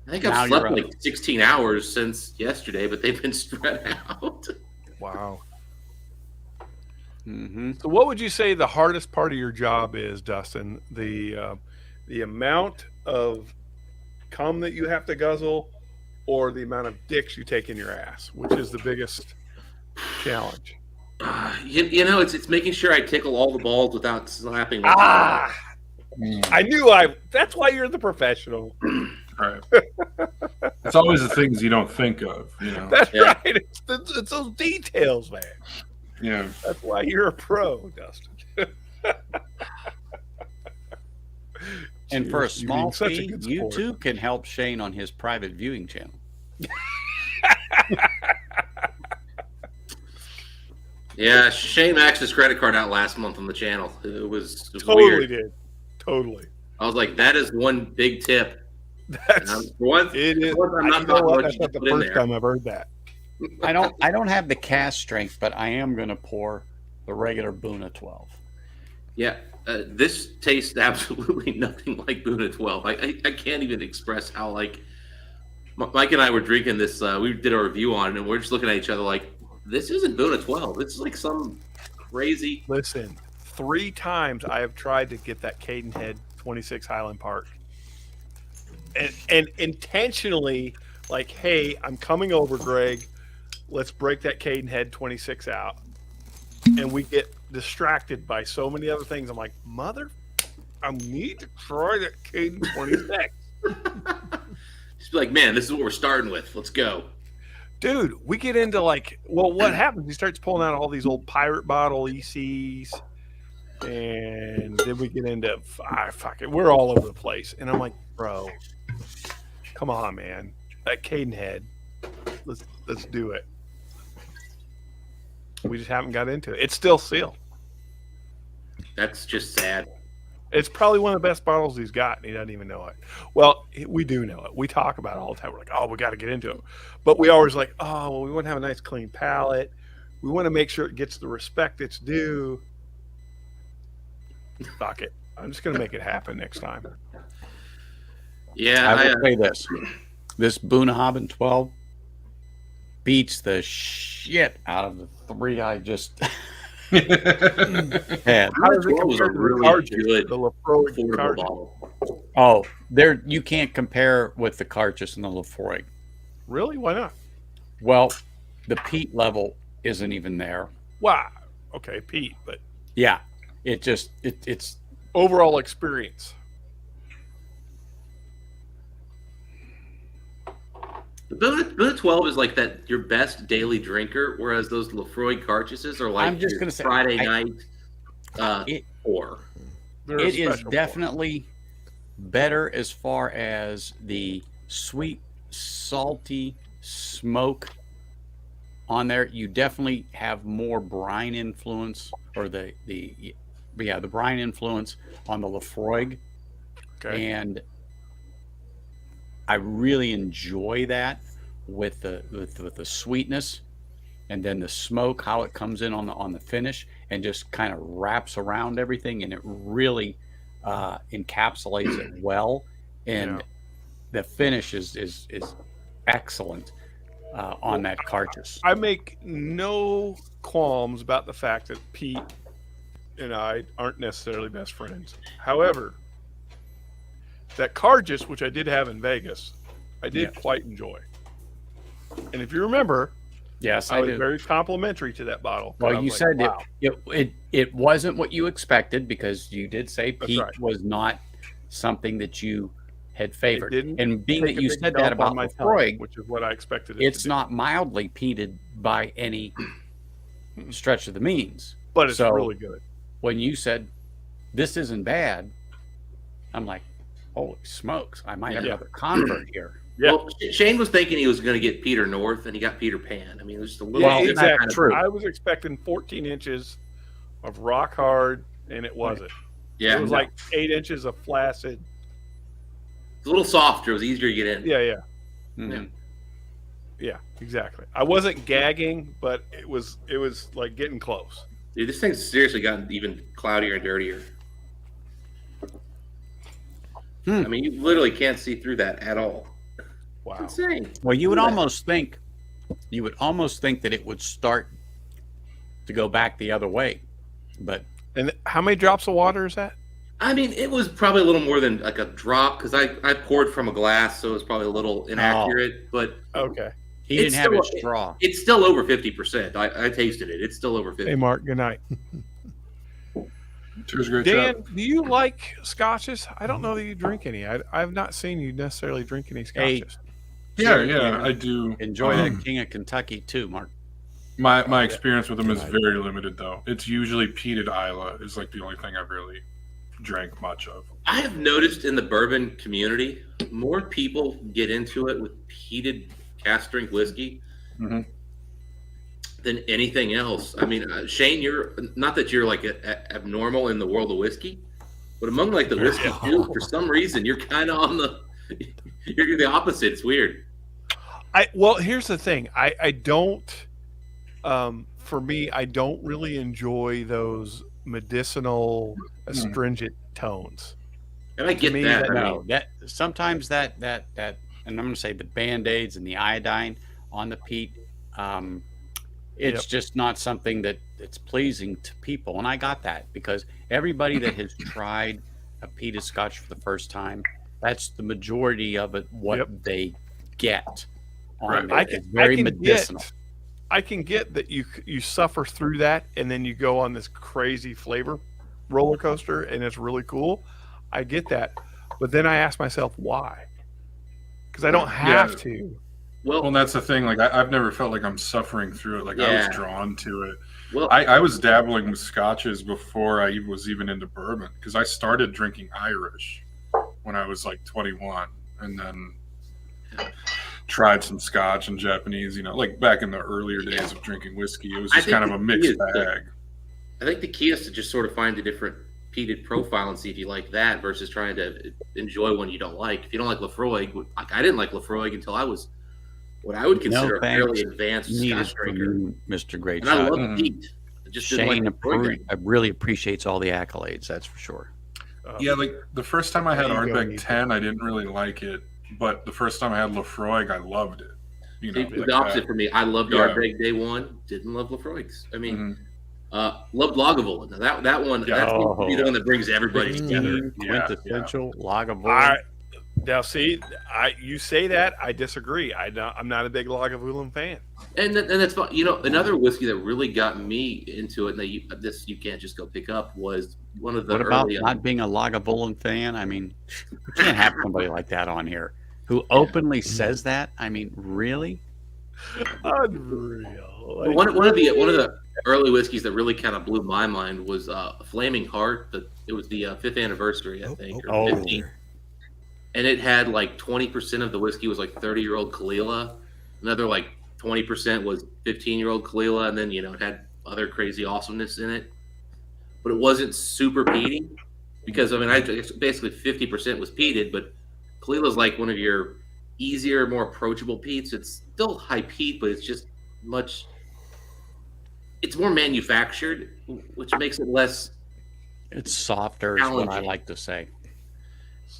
I think Now I've you're slept up. like 16 hours since yesterday, but they've been spread out. Wow. Mm-hmm. So, what would you say the hardest part of your job is, Dustin? The amount of cum that you have to guzzle, or the amount of dicks you take in your ass? Which is the biggest challenge? It's making sure I tickle all the balls without slapping. them. I knew that's why you're the professional. Right. It's always the things you don't think of, That's Yeah. right. It's those details, man. Yeah. That's why you're a pro, Dustin. And for a Cheers. You're small being such a fee, good you sport. too can help Shane on his private viewing channel. Yeah, Shane maxed his credit card out last month on the channel. It was Totally weird. did. Totally. I was like, that is one big tip. That's For once, it is. for once I'm not You know talking what? what That's you not the put in first there. time I've heard that. I don't have the cast strength, but I am going to pour the regular Boona 12. Yeah, this tastes absolutely nothing like Boona 12. I can't even express how, like, Mike and I were drinking this. We did a review on it, and we're just looking at each other like, this isn't Boona 12. It's like some crazy. Listen, 3 times I have tried to get that Cadenhead 26 Highland Park, and intentionally, like, hey, I'm coming over, Greg. Let's break that Cadenhead 26 out, and we get distracted by so many other things. I'm like, I need to try that Caden 26. Just be like, man, this is what we're starting with. Let's go. Dude, we get into what happens? He starts pulling out all these old pirate bottle ECs, and then we get into fuck it. We're all over the place, and I'm like, bro, come on, man, that Caden head, let's do it. We just haven't got into it. It's still sealed. That's just sad. It's probably one of the best bottles he's got, and he doesn't even know it. Well, we do know it. We talk about it all the time. We're like, oh, we got to get into it. But we always like, oh, well, we want to have a nice, clean palate. We want to make sure it gets the respect it's due. Fuck it. I'm just going to make it happen next time. Yeah. I will say this. This Bunnahabhain 12 beats the shit out of the 3 I just had. How does it compare to the Laphroaig affordable bottle. Oh, you can't compare with the Carchus and the Laphroaig. Really? Why not? Well, the peat level isn't even there. Wow. Okay, peat, but Yeah, it's overall experience. The 12 is like that your best daily drinker, whereas those Laphroaig Carchuses are like I'm just your gonna say, Friday night pour. They're it a is special definitely better as far as the sweet, salty smoke on there. You definitely have more brine influence, or the brine influence on the Laphroaig. Okay. And I really enjoy that with the sweetness, and then the smoke, how it comes in on the finish and just kind of wraps around everything, and it really encapsulates it well. And the finish is excellent on that Carchus. I make no qualms about the fact that Pete and I aren't necessarily best friends. However, that Carchus, which I did have in Vegas, I did quite enjoy. And if you remember, yes, I was do. very complimentary to that bottle. Well, you said it wasn't what you expected, because you did say Pete was not something that you had favored. And being that you said that about Laphroaig, which is what I expected it's not mildly peated by any stretch of the means. But it's really good. When you said this isn't bad, I'm like, holy smokes, I might have another convert here. Yeah. Well, Shane was thinking he was going to get Peter North, and he got Peter Pan. I mean, it was just a little. Yeah, exactly. True. I was expecting 14 inches of rock hard, and it wasn't. Yeah, it was like 8 inches of flaccid. It's a little softer. It was easier to get in. Yeah, yeah, exactly. I wasn't gagging, but it was like getting close. Dude, this thing's seriously gotten even cloudier and dirtier. I mean, you literally can't see through that at all. Wow. It's insane. Well, you would almost think that it would start to go back the other way, but. And how many drops of water is that? I mean, it was probably a little more than like a drop, because I poured from a glass, so it was probably a little inaccurate. But okay, he didn't have a straw. It's still over 50%. I tasted it. It's still over 50%. Hey, Mark. Good night. Cheers, great Dan, job. do you like scotches? I don't know that you drink any. I've not seen you necessarily drink any scotches. Yeah, I do. Enjoy that King of Kentucky too, Mark. My experience with them is very limited, though. It's usually peated Isla is like the only thing I've really drank much of. I have noticed in the bourbon community, more people get into it with peated cask strength whiskey than anything else. I mean, Shane, you're not that you're like abnormal in the world of whiskey, but among like the whiskey too, for some reason, you're kind of on you're the opposite. It's weird. Well, here's the thing. I don't. For me, I don't really enjoy those medicinal, astringent tones. And I get that. That sometimes that, and I'm going to say the Band-Aids and the iodine on the peat, it's just not something that's pleasing to people. And I got that, because everybody that has tried a peated scotch for the first time, that's the majority of it, what they get on it. It's very medicinal. I can get that you suffer through that and then you go on this crazy flavor roller coaster and it's really cool. I get that. But then I ask myself why? Because I don't have to. Well, that's the thing. Like I've never felt like I'm suffering through it. Like I was drawn to it. Well, I was dabbling with scotches before I was even into bourbon because I started drinking Irish when I was like 21, and then tried some scotch and Japanese. You know, like back in the earlier days of drinking whiskey, it was just kind of a mixed bag. I think the key is to just sort of find a different peated profile and see if you like that versus trying to enjoy one you don't like. If you don't like Laphroaig, like I didn't like Laphroaig until I was what I would consider a fairly advanced Scotch drinker. Mr. Great and I love peat. Shane really appreciates all the accolades, that's for sure. Yeah, like the first time I had Ardbeg 10, I didn't really like it, but the first time I had Laphroaig, I loved it. You know, the opposite for me. I loved Ardbeg day one, didn't love Laphroaig's. I mean, loved Lagavulin. Now that one, that's the one that brings everybody together. Quintessential Lagavulin. Now, see, you say that, I disagree. I'm not a big Lagavulin fan. And that's fine. You know, another whiskey that really got me into it, and you can't just go pick up, was one of the What about not being a Lagavulin fan? I mean, we can't have somebody like that on here who openly says that. I mean, really? Unreal. Well, one of the early whiskeys that really kind of blew my mind was Flaming Heart. It was the 5th anniversary, I think, or 50. And it had like 20% of the whiskey was like 30-year-old Kalila. Another like 20% was 15-year-old Kalila. And then, you know, it had other crazy awesomeness in it. But it wasn't super peaty because, I mean, basically 50% was peated. But Kalila's like one of your easier, more approachable peats. It's still high peat, but it's just it's more manufactured, which makes it less. It's softer is what I like to say.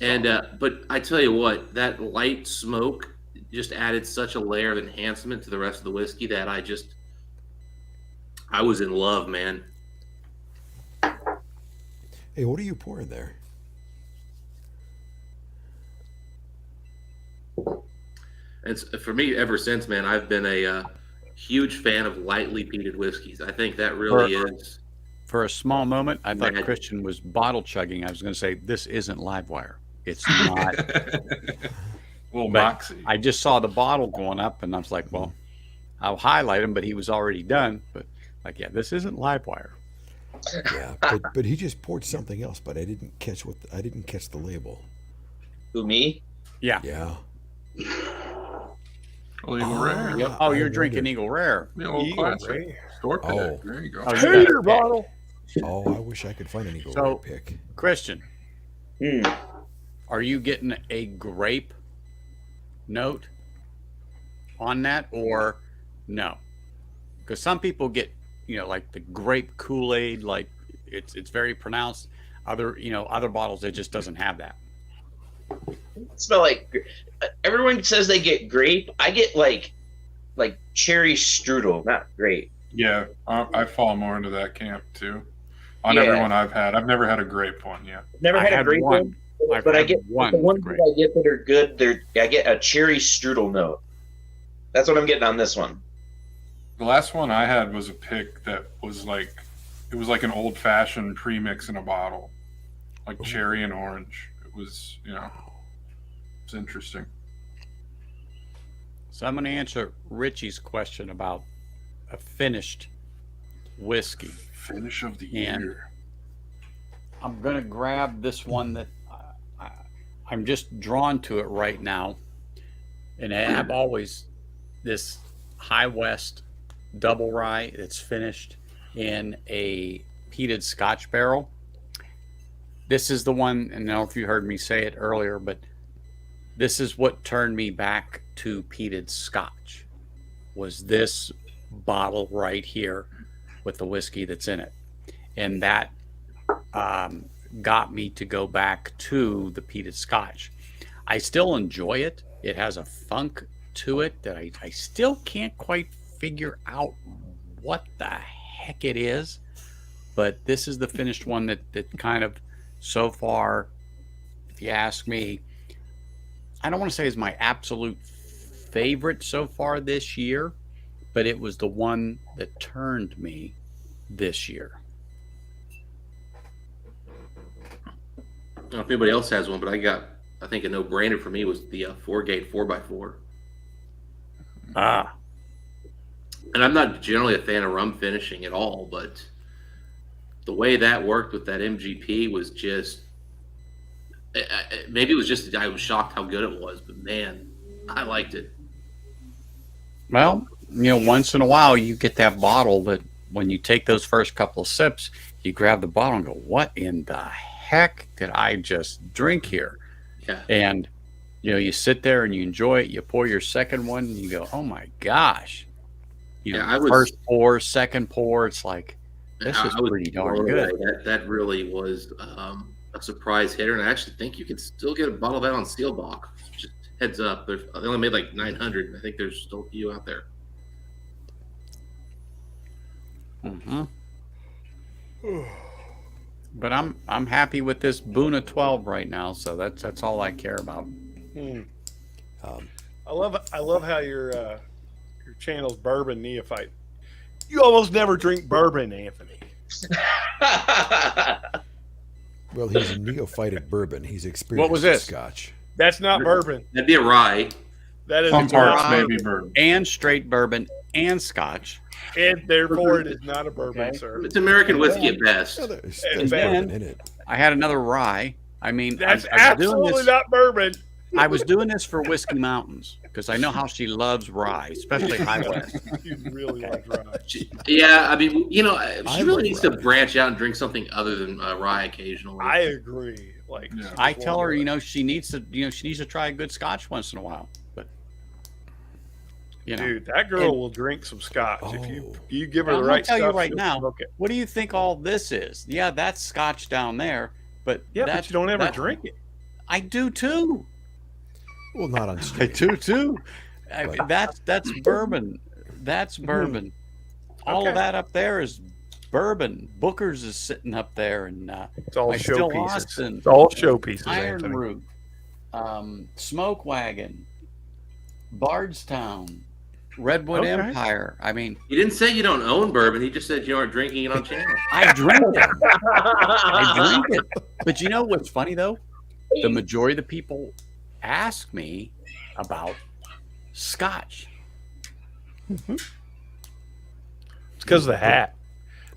And but I tell you what, that light smoke just added such a layer of enhancement to the rest of the whiskey that I was in love, man. Hey, what are you pouring there? And for me, ever since, man, I've been a huge fan of lightly peated whiskeys. I think that really is. For a small moment, I thought Christian was bottle chugging. I was going to say, this isn't Livewire. It's not. Little moxie. I just saw the bottle going up, and I was like, well, I'll highlight him, but he was already done. But like, yeah, this isn't Livewire. Yeah, but he just poured something else, but I didn't catch the label. Who, me? Yeah. Yeah. Well, Eagle Rare. Yep. Oh, you're drinking Eagle Rare. Yeah, Eagle classic. Rare. Store pick. Oh. There you go. Oh, Hater bottle. Oh, I wish I could find an Eagle Rare pick. Christian, are you getting a grape note on that or no? Because some people get, like the grape Kool-Aid, like it's very pronounced. Other bottles, it just doesn't have that. Smell like everyone says they get grape. I get like cherry strudel, not grape. Yeah, I fall more into that camp too. On everyone I've had, I've never had a grape one yet. Never had a grape one, but I get the ones that I get that are good. I get a cherry strudel note. That's what I'm getting on this one. The last one I had was a pick that was like, it was like an old fashioned premix in a bottle, like cherry and orange. It was, it's interesting. So I'm going to answer Richie's question about a finished whiskey. Finish of the year. I'm going to grab this one that I'm just drawn to it right now. And I have always this High West double rye that's finished in a peated Scotch barrel. This is the one, and I don't know if you heard me say it earlier, but this is what turned me back to peated Scotch, was this bottle right here with the whiskey that's in it. And that got me to go back to the peated Scotch. I still enjoy it. It has a funk to it that I still can't quite figure out what the heck it is. But this is the finished one that kind of, so far, if you ask me, I don't want to say is my absolute favorite so far this year, but it was the one that turned me this year. I don't know if anybody else has one, but I think a no-brainer for me was the 4-gate 4x4. Ah. And I'm not generally a fan of rum finishing at all, but the way that worked with that MGP was just, maybe it was just, I was shocked how good it was, but man, I liked it. Well, once in a while you get that bottle that when you take those first couple of sips, you grab the bottle and go, what in the heck did I just drink here? Yeah. And, you sit there and you enjoy it. You pour your second one and you go, oh my gosh. First pour, second pour, it's like, this is pretty darn good. That really was a surprise hitter. And I actually think you can still get a bottle of that on Steelbach. Just heads up. They only made like 900. I think there's still a few out there. Mm-hmm. But I'm happy with this Boona 12 right now, so that's all I care about. I love how your channel's Bourbon Neophyte. You almost never drink bourbon, Anthony. Well, he's a neophyte at bourbon. He's experienced What was this? Scotch. That's not bourbon. That'd be a rye. That is Some parts not maybe bourbon. bourbon. And straight bourbon and Scotch. And therefore, it is not a bourbon, sir. It's American whiskey at best. No, there's And bourbon in it. I had another rye. I mean, That's I was doing absolutely this, not bourbon. I was doing this for Whiskey Mountains because I know how she loves rye, especially High West. You really like rye. Yeah, I mean, she really needs to rye. branch out and drink something other than rye occasionally. I agree. Like, Yeah. I tell her, she needs to try a good Scotch once in a while. But dude, that girl will drink some scotch if you give her I'm the gonna right tell stuff. you right she'll now, smoke it. what do you think all this is? Yeah, that's Scotch down there, but But you don't ever drink it. I do too. Well, not on I street. do too. I mean, that's bourbon. That's bourbon. All Okay. of that up there is bourbon. Booker's is sitting up there, and It's all my show Still pieces. Austin, It's all show pieces, Iron Anthony. Root, Smoke Wagon, Bardstown, Redwood Okay. Empire. I mean, He didn't say you don't own bourbon. He just said you aren't drinking it on channel. I drink it. I drink it. But you know what's funny though? The majority of the people ask me about Scotch. It's because of the hat.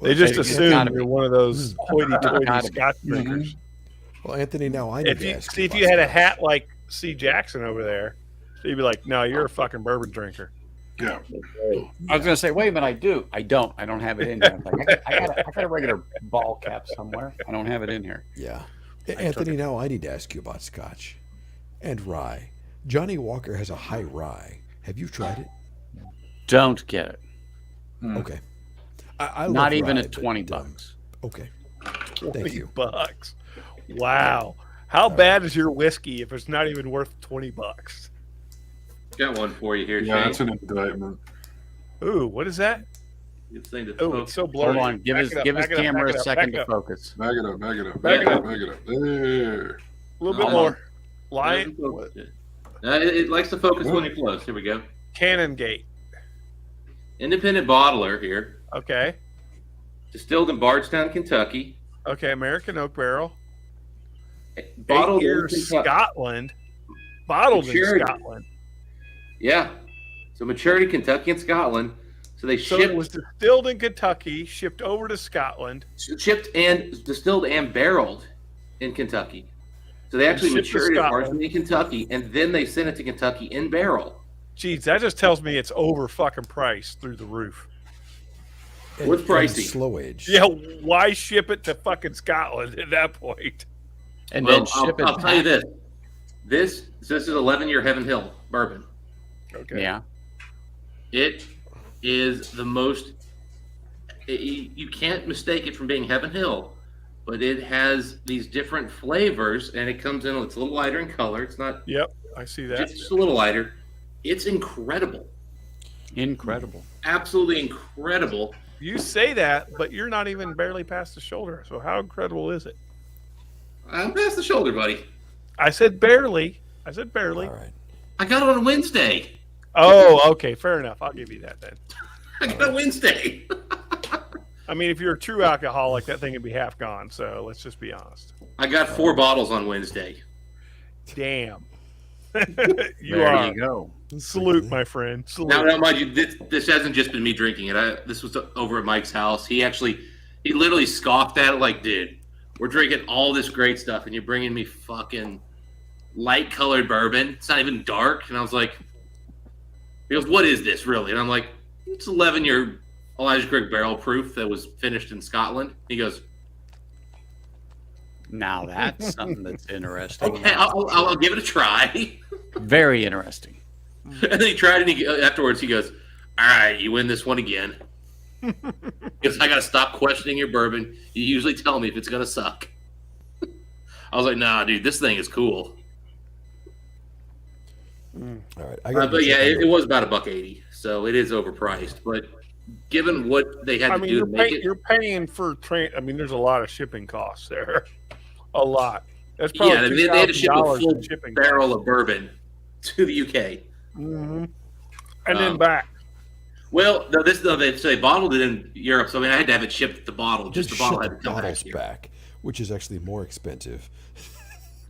They just It's assume gotta you're be. one of those hoity-toity Gotta be. Scotch drinkers. Well, Anthony, now I need If to you ask see if about you had a Scotch. hat like C. Jackson over there, you'd be like, "No, you're a fucking bourbon drinker." Yeah. I was gonna say, wait a minute, I do. I don't. I don't have it in here. I'm like, I got a regular ball cap somewhere. I don't have it in here. Yeah. Anthony, now I need to ask you about Scotch and rye. Johnny Walker has a high rye. Have you tried it? Don't get it. Okay. I love Not even rye, at 20 but, bucks. Okay. Thank $20. you. Wow. How bad is your whiskey if it's not even worth $20? Got one for you here, Yeah, Shane. that's an indictment. Ooh, what is that? Good thing to Oh, smoke. it's so blurry. Hold on. Give his camera a second to focus. Back it up, back it up, Back back it it up. up, back it up. There. A little bit Hold more. on. Lion, It likes to focus when you're close. Here we go. Cannon Gate. Independent bottler here. Okay. Distilled in Bardstown, Kentucky. Okay. American Oak Barrel. Bottled 8 years in Kentucky. Scotland. Bottled Maturity. in Scotland. Yeah. So maturity, Kentucky and Scotland. So they So shipped, it was distilled in Kentucky, shipped over to Scotland. shipped and distilled and barreled in Kentucky. So they actually shipped to matured it Scotland. partially in Kentucky, and then they sent it to Kentucky in barrel. Jeez, that just tells me it's over fucking priced through the roof. What's pricey? Slow age. Yeah, why ship it to fucking Scotland at that point? And Well, then ship it I'll tell you back. this. This is 11-year Heaven Hill bourbon. Okay. Yeah. It is the most. You can't mistake it from being Heaven Hill, but it has these different flavors, and it comes in. It's a little lighter in color. It's not Yep, I see that. just a little lighter. It's incredible, Incredible. absolutely incredible. You say that, but you're not even barely past the shoulder. So how incredible is it? I'm past the shoulder, buddy. I said barely. I said barely. All right. I got it on Wednesday. Oh, okay, fair enough. I'll give you that then. I got a Wednesday. I mean, if you're a true alcoholic, that thing would be half gone. So let's just be honest. I got 4 bottles on Wednesday. Damn. There you go. Salute, my friend. Salute. Now, mind you, this hasn't just been me drinking it. This was over at Mike's house. He literally scoffed at it like, dude, we're drinking all this great stuff, and you're bringing me fucking light-colored bourbon. It's not even dark. And I was like, he goes, what is this, really? And I'm like, it's 11-year Elijah Craig barrel proof that was finished in Scotland. He goes, Now that's something that's interesting. okay, I'll give it a try. Very interesting. And then he tried it, and afterwards he goes, all right, you win this one again. Because I got to stop questioning your bourbon. You usually tell me if it's going to suck. I was like, nah, dude, this thing is cool. All right. But yeah, it was about $1.80, so it is overpriced. But given what they had to do to make it, you're paying for train. I mean, there's a lot of shipping costs there. A lot. That's probably yeah, they had to ship a full shipping barrel of bourbon to the UK. Mm-hmm. And then back. Well, they bottled it in Europe, so I mean, I had to have it shipped the bottle. Just the bottle had to come back, which is actually more expensive.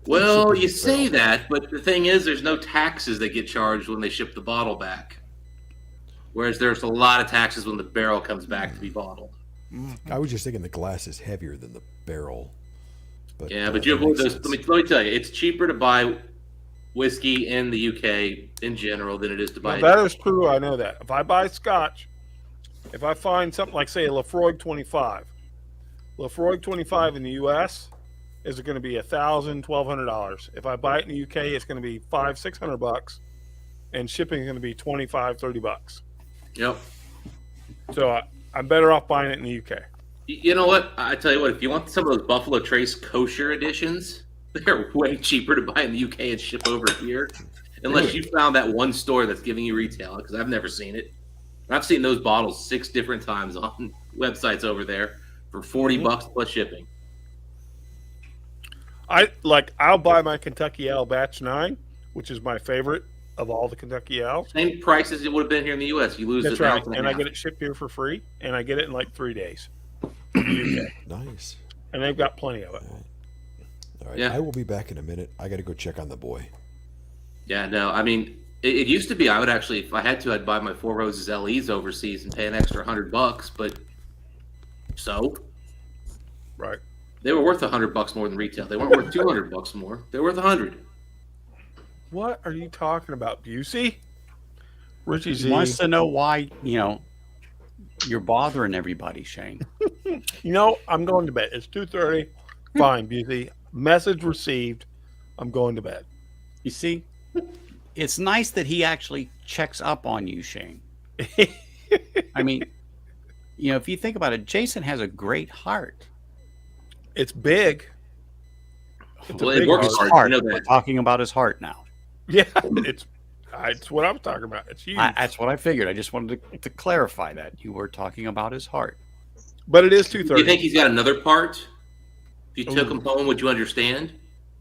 Well, you say that, but the thing is, there's no taxes that get charged when they ship the bottle back. Whereas there's a lot of taxes when the barrel comes back to be bottled. I was just thinking the glass is heavier than the barrel. But, yeah, but you avoid those. Let me tell you, it's cheaper to buy whiskey in the UK in general than it is to buy. That is true. I know that. If I buy scotch, if I find something like, say, a Laphroaig 25, Laphroaig 25 in the US is going to be $1,000, $1,200. If I buy it in the UK, it's going to be $500-$600, and shipping is going to be $25-$30. Yep. So I'm better off buying it in the UK. You know what? I tell you what, if you want some of those Buffalo Trace kosher editions, they're way cheaper to buy in the UK and ship over here. Unless you found that one store that's giving you retail, because I've never seen it. I've seen those bottles 6 different times on websites over there for $40 plus shipping. I'll buy my Kentucky Ale Batch 9, which is my favorite of all the Kentucky Ales. Same price as it would have been here in the U.S. You lose That's it. right. And I get it shipped here for free, and I get it in like 3 days. In the UK. Nice. And they've got plenty of it. All right. Yeah. I will be back in a minute. I got to go check on the boy. Yeah, no, I mean, it used to be I would actually, if I had to, I'd buy my Four Roses LEs overseas and pay an extra $100, but so? Right. They were worth $100 more than retail. They weren't worth $200 more. They're worth $100. What are you talking about, Busey? Richie Z wants to know why, you're bothering everybody, Shane. I'm going to bed. It's 2:30. Fine, Busey. Message received. I'm going to bed. You see, it's nice that he actually checks up on you, Shane. I mean, if you think about it, Jason has a great heart. It's big. Well, it works hard. Heart. We're talking about his heart now. Yeah, it's what I'm talking about. It's huge. That's what I figured. I just wanted to clarify that you were talking about his heart. But it is 2:30. Do you think he's got another part? If you took him home, would you understand?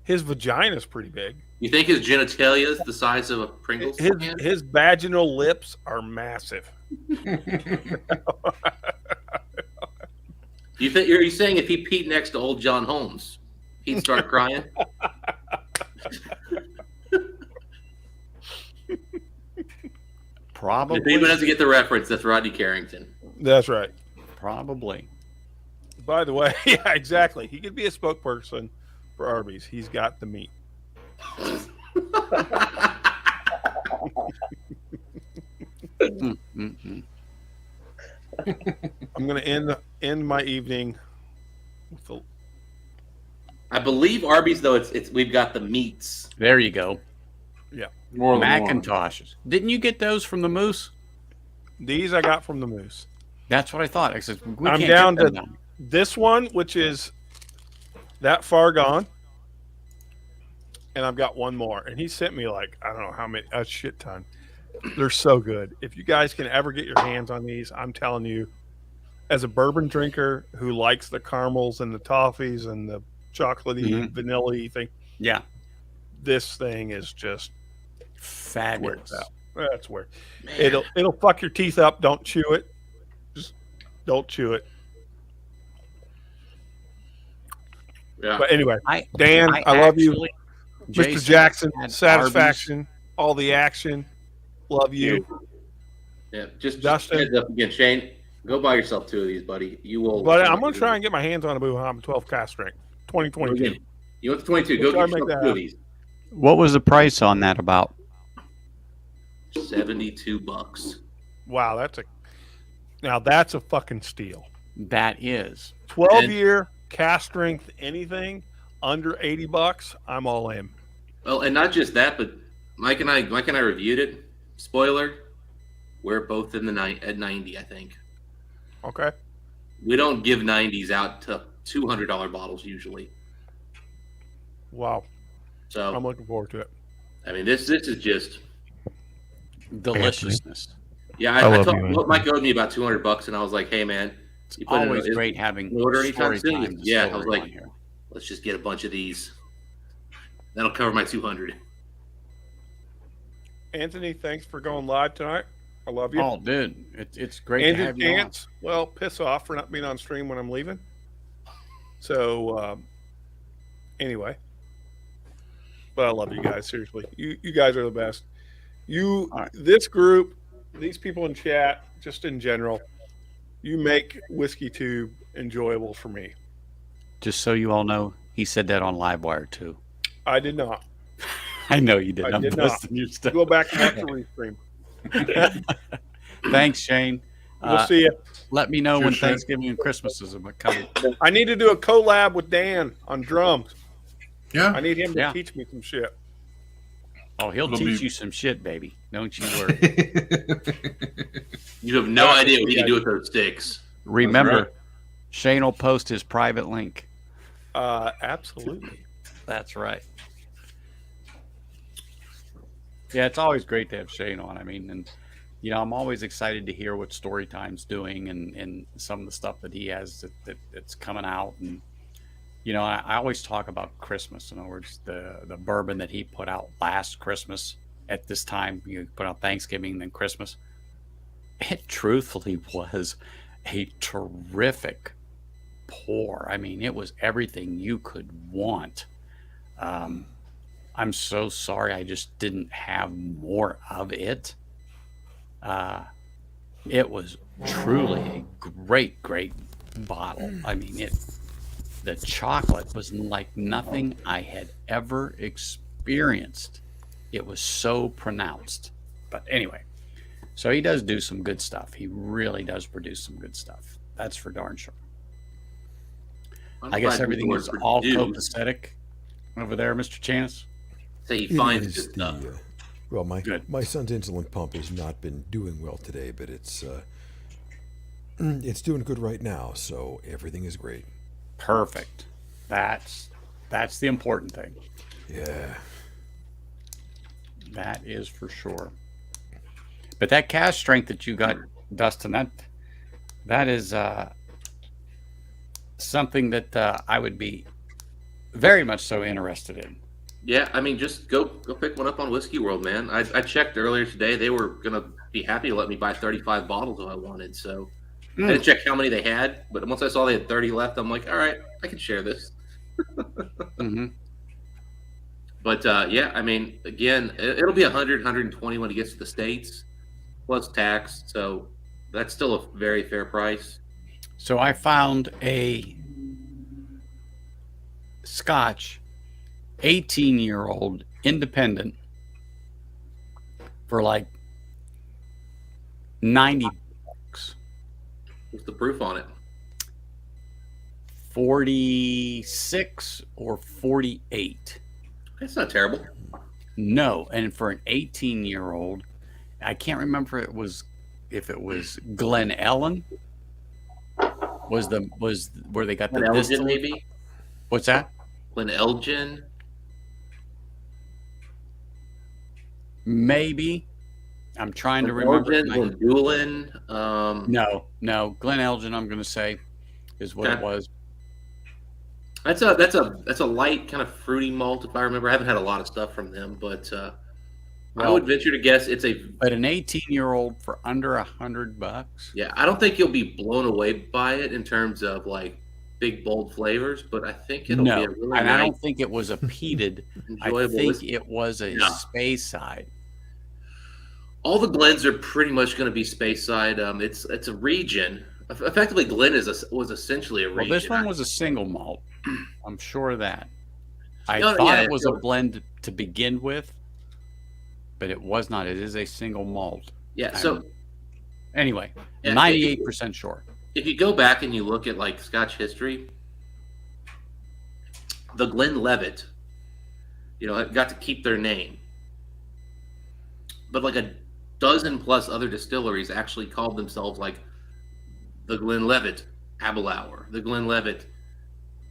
His vagina's pretty big. You think his genitalia is the size of a Pringles can? His vaginal lips are massive. Are you saying if he peed next to old John Holmes, he'd start crying? Probably. If anyone doesn't get the reference, that's Rodney Carrington. That's right. Probably. By the way, yeah, exactly. He could be a spokesperson for Arby's. He's got the meat. I'm going to end my evening with the. I believe Arby's though we've got the meats. There you go. Yeah. More than Macintoshes. Didn't you get those from the Moose? These I got from the Moose. That's what I thought. I said I'm down to this one, which is that far gone, and I've got one more. And he sent me I don't know how many, a shit ton. They're so good. If you guys can ever get your hands on these, I'm telling you, as a bourbon drinker who likes the caramels and the toffees and the chocolatey, vanilla-y thing, yeah, this thing is just fabulous. That's weird. It'll fuck your teeth up. Don't chew it. Don't chew it. Yeah. But anyway, I Dan, I love you. actually- Mr. Jason Jackson, had satisfaction, all the action. Love you. Yeah. Just Justin. heads up again, Shane. Go buy yourself 2 of these, buddy. You will. But I'm going to try and get my hands on a Bourbon 12 cast strength 2022. You want the 22? We'll Go try get and make yourself that 2 of these. What was the price on that about? $72. Wow, that's a fucking steal. That is. 12-year cast strength anything under $80, I'm all in. Well, and not just that, but Mike and I reviewed it. Spoiler, we're both in the at 90, I think. Okay. We don't give 90s out to $200 bottles usually. Wow. So I'm looking forward to it. I mean, this is just Deliciousness. yeah. I I love told you, Mike owed me about $200, and I was like, "Hey, man, It's you put it in always a- great having order anytime story soon?" time Yeah, I was distillery like, on here. let's just get a bunch of these. That'll cover my 200. Anthony, thanks for going live tonight. I love you. Oh, dude, it's great to Andrew have you on. Chance, well, piss off for not being on stream when I'm leaving. So, anyway. But I love you guys, seriously. You guys are the best. This group, these people in chat, just in general, you make Whiskey Tube enjoyable for me. Just so you all know, he said that on Livewire too. I did not. I know you did. I I'm did not. busting your stuff. Go back and watch the restream. Thanks, Shane. We'll see you. Let me know Sure, when Shane. Thanksgiving and Christmas is coming. I need to do a collab with Dan on drums. Yeah. I need him to Yeah. teach me some shit. Oh, he'll It'll teach be- you some shit, baby. Don't you worry. You have no idea what he can do with those sticks. Remember, right. Shane will post his private link. Absolutely. That's right. Yeah, it's always great to have Shane on. I mean, and I'm always excited to hear what Storytime's doing and some of the stuff that he has that's coming out. And I always talk about Christmas. In other words, the bourbon that he put out last Christmas at this time, you put out Thanksgiving, then Christmas. It truthfully was a terrific pour. I mean, it was everything you could want. I'm so sorry I just didn't have more of it. It was truly a great, great bottle. I mean, the chocolate was like nothing I had ever experienced. It was so pronounced. But anyway, so he does do some good stuff. He really does produce some good stuff. That's for darn sure. I'm I guess glad everything you is were all produced. copacetic over there, Mr. Chance. Say he It finds is good stuff. well, my Good. my son's insulin pump has not been doing well today, but it's doing good right now. So everything is great. Perfect. That's the important thing. Yeah. That is for sure. But that cash strength that you got, Dustin, that is something that I would be very much so interested in. Yeah, I mean, just go pick one up on Whiskey World, man. I checked earlier today; they were gonna be happy to let me buy 35 bottles if I wanted. So I didn't check how many they had, but once I saw they had 30 left, I'm like, all right, I can share this. Mm-hmm. But yeah, I mean, again, it'll be 100, 120 when it gets to the States, plus tax. So that's still a very fair price. So I found a Scotch 18-year-old independent for like $90. What's the proof on it? 46 or 48. That's not terrible. No, and for an 18-year-old, I can't remember if it was Glen Ellen was where they got the Glen Elgin, distillery. maybe? What's that? Glen Elgin? Maybe. I'm trying to remember. Elgin, Lagavulin. No. Glen Elgin, I'm going to say, is what it Okay. was. That's a light kind of fruity malt, if I remember. I haven't had a lot of stuff from them, but I would venture to guess it's a. But an 18-year-old for under $100. Yeah, I don't think you'll be blown away by it in terms of like big bold flavors, but I think it'll be No, a really and I nice, don't think it was a peated. I enjoyable think whiskey. it was a No. space side. All the Glens are pretty much going to be space side. It's a region. Effectively, Glen was essentially a Well, region. this one was a single malt. I'm sure of that. I No, thought yeah, it was a sure. blend to begin with, but it was not. It is a single malt. Yeah. So Anyway, Yeah, 98% sure. if you go back and you look at like Scotch history, the Glenlivet, got to keep their name, but like a dozen plus other distilleries actually called themselves like the Glenlivet Abelauer, the Glenlivet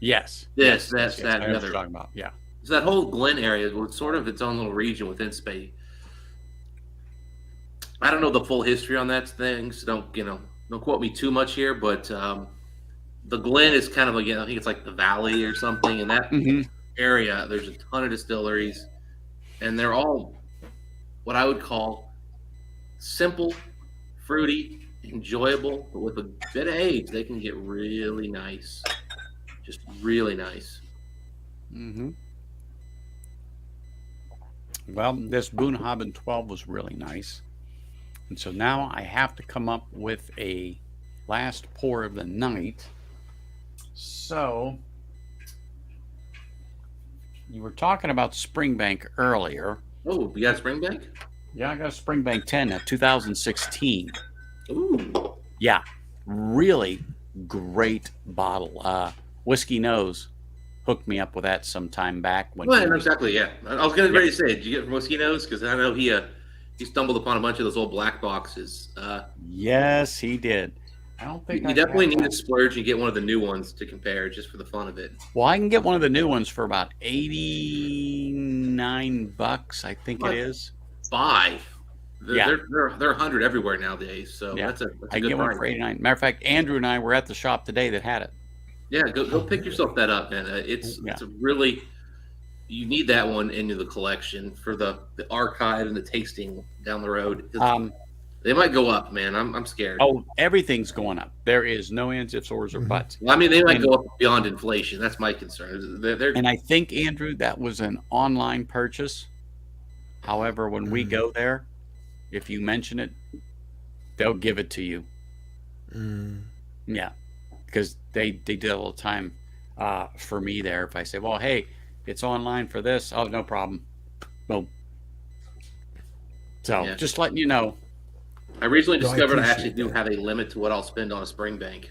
Yes. this, yes, that, I and know the what other. you're talking about. Yeah. So that whole Glen area was sort of its own little region within Spain. I don't know the full history on that thing, so don't quote me too much here, but the Glen is kind of like, I think it's like the valley or something. In that area, there's a ton of distilleries, and they're all what I would call simple, fruity, enjoyable, but with a bit of age, they can get really nice. Just really nice. Mm-hmm. Well, this Boonhaben 12 was really nice. And so now I have to come up with a last pour of the night. So you were talking about Springbank earlier. Oh, you got Springbank? Yeah, I got a Springbank 10 at 2016. Ooh. Yeah, really great bottle. Whiskey Nose hooked me up with that some time back. Well, exactly, yeah. I was getting ready to say, did you get it from Whiskey Nose? Because I know he stumbled upon a bunch of those old black boxes. Yes, he did. I don't think you definitely need to splurge and get one of the new ones to compare, just for the fun of it. Well, I can get one of the new ones for about $89, I think it is. Buy. Yeah. They're 100 everywhere nowadays, so Yeah. that's a I good get one price. for $89. Matter of fact, Andrew and I were at the shop today that had it. Yeah, go pick yourself that up, man. It's a really, you need that one into the collection for the archive and the tasting down the road. They might go up, man. I'm scared. Oh, everything's going up. There is no ands, ifs, ors, or buts. Well, I mean, they might go up beyond inflation. That's my concern. And I think, Andrew, that was an online purchase. However, when we go there, if you mention it, they'll give it to you. Yeah, because they do it all the time for me there. If I say, well, hey, it's online for this. Oh, no problem. Boom. So just letting you know. I recently No, I discovered I actually appreciate do have a limit to what I'll spend on a Springbank.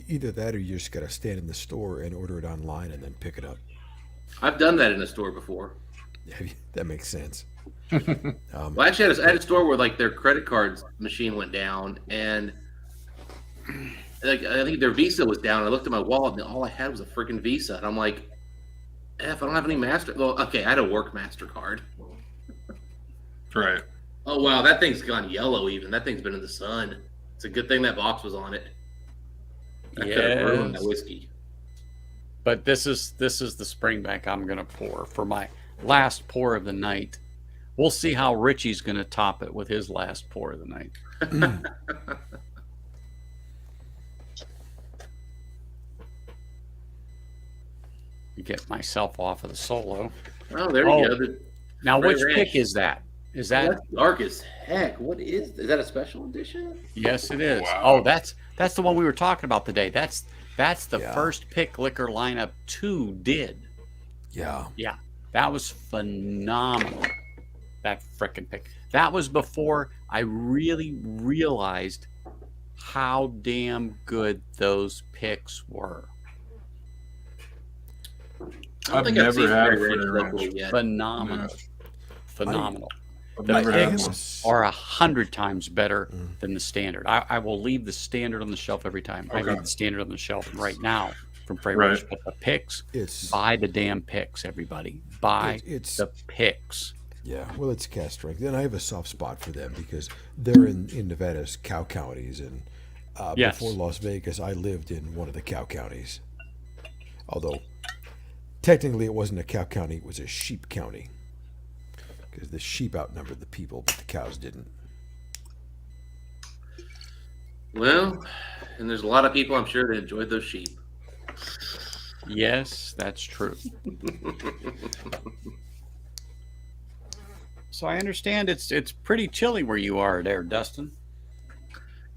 Either that or you just got to stand in the store and order it online and then pick it up. I've done that in a store before. That makes sense. Well, actually, I had a store where like their credit cards machine went down, and like I think their Visa was down. I looked at my wallet, and all I had was a freaking Visa, and I'm like, "F, I don't have any Master." Well, okay, I had a work Mastercard. Right. Oh wow, that thing's gone yellow. Even that thing's been in the sun. It's a good thing that box was on it. That could have ruined that whiskey. But this is the Springbank I'm going to pour for my last pour of the night. We'll see how Richie's going to top it with his last pour of the night. Get myself off of the solo. Oh, there you go. Now, Red which Ranch. pick is that? Is that That's dark as heck? What is that? A special edition? Yes, it is. Wow. Oh, that's the one we were talking about today. That's the first pick liquor lineup 2 did. Yeah. Yeah, that was phenomenal. That frickin' pick. That was before I really realized how damn good those picks were. I don't I've think never seen had Red a Ranch Red locally Ranch. yet. Phenomenal. No. Phenomenal. I've The never had picks one. are 100 times better than the standard. I will leave the standard on the shelf every time. I Okay. leave the standard on the shelf right now from Frey Right. Roach. But the picks, It's buy the damn picks, everybody. Buy it's the picks. yeah. Well, it's cast strength, and I have a soft spot for them because they're in Nevada's cow counties, and Yes. before Las Vegas, I lived in one of the cow counties. Although technically it wasn't a cow county; it was a sheep county. because the sheep outnumbered the people, but the cows didn't. Well, and there's a lot of people I'm sure that enjoyed those sheep. Yes, that's true. So I understand it's pretty chilly where you are there, Dustin.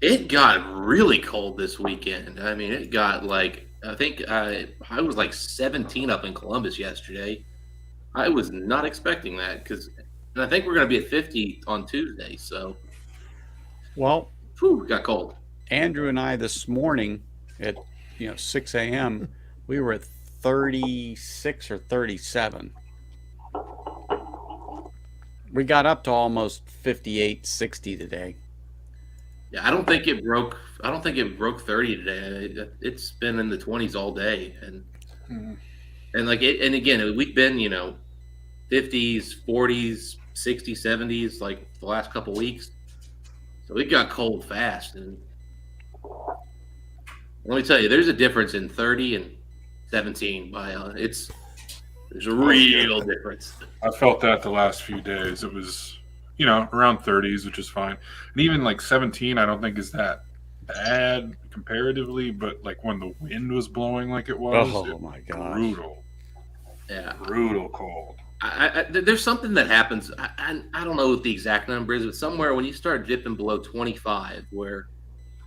It got really cold this weekend. I mean, it got like, I think I was like 17 up in Columbus yesterday. I was not expecting that and I think we're going to be at 50 on Tuesday. So, Well, it got cold. Andrew and I this morning at 6 a.m. we were at 36 or 37. We got up to almost 58, 60 today. Yeah, I don't think it broke 30 today. It's been in the 20s all day, and like it. And again, we've been 50s, 40s, 60s, 70s like the last couple weeks. So it got cold fast, and let me tell you, there's a difference in 30 and 17. There's a real difference. I felt that the last few days. It was, around 30s, which is fine. And even like 17, I don't think is that bad comparatively, but like when the wind was blowing like it was, my gosh. Brutal. Yeah. Brutal cold. There's something that happens. I don't know what the exact number is, but somewhere when you start dipping below 25, where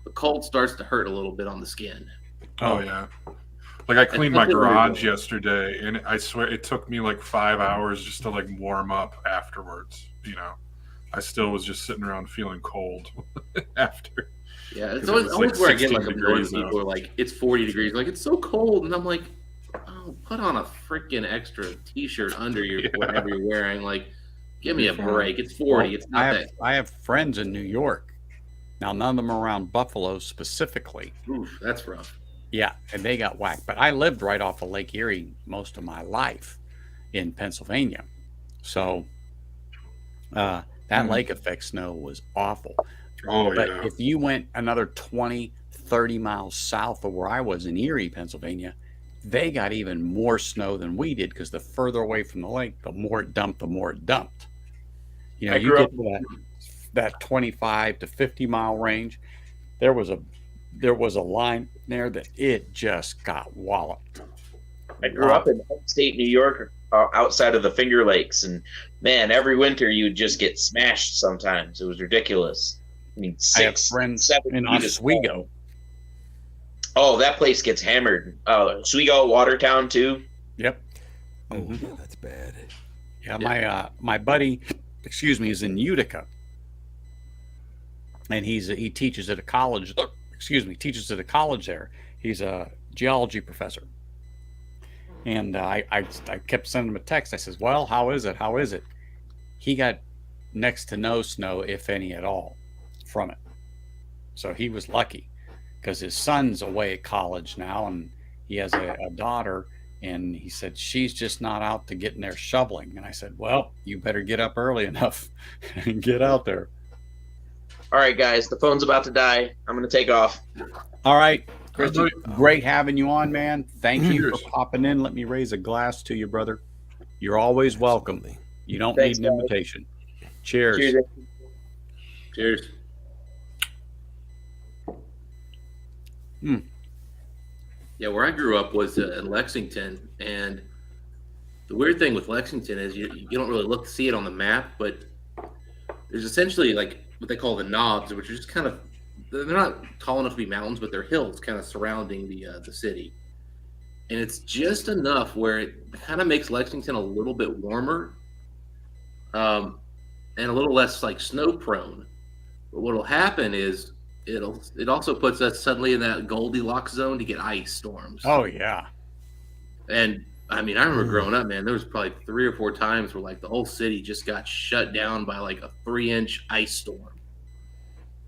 the cold starts to hurt a little bit on the skin. Oh, yeah. Like I cleaned my garage yesterday, and I swear it took me like 5 hours just to like warm up afterwards. I still was just sitting around feeling cold after. Yeah, it's always where I get like annoyed when people are like, it's 40 degrees. Like, it's so cold. And I'm like, oh, put on a freaking extra t-shirt under whatever you're wearing. Like, give me a break. It's 40. Well, it's not that. I have friends in New York. Now, none of them are around Buffalo specifically. Oof, that's rough. Yeah, and they got whacked. But I lived right off of Lake Erie most of my life in Pennsylvania. So that lake effect snow was awful. Oh, but yeah. if you went another 20, 30 miles south of where I was in Erie, Pennsylvania, they got even more snow than we did because the further away from the lake, the more it dumped, You get to that 25 to 50 mile range. There was a line there that it just got walloped. I grew up in upstate New York, outside of the Finger Lakes, and man, every winter you'd just get smashed sometimes. It was ridiculous. I mean, I have friends in Oswego. Oh, that place gets hammered. Oswego, Watertown too. Yep. Oh, yeah, that's bad. Yeah, my buddy, is in Utica, and he teaches at a college. Teaches at a college there. He's a geology professor, and I kept sending him a text. I says, "Well, how is it? How is it?" He got next to no snow, if any at all, from it. So he was lucky because his son's away at college now, and he has a daughter. And he said, she's just not out to get in there shoveling. And I said, well, you better get up early enough and get out there. All right, guys, the phone's about to die. I'm going to take off. All right, Christy, great having you on, man. Thank you for popping in. Let me raise a glass to you, brother. You're always welcome. You don't need an invitation. Cheers. Cheers. Cheers. Yeah, where I grew up was in Lexington, and the weird thing with Lexington is you don't really see it on the map, but there's essentially like what they call the knobs, which are just kind of, they're not tall enough to be mountains, but they're hills kind of surrounding the city, and it's just enough where it kind of makes Lexington a little bit warmer, and a little less like snow prone. But what'll happen is it also puts us suddenly in that Goldilocks zone to get ice storms. Oh yeah. And I mean, I remember growing up, man, there was probably 3 or 4 times where like the whole city just got shut down by like a 3-inch ice storm.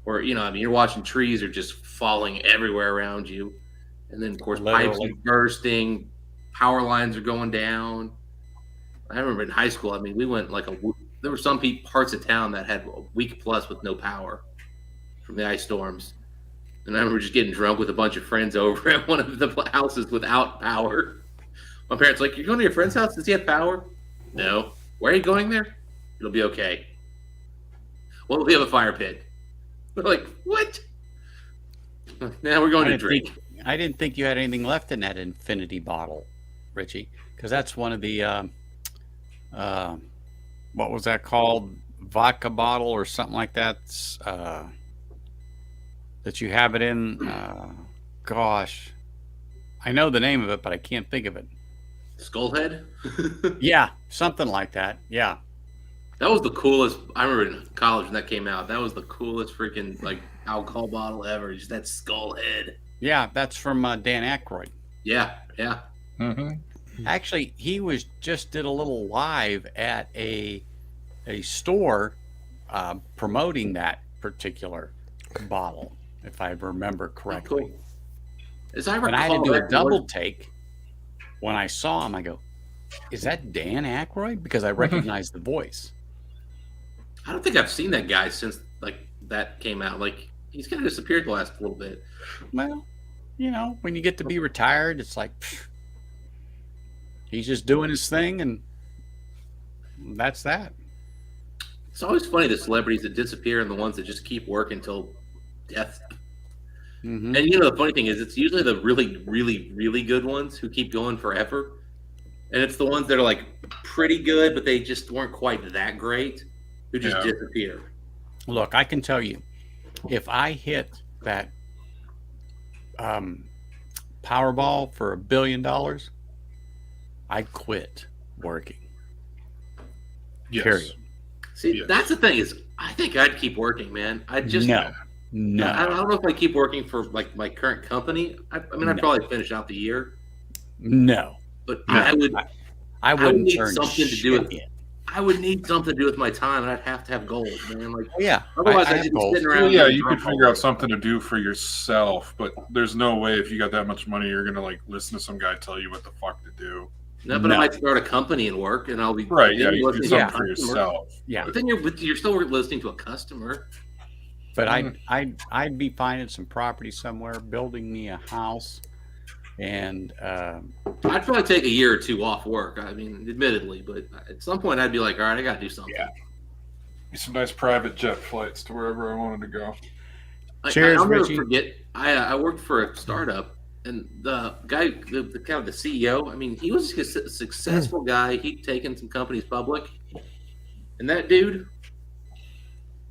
Or, you're watching trees are just falling everywhere around you. And then of course pipes are bursting, power lines are going down. I remember in high school, we went like there were some parts of town that had a week plus with no power from the ice storms. And I remember just getting drunk with a bunch of friends over at one of the houses without power. My parents were like, you're going to your friend's house? Does he have power? No. Where are you going there? It'll be okay. Well, we have a fire pit. We're like, what? Now we're going to drink. I didn't think you had anything left in that infinity bottle, Richie, because that's one of the what was that called? Vodka bottle or something like that. That you have it in. Gosh, I know the name of it, but I can't think of it. Skullhead? Yeah, something like that. Yeah. That was the coolest. I remember in college when that came out. That was the coolest freaking like alcohol bottle ever. Just that skull head. Yeah, that's from Dan Aykroyd. Yeah, yeah. Mm-hmm. Actually, he just did a little live at a store promoting that particular bottle, if I remember correctly. Oh, cool. As I recall, and I had to do a double take. When I saw him, I go, "Is that Dan Aykroyd?" Because I recognized the voice. I don't think I've seen that guy since like that came out. Like he's kind of disappeared the last little bit. Well, when you get to be retired, it's like he's just doing his thing, and that's that. It's always funny the celebrities that disappear and the ones that just keep working till death. Mm-hmm. And the funny thing is, it's usually the really, really, really good ones who keep going forever, and it's the ones that are like pretty good, but they just weren't quite that great, who just disappear. Look, I can tell you, if I hit that Powerball for $1 billion, I'd quit working. Yes. Period. See, that's the thing is, I think I'd keep working, man. I just No. I don't know if I keep working for like my current company. I'd probably finish out the year. No. But no. I would need something to do with it. I would need something to do with my time, and I'd have to have goals, man. Like, yeah. Otherwise, I'd just be sitting around. Well, yeah, you could figure out something to do for yourself, but there's no way if you got that much money, you're gonna like listen to some guy tell you what the fuck to do. No, but I might start a company and work, and I'll be right. Yeah, you do something for yourself. Yeah, but then you're still listening to a customer. But I'd be finding some property somewhere, building me a house, and I'd probably take a year or two off work. I mean, admittedly, but at some point I'd be like, all right, I got to do something. Yeah. Some nice private jet flights to wherever I wanted to go. Cheers, I'll never Richie. forget. I worked for a startup, and the guy, the kind of the CEO. I mean, he was a successful guy. He'd taken some companies public, and that dude.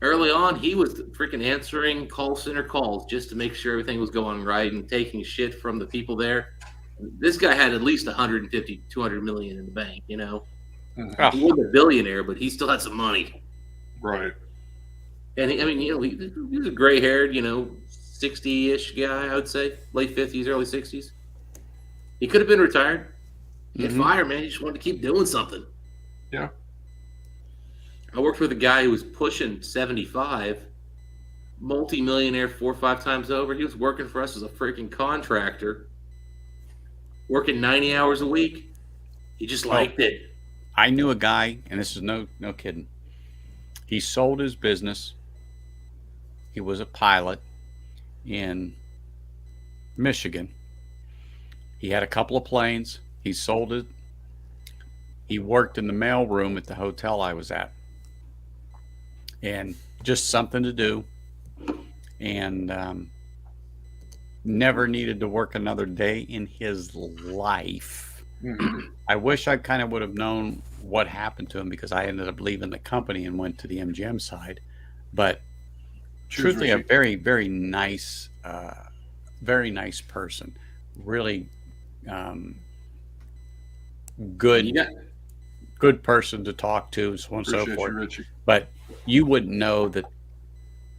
Early on, he was freaking answering call center calls just to make sure everything was going right and taking shit from the people there. This guy had at least 150, 200 million in the bank, He wasn't a billionaire, but he still had some money. Right. And he was a gray-haired, 60-ish guy, I would say. Late 50s, early 60s. He could have been retired. He had fire, man. He just wanted to keep doing something. Yeah. I worked with a guy who was pushing 75, multi-millionaire 4 or 5 times over. He was working for us as a freaking contractor, working 90 hours a week. He just liked it. I knew a guy, and this is no kidding. He sold his business. He was a pilot in Michigan. He had a couple of planes. He sold it. He worked in the mail room at the hotel I was at. And just something to do, and never needed to work another day in his life. I wish I kind of would have known what happened to him, because I ended up leaving the company and went to the MGM side. But truthfully, a very, very nice person. Really good person to talk to, so on and so forth. But you wouldn't know that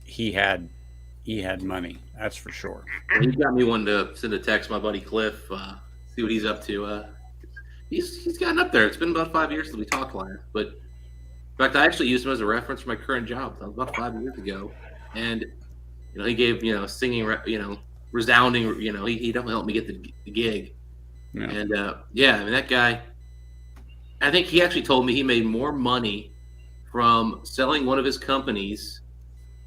he had money. That's for sure. He got me one to send a text my buddy Cliff, see what he's up to. He's gotten up there. It's been about 5 years since we talked last. But in fact, I actually used him as a reference for my current job. That was about 5 years ago. And he gave singing resounding. He definitely helped me get the gig. Yeah. And that guy. I think he actually told me he made more money from selling one of his companies,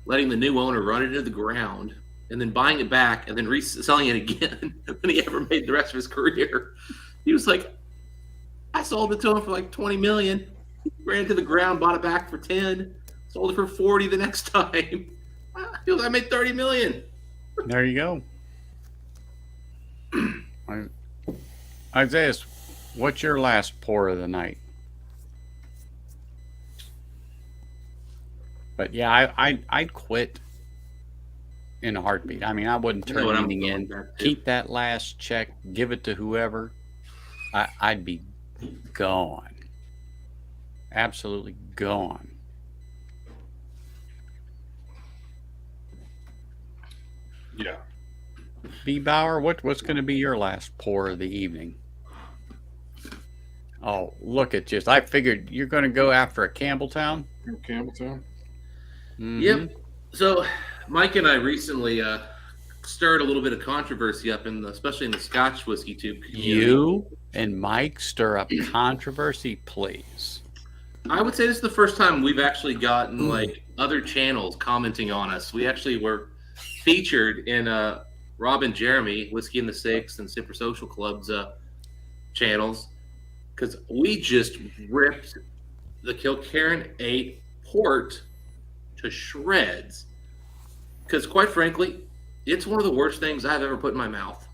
letting the new owner run it into the ground, and then buying it back and then reselling it again than he ever made the rest of his career. He was like, I sold it to him for like $20 million. ran to the ground, bought it back for 10, sold it for 40 the next time. I made 30 million. There you go. Isaiah, what's your last pour of the night? But yeah, I'd quit in a heartbeat. I mean, I wouldn't turn anything in. Keep that last check, give it to whoever. I'd be gone. Absolutely gone. Yeah. B. Bauer, what's going to be your last pour of the evening? Oh, look at just. I figured you're going to go after a Campbelltown. Campbelltown. Mm-hmm. Yep. So Mike and I recently stirred a little bit of controversy up especially in the Scotch whiskey tube community. You and Mike stir up controversy, please. I would say this is the first time we've actually gotten like other channels commenting on us. We actually were featured in Rob and Jeremy, Whiskey in the Six and Sipper Social Club's channels, because we just ripped the Kilkerran 8 port to shreds. Because quite frankly, it's one of the worst things I've ever put in my mouth.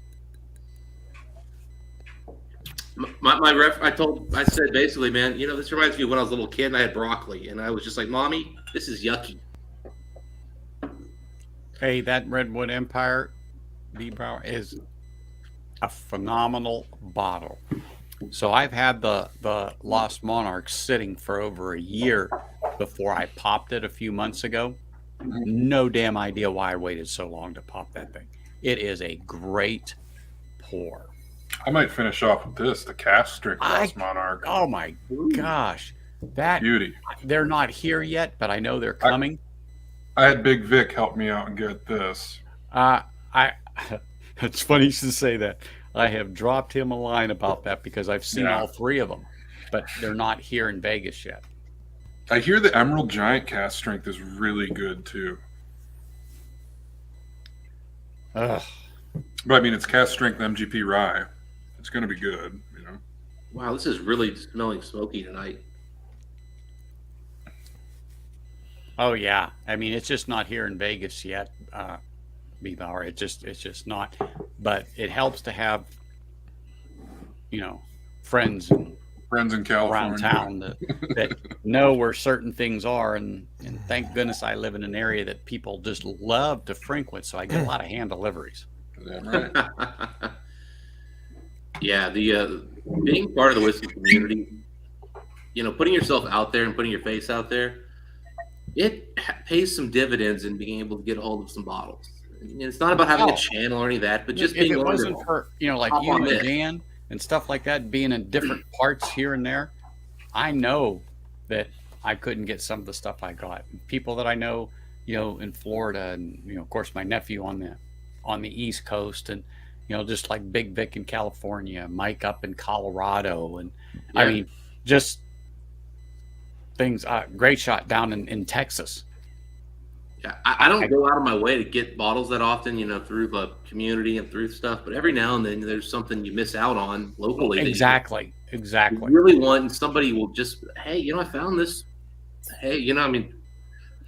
I said basically, man, this reminds me of when I was a little kid and I had broccoli, and I was just like, Mommy, this is yucky. Hey, that Redwood Empire B. Brower is a phenomenal bottle. So I've had the Lost Monarch sitting for over a year before I popped it a few months ago. No damn idea why I waited so long to pop that thing. It is a great pour. I might finish off with this, the cask strength Lost Monarch. Oh my gosh. That beauty. They're not here yet, but I know they're coming. I had Big Vic help me out and get this. It's funny you should say that. I have dropped him a line about that because I've seen all three of them, but they're not here in Vegas yet. I hear the Emerald Giant cask strength is really good too. Ugh. But I mean, it's cask strength MGP rye. It's going to be good, Wow, this is really smelling smoky tonight. Oh yeah, I mean it's just not here in Vegas yet, B. Bauer. It's just not. But it helps to have, friends in California around town that know where certain things are, and thank goodness I live in an area that people just love to frequent, so I get a lot of hand deliveries. Right. Yeah, the being part of the whiskey community, putting yourself out there and putting your face out there, it pays some dividends in being able to get a hold of some bottles. It's not about having a channel or any of that, but just being. If it wasn't for like you and Dan and stuff like that, being in different parts here and there, I know that I couldn't get some of the stuff I got. People that I know, in Florida, and of course my nephew on the East Coast, and just like Big Vic in California, Mike up in Colorado, and I mean just things. Great shot down in Texas. Yeah, I don't go out of my way to get bottles that often, through the community and through stuff. But every now and then, there's something you miss out on locally. Exactly. You really want, and somebody will just, hey, I found this. Hey,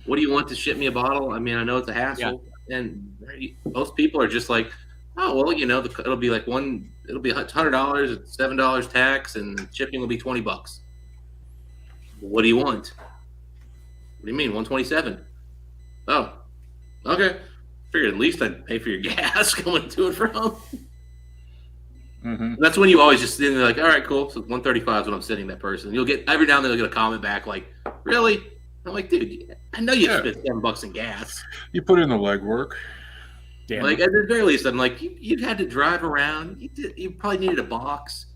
what do you want to ship me a bottle? I mean, I know it's a hassle, and most people are just like, oh, well, it'll be like it'll be $100, it's $7 tax, and shipping will be $20. What do you want? What do you mean, 127? Oh, okay. Figured at least I'd pay for your gas going to and from. Mm-hmm. That's when you always just sit there like, all right, cool. So 135 is when I'm sitting that person. You'll get every now and then you'll get a comment back like, really? I'm like, dude, I know you spent $7 in gas. You put in the legwork. Damn. Like at the very least, I'm like, you had to drive around. You probably needed a box.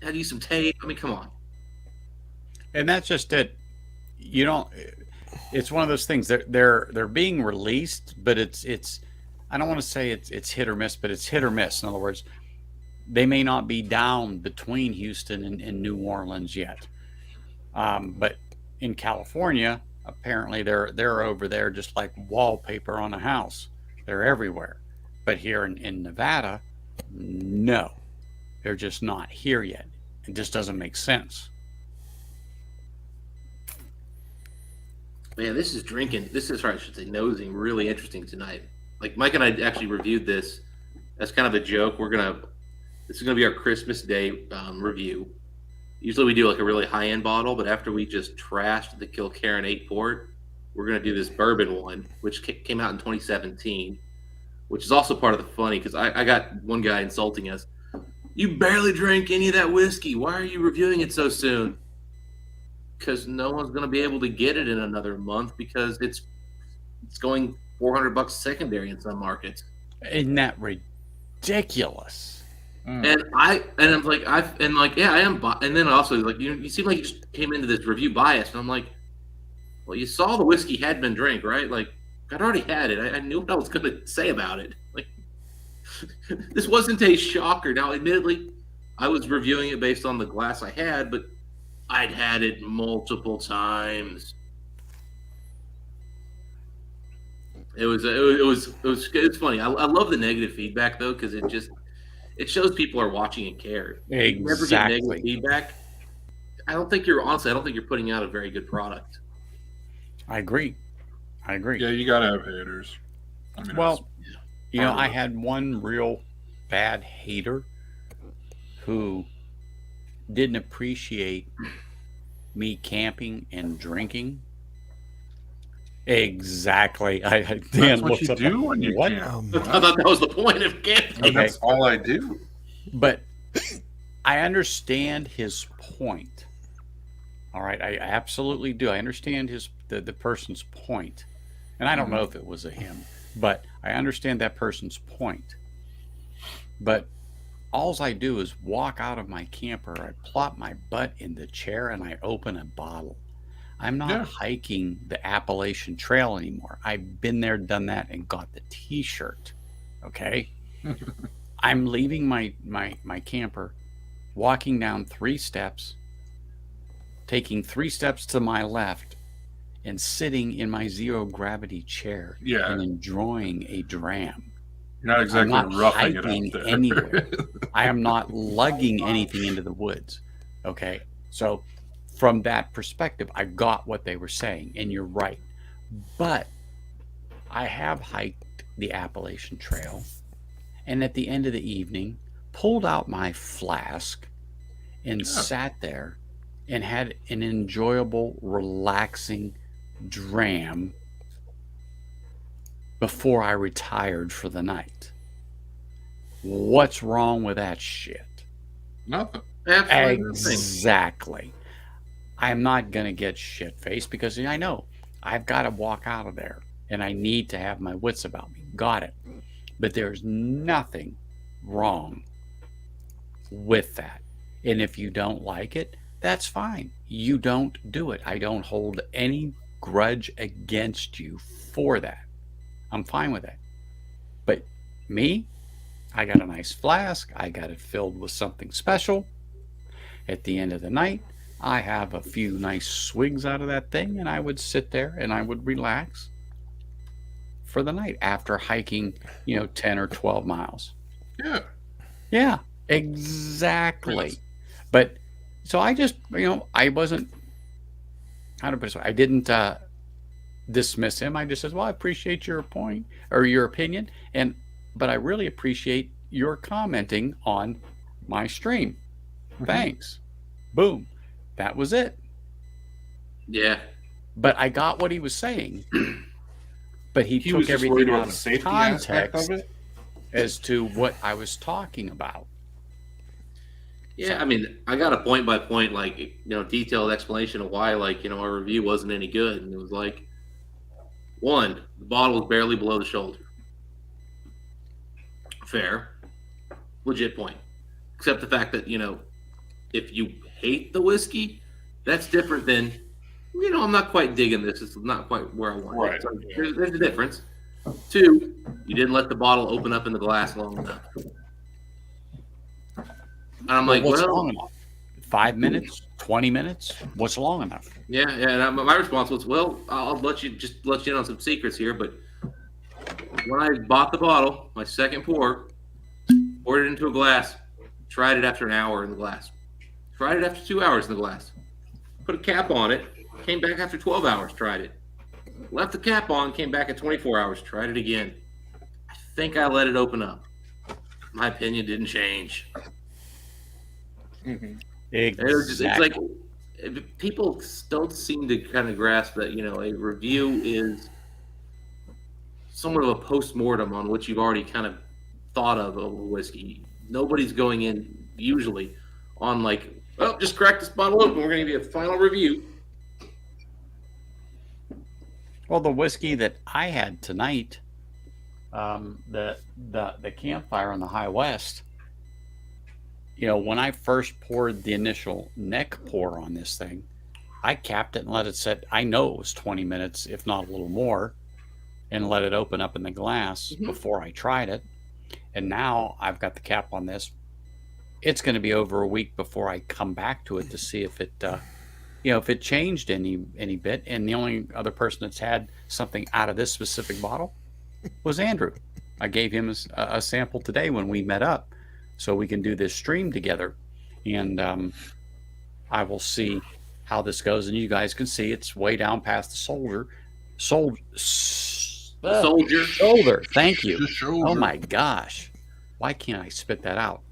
Had to use some tape. I mean, come on. And that's just it. It's one of those things. They're being released, but it's I don't want to say it's hit or miss, but it's hit or miss. In other words, they may not be down between Houston and New Orleans yet, but in California, apparently they're over there just like wallpaper on a house. They're everywhere. But here in Nevada, no, they're just not here yet. It just doesn't make sense. Man, this is I should say, nosing really interesting tonight. Like Mike and I actually reviewed this as kind of a joke. This is gonna be our Christmas Day review. Usually we do like a really high end bottle, but after we just trashed the Kilkerran 8 port, we're gonna do this bourbon one, which came out in 2017, which is also part of the funny because I got one guy insulting us. You barely drank any of that whiskey. Why are you reviewing it so soon? Because no one's going to be able to get it in another month because it's going $400 secondary in some markets. Isn't that ridiculous? And I'm like, yeah, I am. And then also like, you seem like you just came into this review biased. And I'm like, well, you saw the whiskey had been drank, right? Like, I'd already had it. I knew what I was going to say about it. Like, this wasn't a shocker. Now, admittedly, I was reviewing it based on the glass I had, but I'd had it multiple times. It was funny. I love the negative feedback though, because it shows people are watching and care. If you never get negative feedback, I don't think you're putting out a very good product. I agree. Yeah, you gotta have haters. I mean, well, I had one real bad hater who didn't appreciate me camping and drinking. Exactly. That's what you do when you camp. I thought that was the point of camping. Okay. That's all I do. But I understand his point. All right, I absolutely do. I understand the person's point. And I don't know if it was a him, but I understand that person's point. But alls I do is walk out of my camper, I plop my butt in the chair, and I open a bottle. I'm not hiking the Appalachian Trail anymore. I've been there, done that, and got the T-shirt. Okay? I'm leaving my camper, walking down 3 steps, taking 3 steps to my left, and sitting in my zero gravity chair and enjoying a dram. You're not exactly roughing it up there. Anywhere. I am not lugging anything into the woods. Okay? So from that perspective, I got what they were saying, and you're right. But I have hiked the Appalachian Trail, and at the end of the evening, pulled out my flask and sat there and had an enjoyable, relaxing dram before I retired for the night. What's wrong with that shit? Nothing. Exactly. I'm not going to get shit-faced because I know I've got to walk out of there and I need to have my wits about me. Got it. But there's nothing wrong with that. And if you don't like it, that's fine. You don't do it. I don't hold any grudge against you for that. I'm fine with that. But me, I got a nice flask. I got it filled with something special. At the end of the night, I have a few nice swigs out of that thing, and I would sit there and I would relax for the night after hiking, 10 or 12 miles. Yeah, exactly. But so I just, I wasn't 100%. I didn't dismiss him. I just said, well, I appreciate your point or your opinion, but I really appreciate your commenting on my stream. Thanks. Boom. That was it. Yeah. But I got what he was saying. But he took was everything out of safety context of it? as to what I was talking about. Yeah, I mean, I got a point by point, detailed explanation of why, our review wasn't any good. And it was like, 1, the bottle was barely below the shoulder. Fair. Legit point. Except the fact that, if you hate the whiskey, that's different than, I'm not quite digging this. It's not quite where I want it. So there's a difference. 2, you didn't let the bottle open up in the glass long enough. And I'm like, what's long enough? 5 minutes? 20 minutes? What's long enough? Yeah. And my response was, I'll let you in on some secrets here. But when I bought the bottle, my second poured it into a glass, tried it after an hour in the glass, tried it after 2 hours in the glass, put a cap on it, came back after 12 hours, tried it. Left the cap on, came back at 24 hours, tried it again. I think I let it open up. My opinion didn't change. Exactly. It's like people don't seem to kind of grasp that, a review is somewhat of a post-mortem on what you've already kind of thought of a whiskey. Nobody's going in usually on like, well, just crack this bottle open. We're going to give you a final review. Well, the whiskey that I had tonight, the Campfire on the High West, when I first poured the initial neck pour on this thing, I capped it and let it sit. I know it was 20 minutes, if not a little more, and let it open up in the glass before I tried it. And now I've got the cap on this. It's going to be over a week before I come back to it to see if it if it changed any bit. And the only other person that's had something out of this specific bottle was Andrew. I gave him a sample today when we met up, so we can do this stream together. And I will see how this goes. And you guys can see it's way down past the shoulder. Shoulder. Thank you. Oh my gosh. Why can't I spit that out?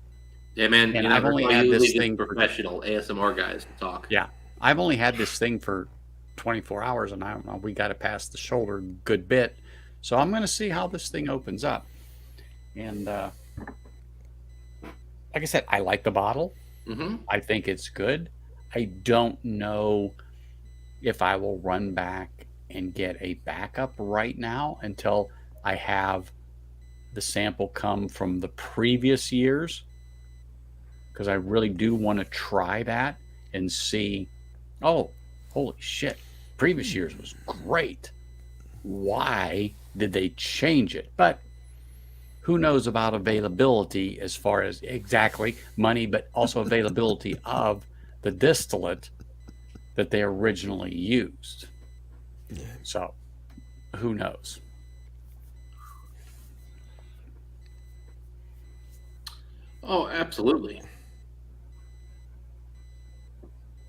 Yeah, man. And I've only had this thing professional ASMR guys to talk. Yeah. I've only had this thing for 24 hours, and I don't know, we got it past the shoulder a good bit. So I'm going to see how this thing opens up. And like I said, I like the bottle. I think it's good. I don't know if I will run back and get a backup right now until I have the sample come from the previous years, because I really do want to try that and see, oh, holy shit, previous years was great. Why did they change it? But who knows about availability as far as exactly money, but also availability of the distillate that they originally used. So who knows? Oh, absolutely.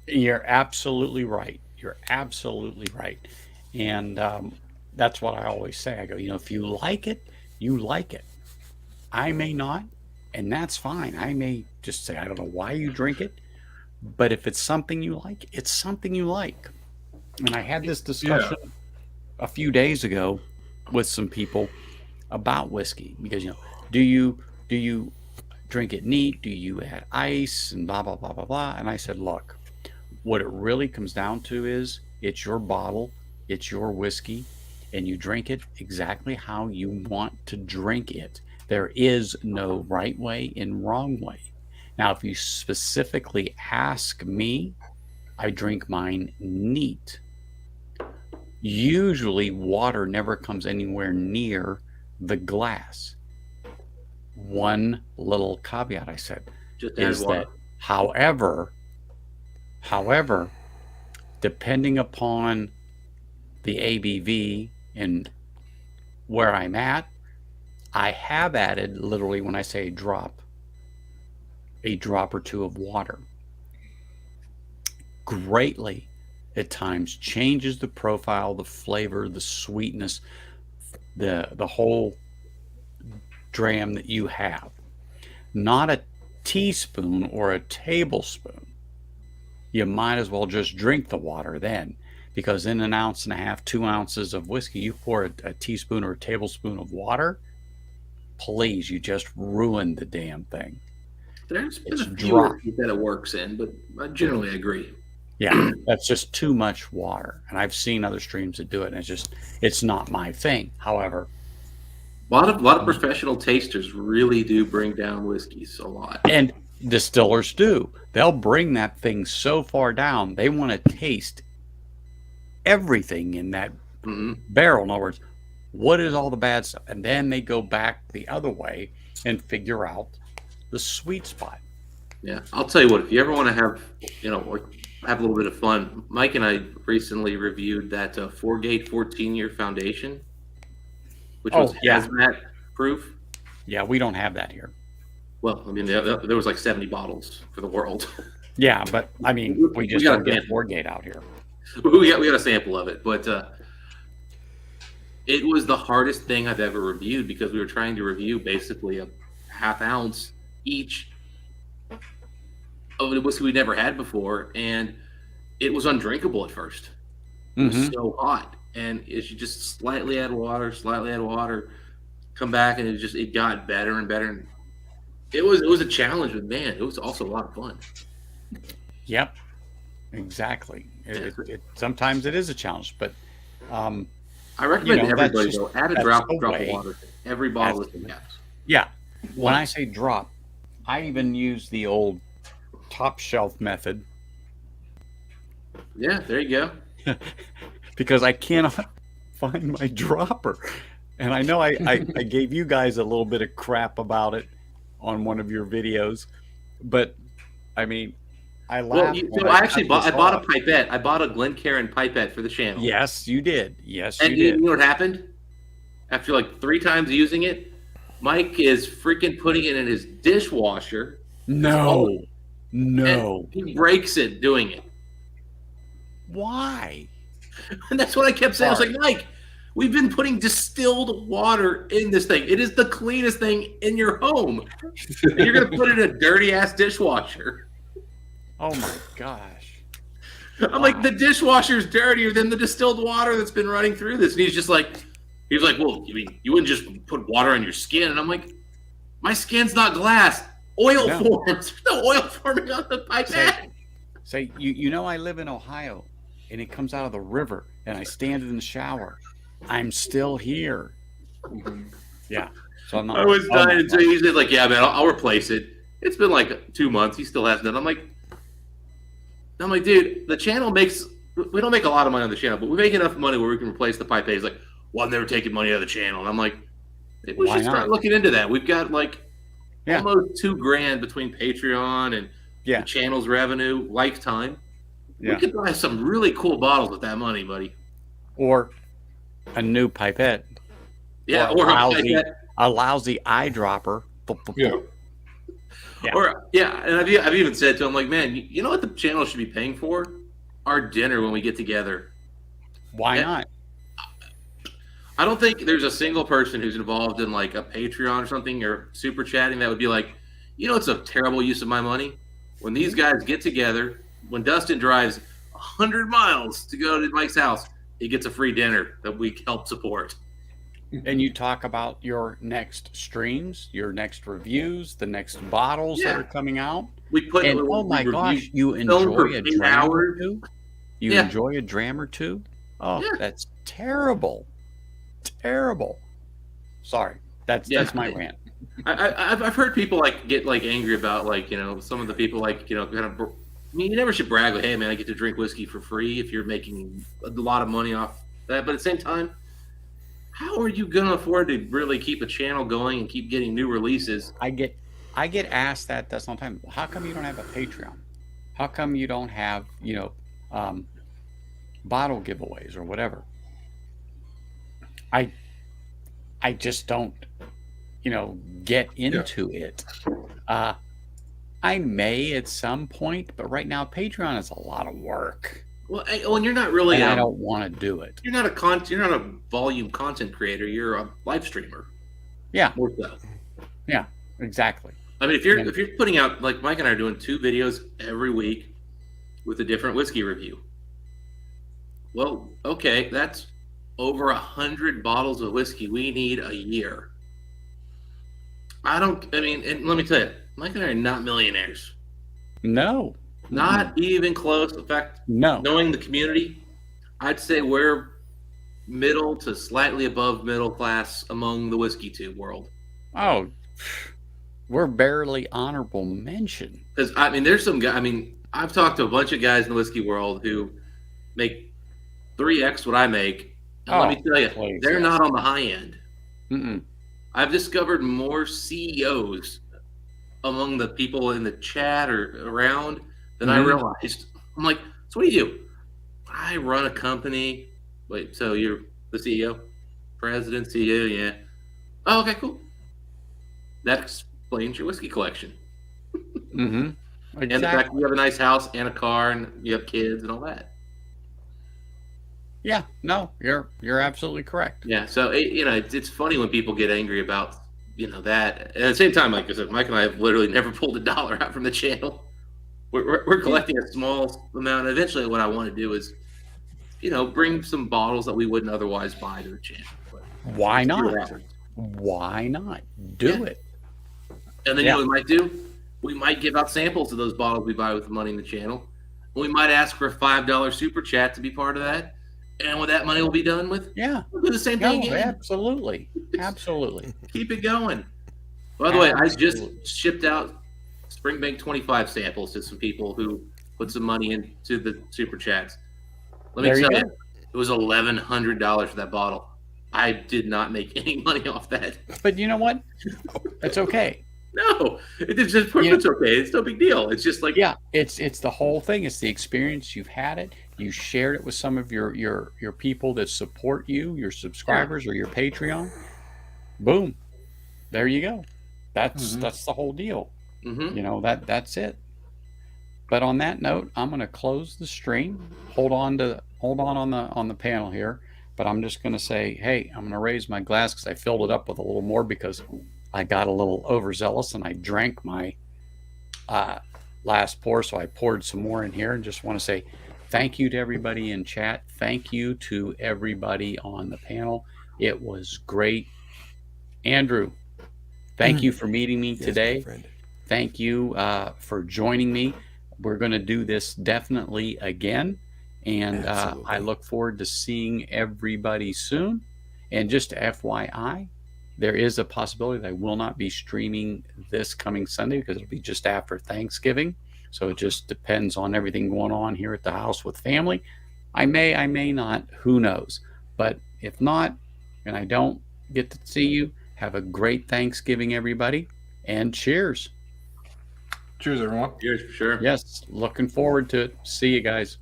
You're absolutely right. You're absolutely right. And that's what I always say. I go, if you like it, you like it. I may not, and that's fine. I may just say, I don't know why you drink it, but if it's something you like, it's something you like. And I had this discussion a few days ago with some people about whiskey, because, do you drink it neat? Do you add ice and blah, blah, blah, blah, blah? And I said, look, what it really comes down to is it's your bottle, it's your whiskey, and you drink it exactly how you want to drink it. There is no right way and wrong way. Now, if you specifically ask me, I drink mine neat. Usually water never comes anywhere near the glass. One little caveat I said is that, however, depending upon the ABV and where I'm at, I have added, literally when I say a drop or two of water. Greatly at times changes the profile, the flavor, the sweetness, the whole dram that you have. Not a teaspoon or a tablespoon. You might as well just drink the water then, because in 1.5 ounces, 2 ounces of whiskey, you pour a teaspoon or a tablespoon of water, please, you just ruined the damn thing. There's been a few that it works in, but I generally agree. Yeah, that's just too much water. And I've seen other streams that do it, and it's not my thing. However, a lot of professional tasters really do bring down whiskeys a lot. And distillers do. They'll bring that thing so far down, they want to taste everything in that barrel. In other words, what is all the bad stuff? And then they go back the other way and figure out the sweet spot. Yeah, I'll tell you what, if you ever want to have, have a little bit of fun, Mike and I recently reviewed that 4-gate 14-year foundation, which was hazmat proof. Yeah, we don't have that here. Well, I mean, there was like 70 bottles for the world. Yeah, but I mean, we just don't get 4-gate out here. We got a sample of it, but It was the hardest thing I've ever reviewed because we were trying to review basically a half ounce each of the whiskey we'd never had before, and it was undrinkable at first. It was so hot, and as you just slightly add water, come back, and it got better and better. And it was a challenge, but man, it was also a lot of fun. Yep, exactly. Sometimes it is a challenge, but I recommend everybody though add a drop of way. water to every bottle that you have. Yeah, when I say drop, I even use the old top shelf method. Yeah, there you go. Because I cannot find my dropper. And I know I gave you guys a little bit of crap about it on one of your videos, but I mean, I laughed. Well, I bought a pipette. I bought a Glencairn pipette for the channel. Yes, you did. Yes, and you did. You know what happened? After like 3 times using it, Mike is freaking putting it in his dishwasher. No. And he breaks it doing it. Why? And that's what I kept saying. I was like, Mike, we've been putting distilled water in this thing. It is the cleanest thing in your home. And you're going to put it in a dirty ass dishwasher. Oh my gosh. I'm like, the dishwasher's dirtier than the distilled water that's been running through this. And he was like, well, you mean you wouldn't just put water on your skin? And I'm like, my skin's not glass. Oil forms. There's no oil forming on the pipette. Say, you know, I live in Ohio, and it comes out of the river, and I stand in the shower. I'm still here. Yeah. So I'm not. I was dying until he said, like, yeah, man, I'll replace it. It's been like 2 months. He still hasn't done it. I'm like, dude, the channel we don't make a lot of money on the channel, but we make enough money where we can replace the pipette. He's like, well, I'm never taking money out of the channel. And I'm like, we should start looking into that. We've got like almost $2,000 between Patreon and the channel's revenue lifetime. We could buy some really cool bottles with that money, buddy. Or a new pipette. Yeah, or a lousy eyedropper. Yeah. And I've even said to him, like, man, you know what the channel should be paying for? Our dinner when we get together. Why not? I don't think there's a single person who's involved in like a Patreon or something or super chatting that would be like, you know, it's a terrible use of my money. When these guys get together, when Dustin drives 100 miles to go to Mike's house, he gets a free dinner that we help support. And you talk about your next streams, your next reviews, the next bottles that are coming out. Oh my gosh, you enjoy a dram or two? You enjoy a dram or two? Oh, that's terrible. Terrible. Sorry. That's my rant. I've heard people like get like angry about like, you know, some of the people like, you know, kind of, I mean, you never should brag like, hey man, I get to drink whiskey for free if you're making a lot of money off that. But at the same time, how are you going to afford to really keep a channel going and keep getting new releases? I get asked that sometimes. How come you don't have a Patreon? How come you don't have, you know, bottle giveaways or whatever? I just don't, you know, get into it. I may at some point, but right now Patreon is a lot of work. Well, and you're not really. I don't want to do it. You're not a volume content creator. You're a live streamer. Yeah. More so. Yeah. Exactly. I mean, if you're putting out, like Mike and I are doing 2 videos every week with a different whiskey review. Well, okay, that's over 100 bottles of whiskey we need a year. And let me tell you, Mike and I are not millionaires. No. Not even close. In fact, knowing the community, I'd say we're middle to slightly above middle class among the whiskey tube world. Oh, we're barely honorable mention. Because, I mean, there's some guy. I mean, I've talked to a bunch of guys in the whiskey world who make 3x what I make. And let me tell you, they're not on the high end. Mm-mm. I've discovered more CEOs among the people in the chat or around than I realized. I'm like, so what do? I run a company. Wait, so you're the CEO? President, CEO, yeah. Oh, okay, cool. That explains your whiskey collection. Mm-hmm. Exactly. And the fact you have a nice house and a car and you have kids and all that. Yeah, no, you're absolutely correct. Yeah, so it's funny when people get angry about that. And at the same time, like I said, Mike and I have literally never pulled a dollar out from the channel. We're collecting a small amount. Eventually, what I want to do is, bring some bottles that we wouldn't otherwise buy to the channel. But Why not? $0. Why not? Do it. And then you know what we might do? We might give out samples of those bottles we buy with the money in the channel. We might ask for a $5 super chat to be part of that. And when that money will be done with, Yeah, we'll do the same thing again. absolutely, absolutely. Keep it going. By the way, I just shipped out Springbank 25 samples to some people who put some money into the super chats. Let me tell you, it was $1,100 for that bottle. I did not make any money off that. But you know what? It's okay. No, it's okay. It's no big deal. It's just like, yeah, it's the whole thing. It's the experience. You've had it. You shared it with some of your people that support you, your subscribers or your Patreon. Boom, there you go. That's the whole deal. That's it. But on that note, I'm going to close the stream. Hold on on the panel here. But I'm just going to say, hey, I'm going to raise my glass because I filled it up with a little more because I got a little overzealous and I drank my last pour. So I poured some more in here and just want to say thank you to everybody in chat. Thank you to everybody on the panel. It was great. Andrew, thank you for meeting me today. Thank you for joining me. We're going to do this definitely again. And I look forward to seeing everybody soon. And just FYI, there is a possibility that I will not be streaming this coming Sunday because it'll be just after Thanksgiving. So it just depends on everything going on here at the house with family. I may not, who knows. But if not, and I don't get to see you, have a great Thanksgiving, everybody. And cheers. Cheers, everyone. Cheers for sure. Yes, looking forward to it. See you guys.